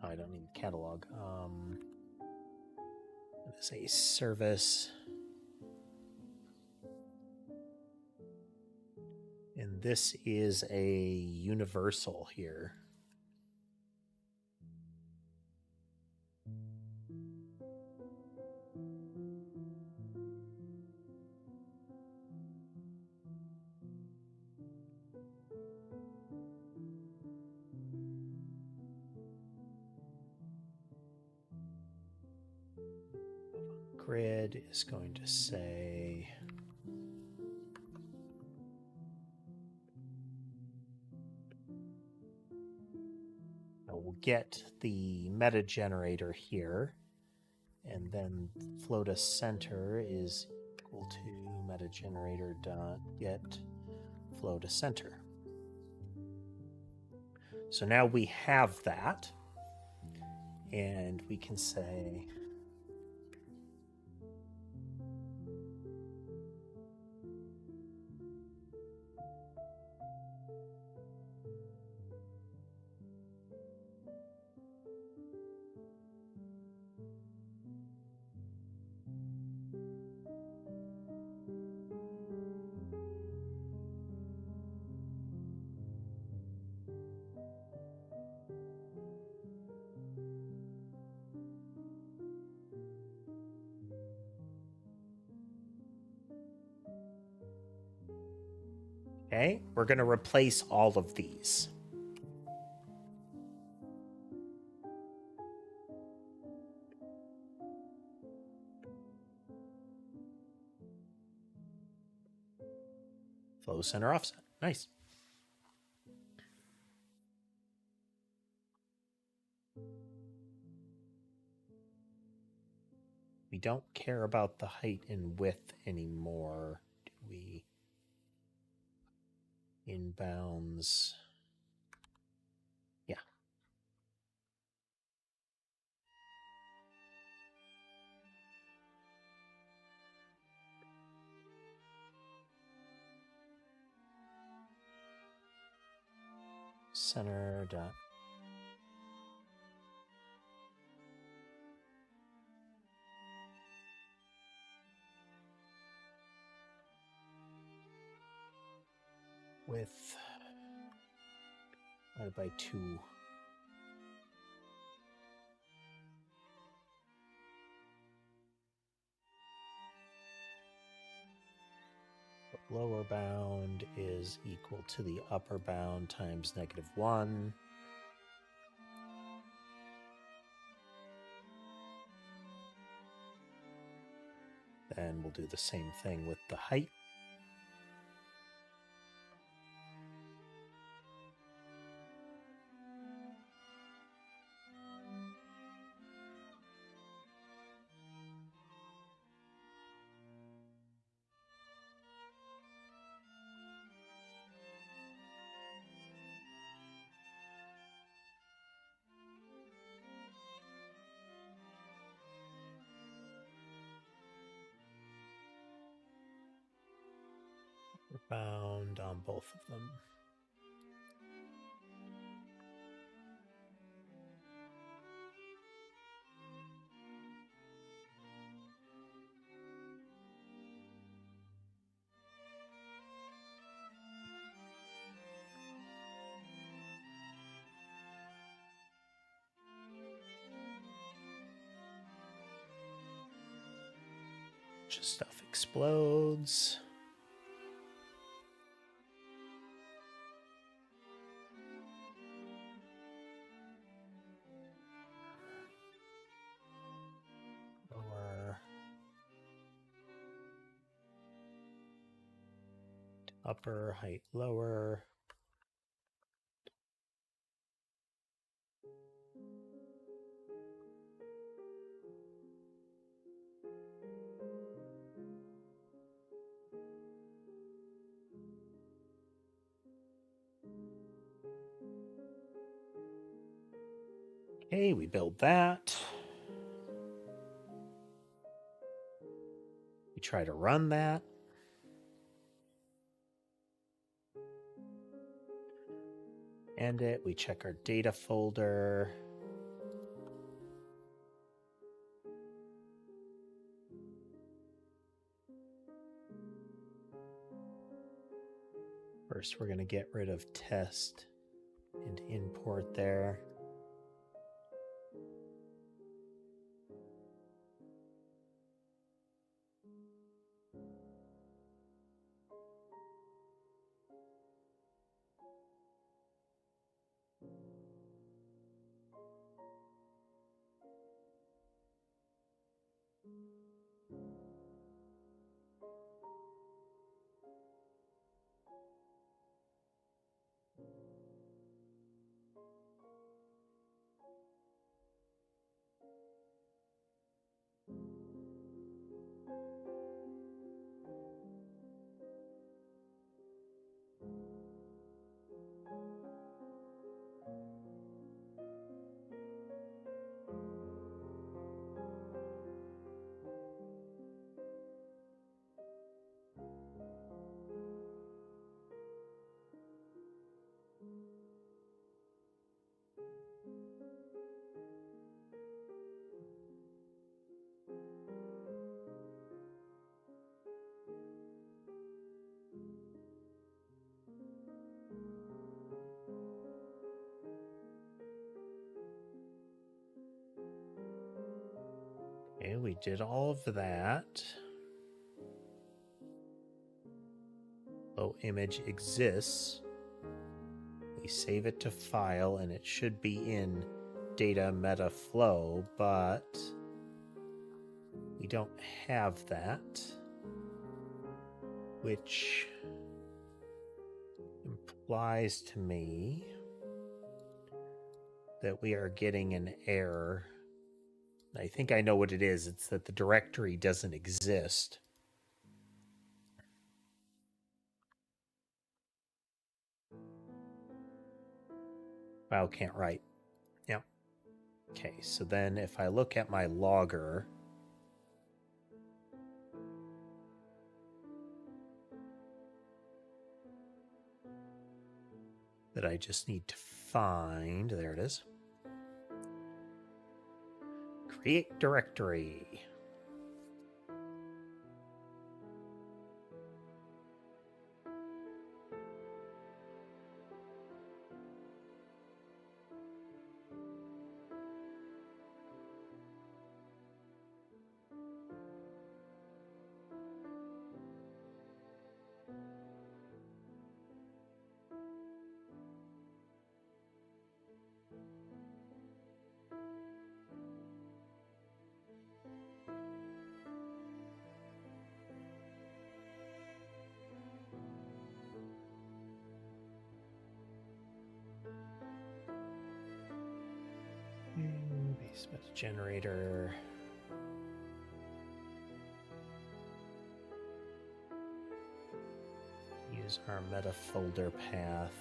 Oh, I don't need catalog. It is a service. And this is a universal here. Grid is going to say we'll get the meta generator here, and then flow to center is equal to meta generator dot get flow to center. So now we have that, and we can say okay, we're going to replace all of these. Flow center offset. Nice. We don't care about the height and width anymore, do we? Inbounds. Yeah. Center dot. Width divided by 2. The lower bound is equal to the upper bound times -1. Then we'll do the same thing with the height. Bound on both of them. Just stuff explodes. Lower. Upper, height lower. Okay, we build that. We try to run that. End it. We check our data folder. First, we're going to get rid of test and import there. Okay, we did all of that. Flow image exists. We save it to file, and it should be in data meta flow, but we don't have that, which implies to me that we are getting an error. I think I know what it is. It's that the directory doesn't exist. File can't write. Yeah. Okay, so then if I look at my logger, that I just need to find, there it is. Create directory. Base meta generator. Use our meta folder path.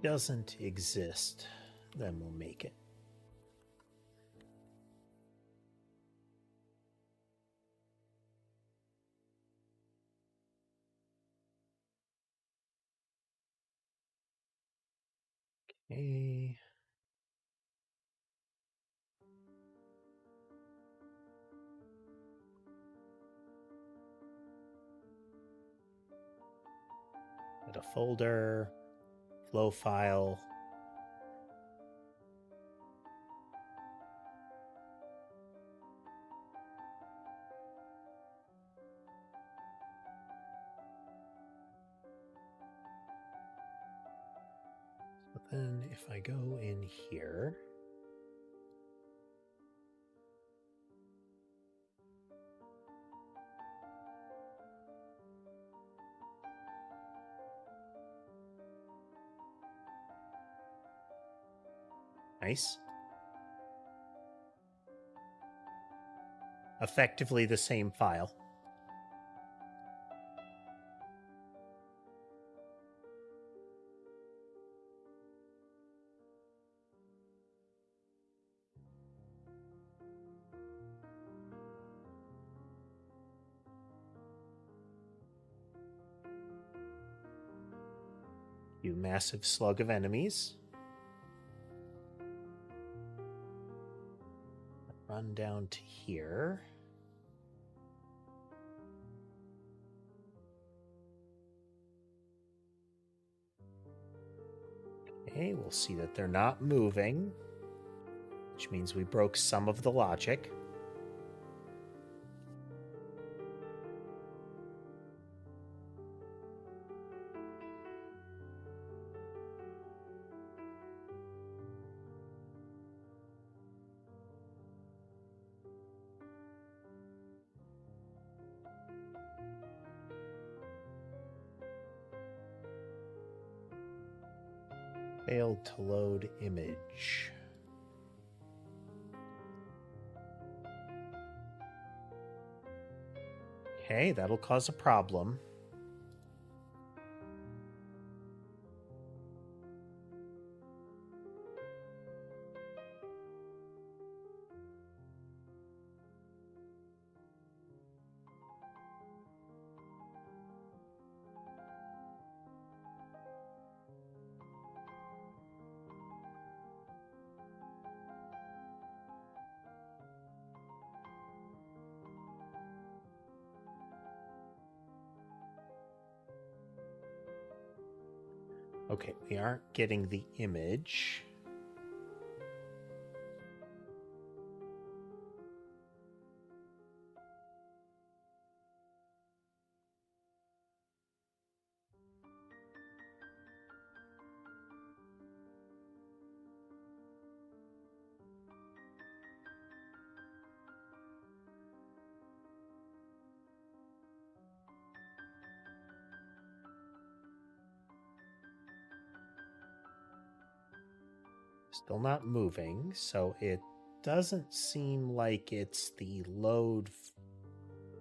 Doesn't exist, then we'll make it. Okay. Get a folder, flow file. So then if I go in here, Nice. Effectively the same file. You massive slug of enemies. Run down to here. Okay, we'll see that they're not moving, which means we broke some of the logic. Failed to load image. Okay, that'll cause a problem. Okay, we aren't getting the image. Still not moving, so it doesn't seem like it's the load,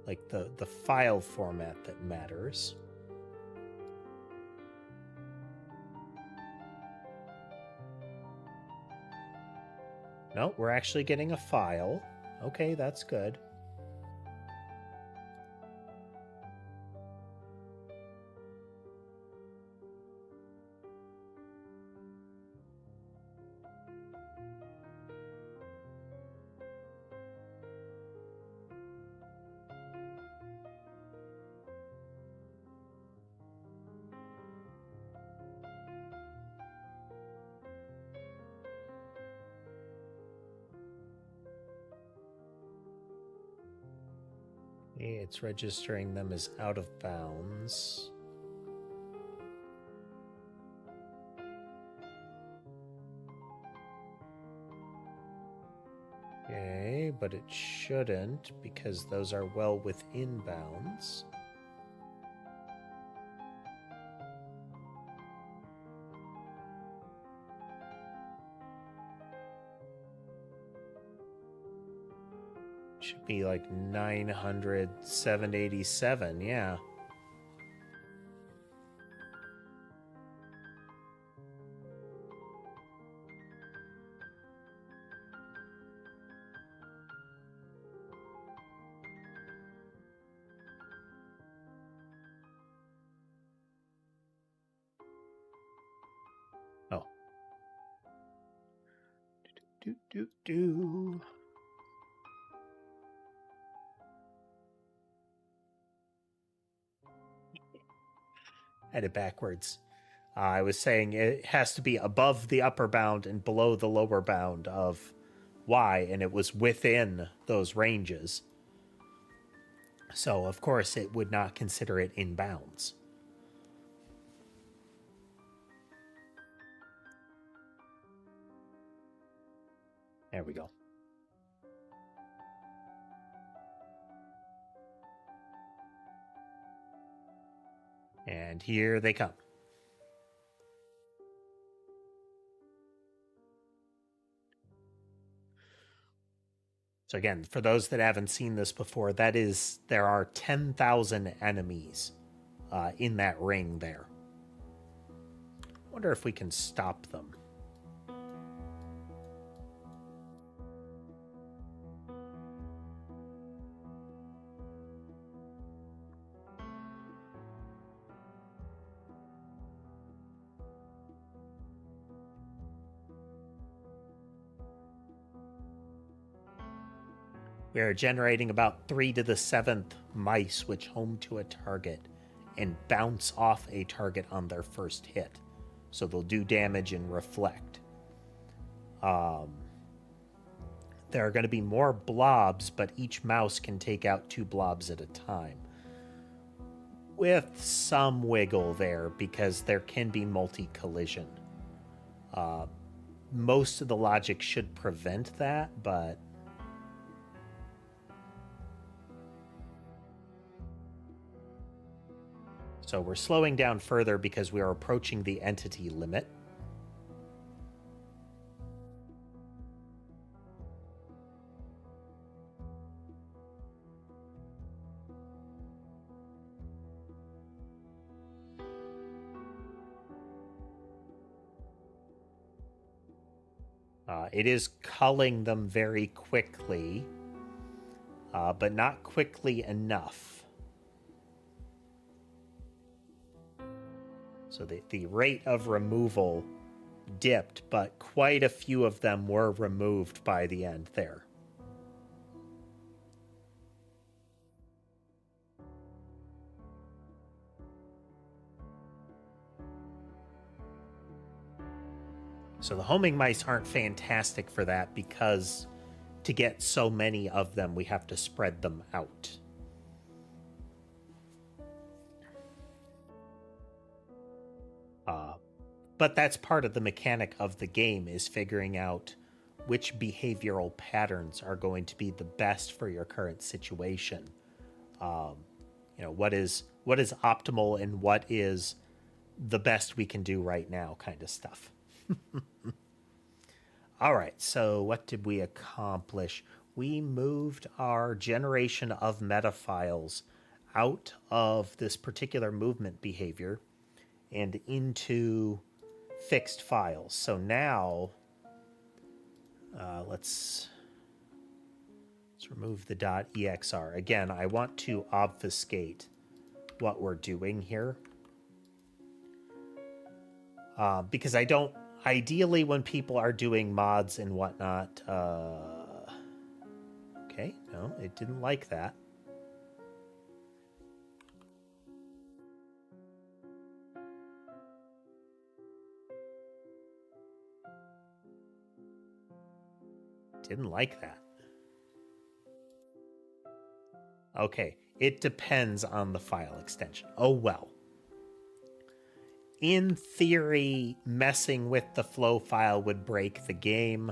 like the file format that matters. No, we're actually getting a file. Okay, that's good. It's registering them as out of bounds. Okay, but it shouldn't because those are well within bounds. Should be like 900, 787, yeah. Oh. Do. Had it backwards. I was saying it has to be above the upper bound and below the lower bound of y, and it was within those ranges. So, of course, it would not consider it in bounds. There we go. And here they come. So again, for those that haven't seen this before, there are 10,000 enemies in that ring there. Wonder if we can stop them. We are generating about 3 to the 7th mice which home to a target and bounce off a target on their first hit. So they'll do damage and reflect. There are going to be more blobs, but each mouse can take out 2 blobs at a time. With some wiggle there, because there can be multi-collision. Most of the logic should prevent that, but... So we're slowing down further because we are approaching the entity limit. It is culling them very quickly, but not quickly enough. So the rate of removal dipped, but quite a few of them were removed by the end there. So the homing mice aren't fantastic for that because to get so many of them, we have to spread them out. But that's part of the mechanic of the game, is figuring out which behavioral patterns are going to be the best for your current situation. What is optimal and what is the best we can do right now kind of stuff. All right, so what did we accomplish? We moved our generation of meta files out of this particular movement behavior and into fixed files. So now let's remove the .exr. Again, I want to obfuscate what we're doing here. Because I don't... Ideally, when people are doing mods and whatnot... Okay, no, it didn't like that. Didn't like that. Okay, it depends on the file extension. Oh well. In theory, messing with the flow file would break the game.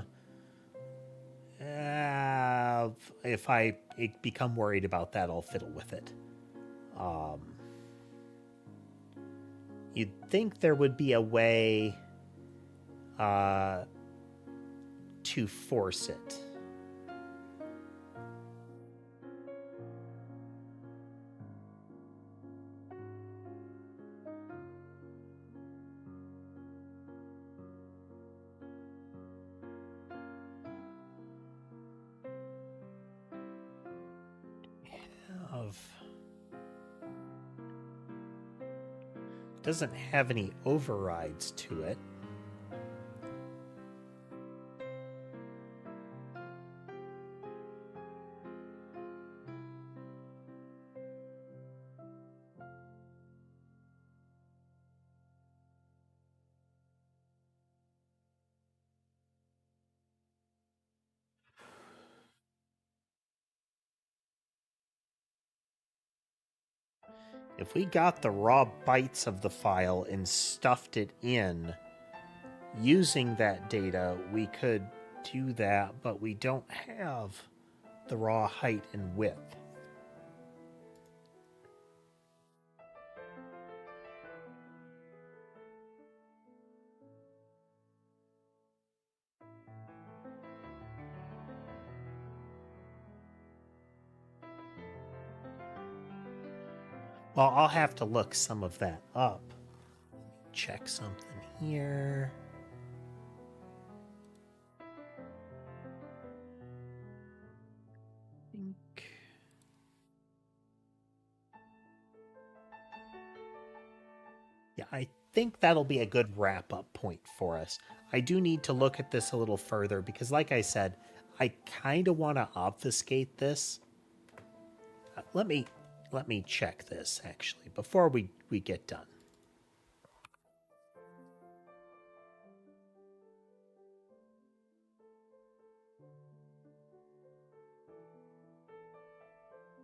If I become worried about that, I'll fiddle with it. You'd think there would be a way to force it. Doesn't have any overrides to it. If we got the raw bytes of the file and stuffed it in using that data, we could do that, but we don't have the raw height and width. Well, I'll have to look some of that up. Check something here. Yeah, I think that'll be a good wrap-up point for us. I do need to look at this a little further because, like I said, I kind of want to obfuscate this. Let me check this actually before we get done.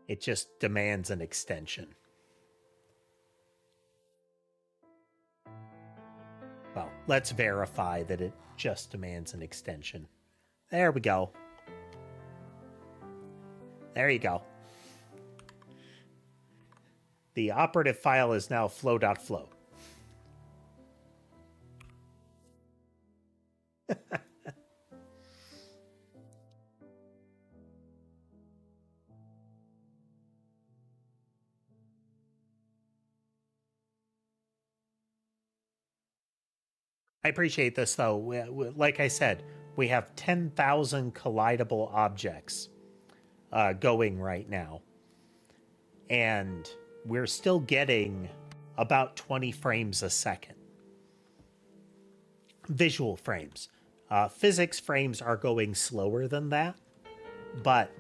It just demands an extension. Well, let's verify that it just demands an extension. There we go. There you go. The operative file is now flow.flow. I appreciate this, though. Like I said, we have 10,000 collidable objects going right now. And we're still getting about 20 frames a second. Visual frames. Physics frames are going slower than that, but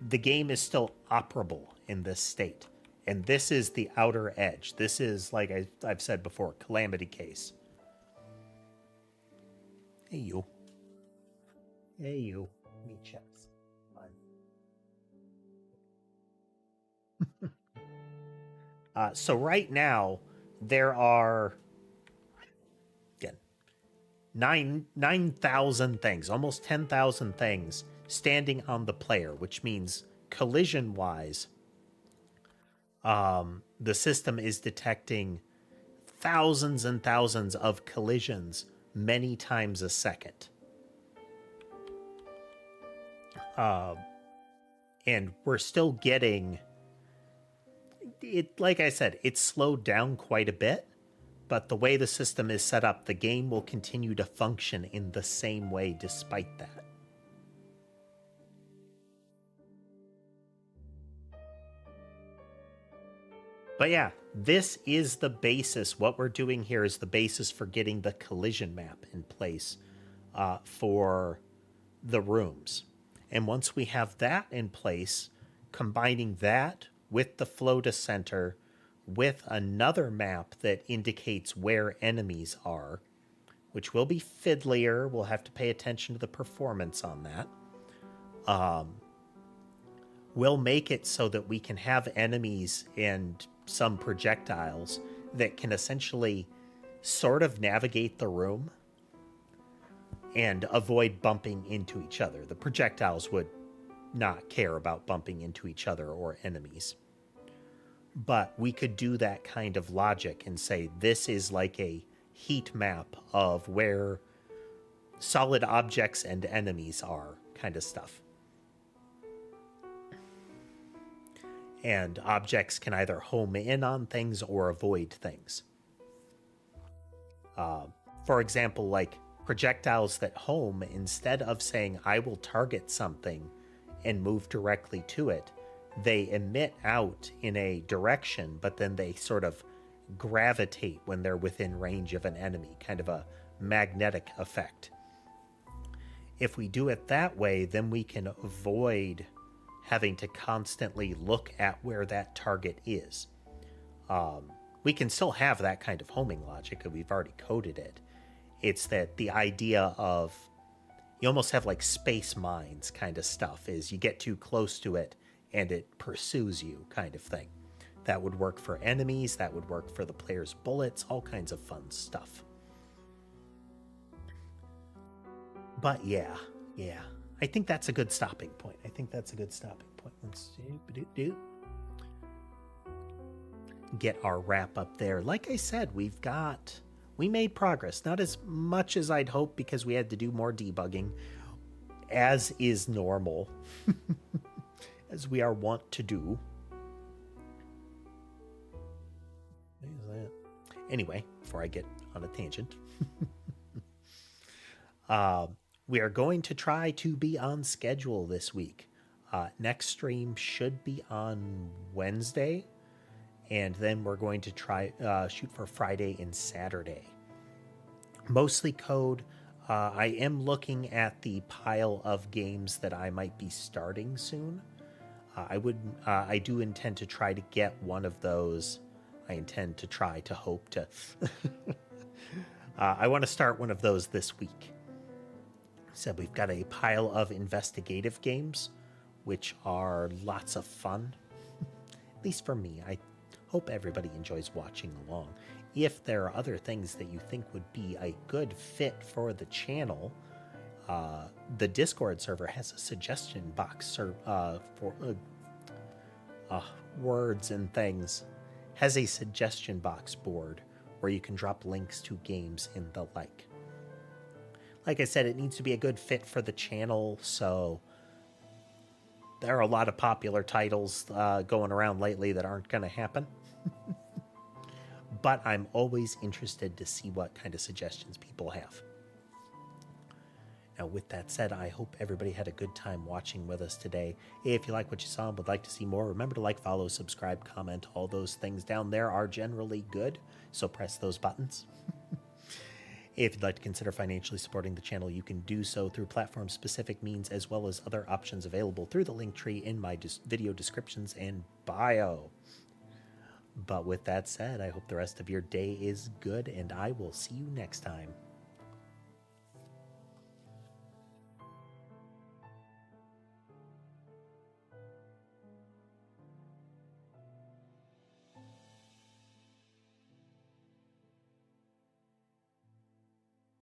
the game is still operable in this state. And this is the outer edge. This is, like I've said before, calamity case. Hey, you. Hey, you. Me checks. So right now, there are again 9,000 things, almost 10,000 things standing on the player, which means collision-wise, the system is detecting thousands and thousands of collisions many times a second. And we're still getting it. Like I said, it's slowed down quite a bit, but the way the system is set up, the game will continue to function in the same way despite that. But yeah, this is the basis. What we're doing here is the basis for getting the collision map in place for the rooms. And once we have that in place, combining that with the flow to center, with another map that indicates where enemies are, which will be fiddlier. We'll have to pay attention to the performance on that. We'll make it so that we can have enemies and some projectiles that can essentially sort of navigate the room and avoid bumping into each other. The projectiles would not care about bumping into each other or enemies. But we could do that kind of logic and say this is like a heat map of where solid objects and enemies are, kind of stuff. And objects can either home in on things or avoid things. For example, like projectiles that home, instead of saying, I will target something and move directly to it, they emit out in a direction, but then they sort of gravitate when they're within range of an enemy, kind of a magnetic effect. If we do it that way, then we can avoid having to constantly look at where that target is. We can still have that kind of homing logic, and we've already coded it. It's that the idea of you almost have like space mines kind of stuff, is you get too close to it and it pursues you kind of thing. That would work for enemies, that would work for the player's bullets, all kinds of fun stuff. But yeah. I think that's a good stopping point. Let's get our wrap up there. Like I said, we made progress. Not as much as I'd hoped because we had to do more debugging, as is normal, as we are wont to do. Anyway, before I get on a tangent, we are going to try to be on schedule this week. Next stream should be on Wednesday, and then we're going to try shoot for Friday and Saturday. Mostly code. I am looking at the pile of games that I might be starting soon. I do intend to try to get one of those. I intend to try to hope to. I want to start one of those this week. So we've got a pile of investigative games, which are lots of fun. At least for me. I hope everybody enjoys watching along. If there are other things that you think would be a good fit for the channel, the Discord server has a suggestion box for words and things. Has a suggestion box board where you can drop links to games and the like. Like I said, it needs to be a good fit for the channel, so there are a lot of popular titles going around lately that aren't going to happen. But I'm always interested to see what kind of suggestions people have. Now, with that said, I hope everybody had a good time watching with us today. If you like what you saw and would like to see more, remember to like, follow, subscribe, comment. All those things down there are generally good, so press those buttons. If you'd like to consider financially supporting the channel, you can do so through platform-specific means as well as other options available through the link tree in my video descriptions and bio. But with that said, I hope the rest of your day is good, and I will see you next time.